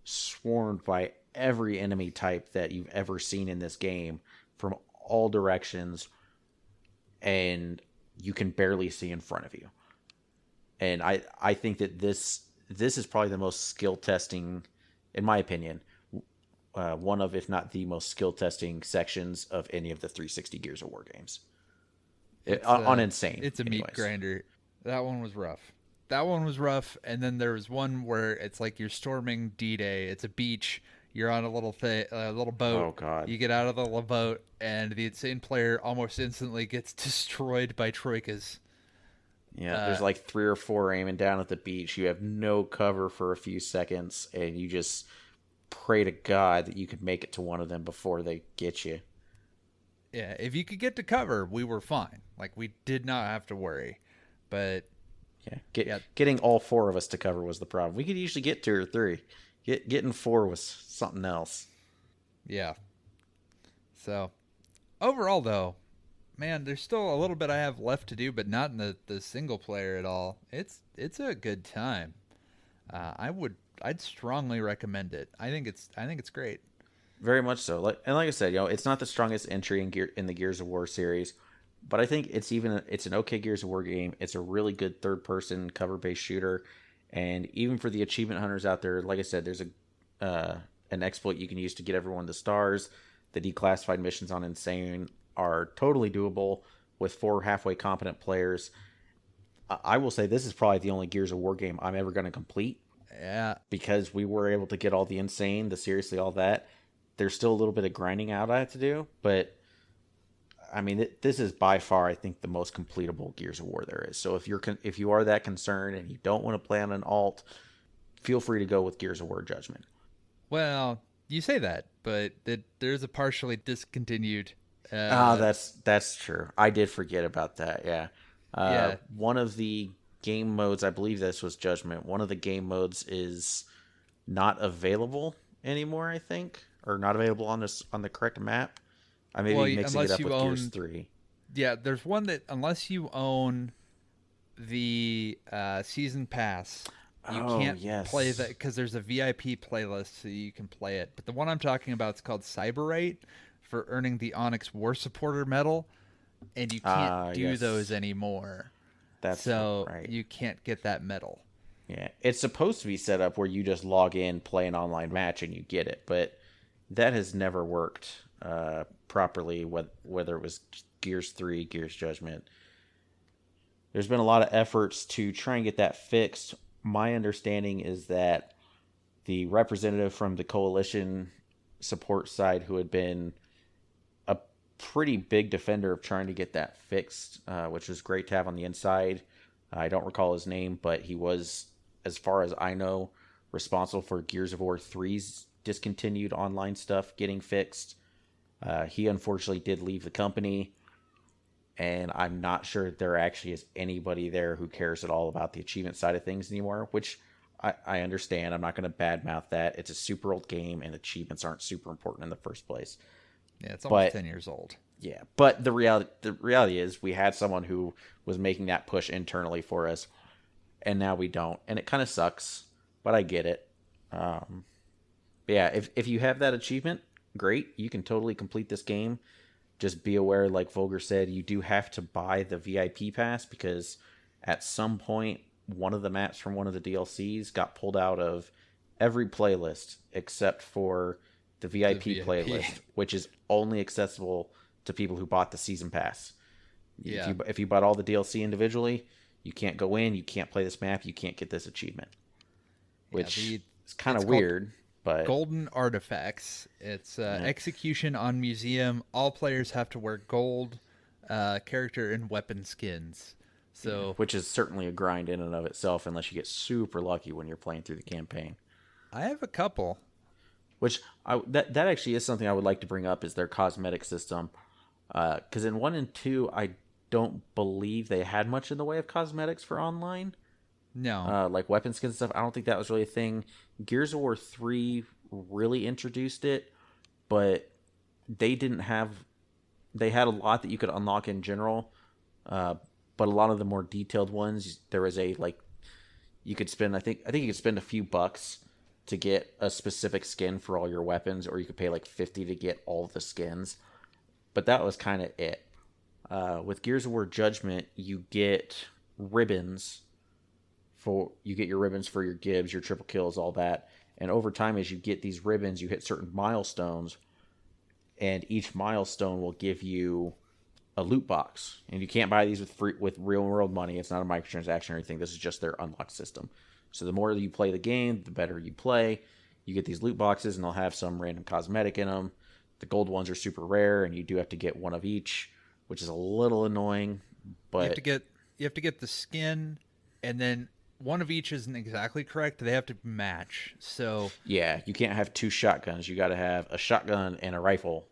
swarmed by every enemy type that you've ever seen in this game from all directions, and you can barely see in front of you. And I think that this is probably the most skill testing, in my opinion, one of, if not the most skill testing sections of any of the 360 Gears of War games. On Insane. It's a anyways. meat grinder. That one was rough. And then there was one where it's like you're storming D-Day. It's a beach. You're on a little boat. Oh, God. You get out of the boat, and the insane player almost instantly gets destroyed by troikas. Yeah, there's like 3 or 4 aiming down at the beach. You have no cover for a few seconds, and you just pray to God that you could make it to one of them before they get you. Yeah, if you could get to cover, we were fine. Like, we did not have to worry. But getting all 4 of us to cover was the problem. We could usually get 2 or 3. Getting 4 was something else. Yeah. So, overall, though, man, there's still a little bit I have left to do, but not in the single player at all. It's a good time. I'd strongly recommend it. I think it's great. Very much so. Like I said, it's not the strongest entry in the Gears of War series, but I think it's an okay Gears of War game. It's a really good third-person cover-based shooter, and even for the achievement hunters out there, like I said, there's an exploit you can use to get everyone the stars. The declassified missions on Insane are totally doable with 4 halfway competent players. I will say this is probably the only Gears of War game I'm ever going to complete. Yeah, because we were able to get all the Insane, the Seriously, all that. There's still a little bit of grinding out I have to do, but I mean, this is by far, I think, the most completable Gears of War there is. So if you are that concerned and you don't want to play on an alt, feel free to go with Gears of War Judgment. Well, you say that, but there's a partially discontinued. That's true. I did forget about that. Yeah. Yeah. One of the game modes, I believe this was Judgment. One of the game modes is not available anymore, I think, or not available on the correct map. I may be mixing it up with Gears 3. Yeah, there's one that unless you own the season pass, you can't play that because there's a VIP playlist so you can play it. But the one I'm talking about is called Cyberite for earning the Onyx War Supporter medal, and you can't do those anymore. That's so right. You can't get that medal. Yeah, it's supposed to be set up where you just log in, play an online match, and you get it, but that has never worked properly, whether it was Gears 3, Gears Judgment. There's been a lot of efforts to try and get that fixed. My understanding is that the representative from the Coalition support side, who had been a pretty big defender of trying to get that fixed, which was great to have on the inside. I don't recall his name, but he was, as far as I know, responsible for Gears of War 3's discontinued online stuff getting fixed. He unfortunately did leave the company, and I'm not sure there actually is anybody there who cares at all about the achievement side of things anymore, which I understand. I'm not going to badmouth that. It's a super old game, and achievements aren't super important in the first place. Yeah, it's almost 10 years old. Yeah, but the reality is we had someone who was making that push internally for us, and now we don't, and it kind of sucks, but I get it. Yeah, if you have that achievement, great. You can totally complete this game. Just be aware, like Vulgar said, you do have to buy the VIP pass because at some point, one of the maps from one of the DLCs got pulled out of every playlist except for the VIP playlist, which is only accessible to people who bought the season pass. Yeah. If you bought all the DLC individually, you can't go in, you can't play this map, you can't get this achievement. Which is kind of weird. But Golden Artifacts. It's execution on museum. All players have to wear gold character and weapon skins. So, which is certainly a grind in and of itself, unless you get super lucky when you're playing through the campaign. I have a couple. Which that actually is something I would like to bring up, is their cosmetic system. Because in 1 and 2, I don't believe they had much in the way of cosmetics for online. No. Like weapon skins and stuff. I don't think that was really a thing. Gears of War 3 really introduced it, but they didn't have... They had a lot that you could unlock in general, but a lot of the more detailed ones, there was a, like... You could spend... I think you could spend a few bucks to get a specific skin for all your weapons, or you could pay like $50 to get all of the skins. But that was kind of it. With Gears of War Judgment, you get ribbons you get your ribbons for your gibbs, your triple kills, all that. And over time, as you get these ribbons, you hit certain milestones, and each milestone will give you a loot box. And you can't buy these with real world money. It's not a microtransaction or anything. This is just their unlock system. So the more you play the game, the better you play. You get these loot boxes, and they'll have some random cosmetic in them. The gold ones are super rare, and you do have to get one of each, which is a little annoying. But you have to get the skin, and then one of each isn't exactly correct. They have to match. So yeah, you can't have 2 shotguns. You got to have a shotgun and a rifle,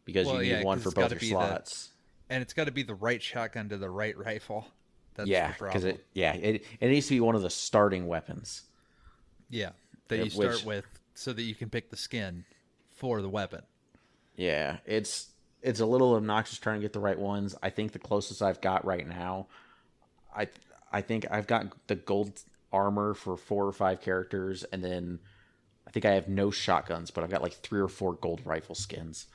because you need one for both your slots. And it's got to be the right shotgun to the right rifle. That's yeah, the problem. Because it needs to be one of the starting weapons. Yeah, that you start with, so that you can pick the skin for the weapon. Yeah, it's a little obnoxious trying to get the right ones. I think the closest I've got right now, I think I've got the gold armor for 4 or 5 characters, and then I think I have no shotguns, but I've got like 3 or 4 gold rifle skins.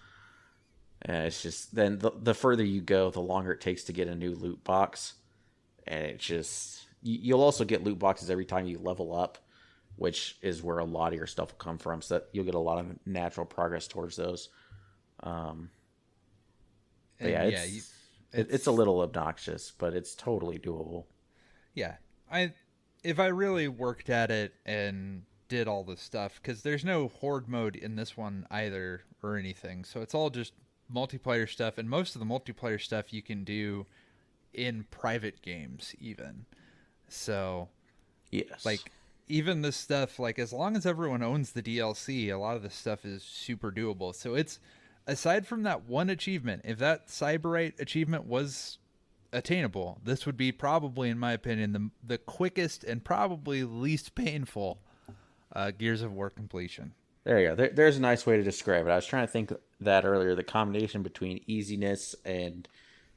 And it's just, then the further you go, the longer it takes to get a new loot box. And it's just, you'll also get loot boxes every time you level up, which is where a lot of your stuff will come from. So that you'll get a lot of natural progress towards those. It's a little obnoxious, but it's totally doable. Yeah. If I really worked at it and did all this stuff, because there's no horde mode in this one either or anything. So it's all just multiplayer stuff, and most of the multiplayer stuff you can do in private games even. So yes, like even this stuff, like as long as everyone owns the DLC, a lot of this stuff is super doable. So it's, aside from that one achievement, if that Cyberite achievement was attainable, this would be probably, in my opinion, the quickest and probably least painful Gears of War completion. There you go. There's a nice way to describe it. I was trying to think that earlier, the combination between easiness and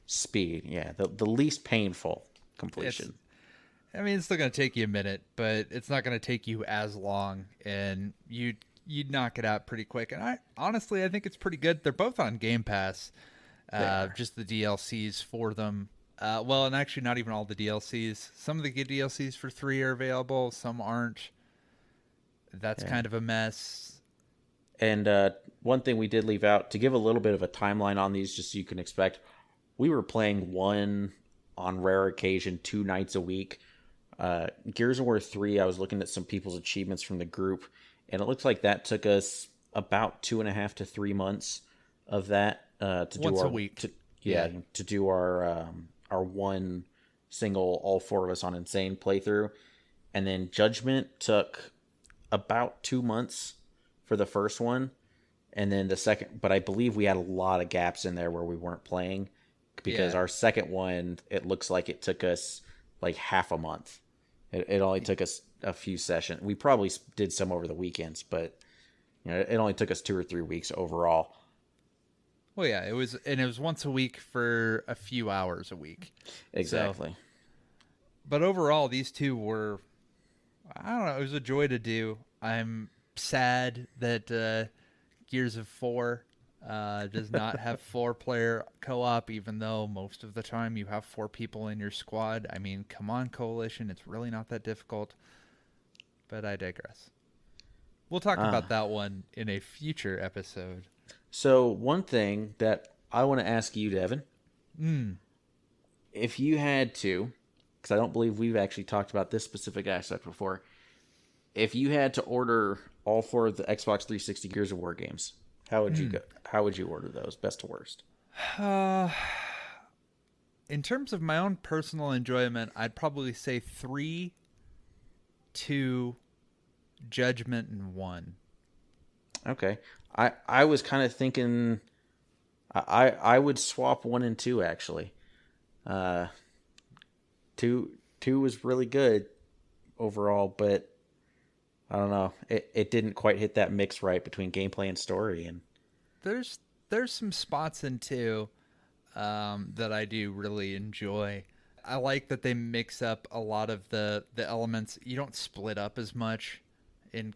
speed. Yeah, the least painful completion. It's still going to take you a minute, but it's not going to take you as long, and you'd knock it out pretty quick. And I think it's pretty good. They're both on Game Pass, just the DLCs for them. Well, and actually not even all the DLCs. Some of the good DLCs for 3 are available, some aren't. That's kind of a mess. And one thing we did leave out, to give a little bit of a timeline on these, just so you can expect, we were playing one, on rare occasion, 2 nights a week. Gears of War 3, I was looking at some people's achievements from the group, and it looks like that took us about 2.5 to 3 months of that to do once a week. To do our one single, all 4 of us on Insane playthrough. And then Judgment took about 2 months for the first one, and then the second, but I believe we had a lot of gaps in there where we weren't playing, because our second one, it looks like it took us like half a month. It only took us a few sessions. We probably did some over the weekends, but it only took us 2 or 3 weeks overall. Well, yeah, it was once a week for a few hours a week. Exactly. So, but overall, these 2 were, I don't know, it was a joy to do. I'm sad that Gears of 4 does not have 4-player co-op, even though most of the time you have 4 people in your squad. I mean, come on, Coalition, it's really not that difficult. But I digress. We'll talk about that one in a future episode. So one thing that I want to ask you, Devin, if you had to, because I don't believe we've actually talked about this specific aspect before, if you had to order all 4 of the Xbox 360 Gears of War games, how would you go? How would you order those, best to worst? In terms of my own personal enjoyment, I'd probably say 3, 2, Judgment, and 1. Okay. I was kind of thinking I would swap 1 and 2 actually. 2 was really good overall, but I don't know. It didn't quite hit that mix right between gameplay and story. And there's some spots in 2 that I do really enjoy. I like that they mix up a lot of the elements. You don't split up as much in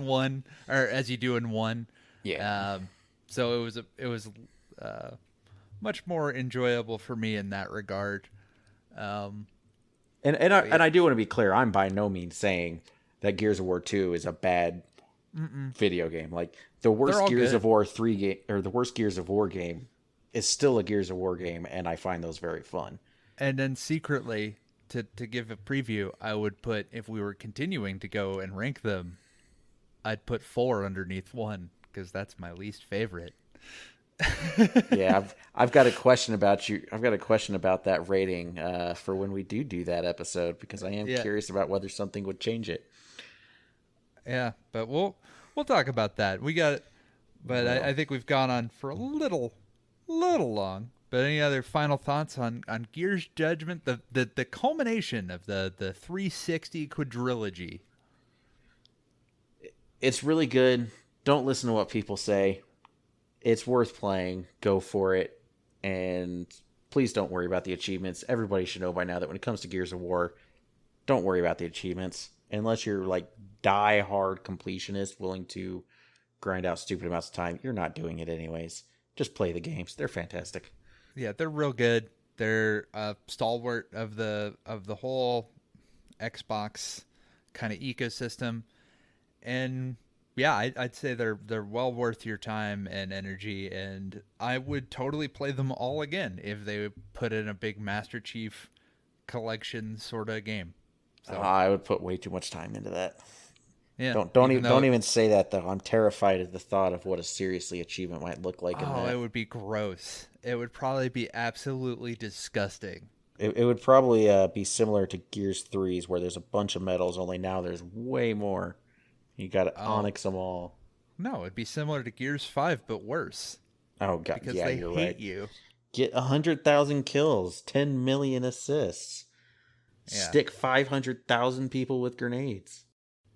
1, or as you do in 1. Yeah. So it was much more enjoyable for me in that regard. And I do want to be clear. I'm by no means saying that Gears of War 2 is a bad video game. Like the worst Gears of War 3 game or the worst Gears of War game is still a Gears of War game, and I find those very fun. And then secretly, to give a preview, I would put, if we were continuing to go and rank them, I'd put 4 underneath 1 because that's my least favorite. Yeah, I've got a question about you. I've got a question about that rating for when we do that episode, because I am curious about whether something would change it. Yeah, but we'll talk about that. We got it, but I think we've gone on for a little long. But any other final thoughts on Gears Judgment, the culmination of the 360 quadrilogy? It's really good. Don't listen to what people say. It's worth playing. Go for it. And please don't worry about the achievements. Everybody should know by now that when it comes to Gears of War, don't worry about the achievements. Unless you're like die-hard completionist willing to grind out stupid amounts of time, you're not doing it anyways. Just play the games. They're fantastic. Yeah, they're real good. They're a stalwart of the whole Xbox kind of ecosystem. And yeah, I'd say they're well worth your time and energy, and I would totally play them all again if they put in a big Master Chief collection sort of game. So I would put way too much time into that. Yeah, don't even say that though. I'm terrified at the thought of what a seriously achievement might look like. It would be gross. It would probably be absolutely disgusting. It would probably be similar to Gears 3's, where there's a bunch of medals. Only now there's way more. You got to onyx them all. No, it'd be similar to Gears 5, but worse. Oh god, because yeah, they you're hate right. you. Get 100,000 kills, 10 million assists. Yeah. Stick 500,000 people with grenades.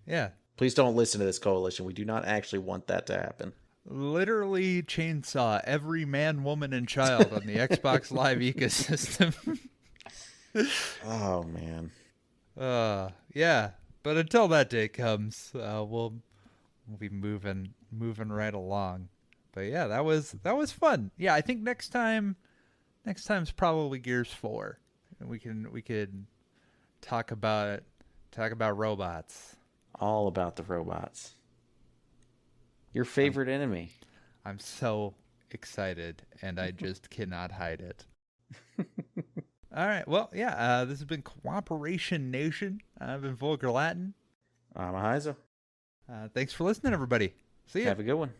Yeah. Please don't listen to this, Coalition. We do not actually want that to happen. Literally chainsaw every man, woman, and child on the Xbox Live ecosystem. Oh, man. Yeah. But until that day comes, we'll be moving right along. But yeah, that was fun. Yeah, I think next time's probably Gears 4. And we could talk about robots. All about the robots. Your favorite enemy. I'm so excited, and I just cannot hide it. All right. Well, yeah, this has been Cooperation Nation. I've been Vulgar Latin. I'm Ahayzo. Thanks for listening, everybody. See ya. Have a good one.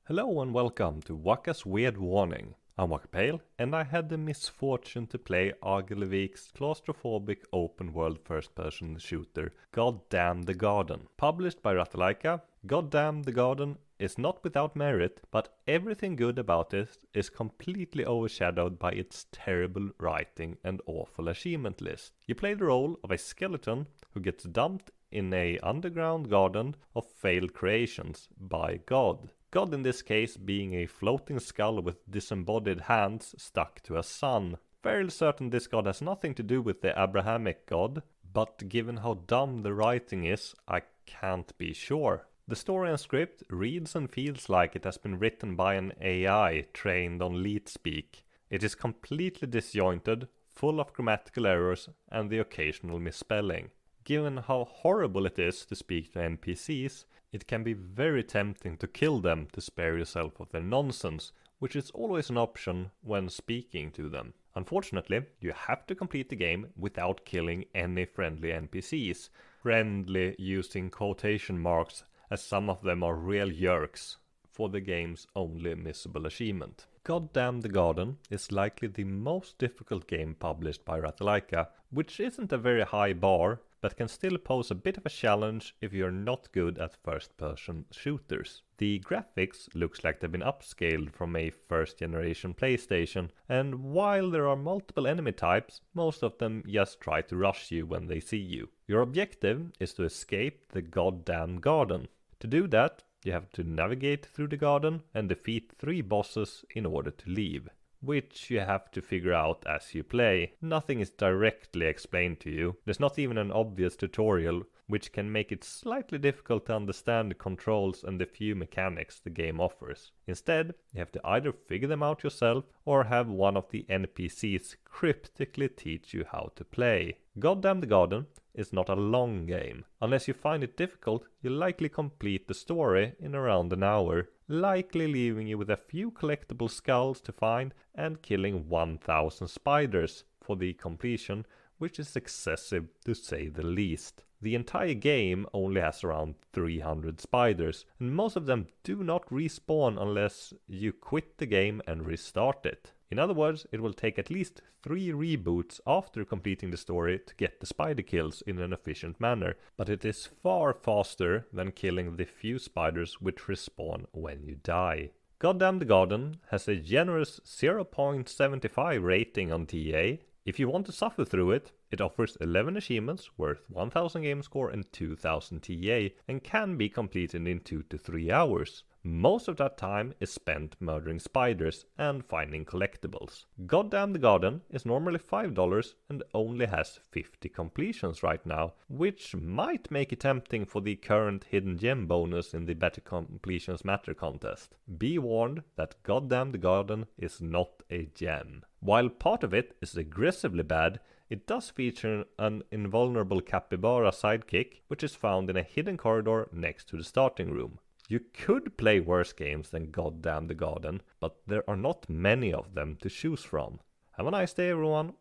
Hello and welcome to Waka's Weird Warning. I'm Waka Pale, and I had the misfortune to play Agilevic's claustrophobic open-world first-person shooter Goddamn the Garden. Published by Ratalaika, Goddamn the Garden is not without merit, but everything good about it is completely overshadowed by its terrible writing and awful achievement list. You play the role of a skeleton who gets dumped in a underground garden of failed creations by God. God in this case being a floating skull with disembodied hands stuck to a sun. Fairly certain this god has nothing to do with the Abrahamic god, but given how dumb the writing is, I can't be sure. The story and script reads and feels like it has been written by an AI trained on leet speak. It is completely disjointed, full of grammatical errors and the occasional misspelling. Given how horrible it is to speak to NPCs, it can be very tempting to kill them to spare yourself of their nonsense, which is always an option when speaking to them. Unfortunately, you have to complete the game without killing any friendly NPCs, friendly using quotation marks as some of them are real yerks for the game's only missable achievement. Goddamn the Garden is likely the most difficult game published by Ratalaika, which isn't a very high bar, but can still pose a bit of a challenge if you're not good at first-person shooters. The graphics looks like they've been upscaled from a first-generation PlayStation, and while there are multiple enemy types, most of them just try to rush you when they see you. Your objective is to escape the goddamn garden. To do that, you have to navigate through the garden and defeat 3 bosses in order to leave, which you have to figure out as you play. Nothing is directly explained to you. There's not even an obvious tutorial which can make it slightly difficult to understand the controls and the few mechanics the game offers. Instead, you have to either figure them out yourself or have one of the NPCs cryptically teach you how to play. Goddamn the Garden is not a long game. Unless you find it difficult, you'll likely complete the story in around an hour, likely leaving you with a few collectible skulls to find and killing 1000 spiders for the completion, which is excessive to say the least. The entire game only has around 300 spiders, and most of them do not respawn unless you quit the game and restart it. In other words, it will take at least 3 reboots after completing the story to get the spider kills in an efficient manner, but it is far faster than killing the few spiders which respawn when you die. Goddamn the Garden has a generous 0.75 rating on TA. If you want to suffer through it, it offers 11 achievements worth 1000 game score and 2000 TA and can be completed in 2 to 3 hours. Most of that time is spent murdering spiders and finding collectibles. Goddamn the Garden is normally $5 and only has 50 completions right now, which might make it tempting for the current hidden gem bonus in the Better Completions Matter contest. Be warned that Goddamn the Garden is not a gem. While part of it is aggressively bad, it does feature an invulnerable capybara sidekick, which is found in a hidden corridor next to the starting room. You could play worse games than Goddamn the Garden, but there are not many of them to choose from. Have a nice day, everyone.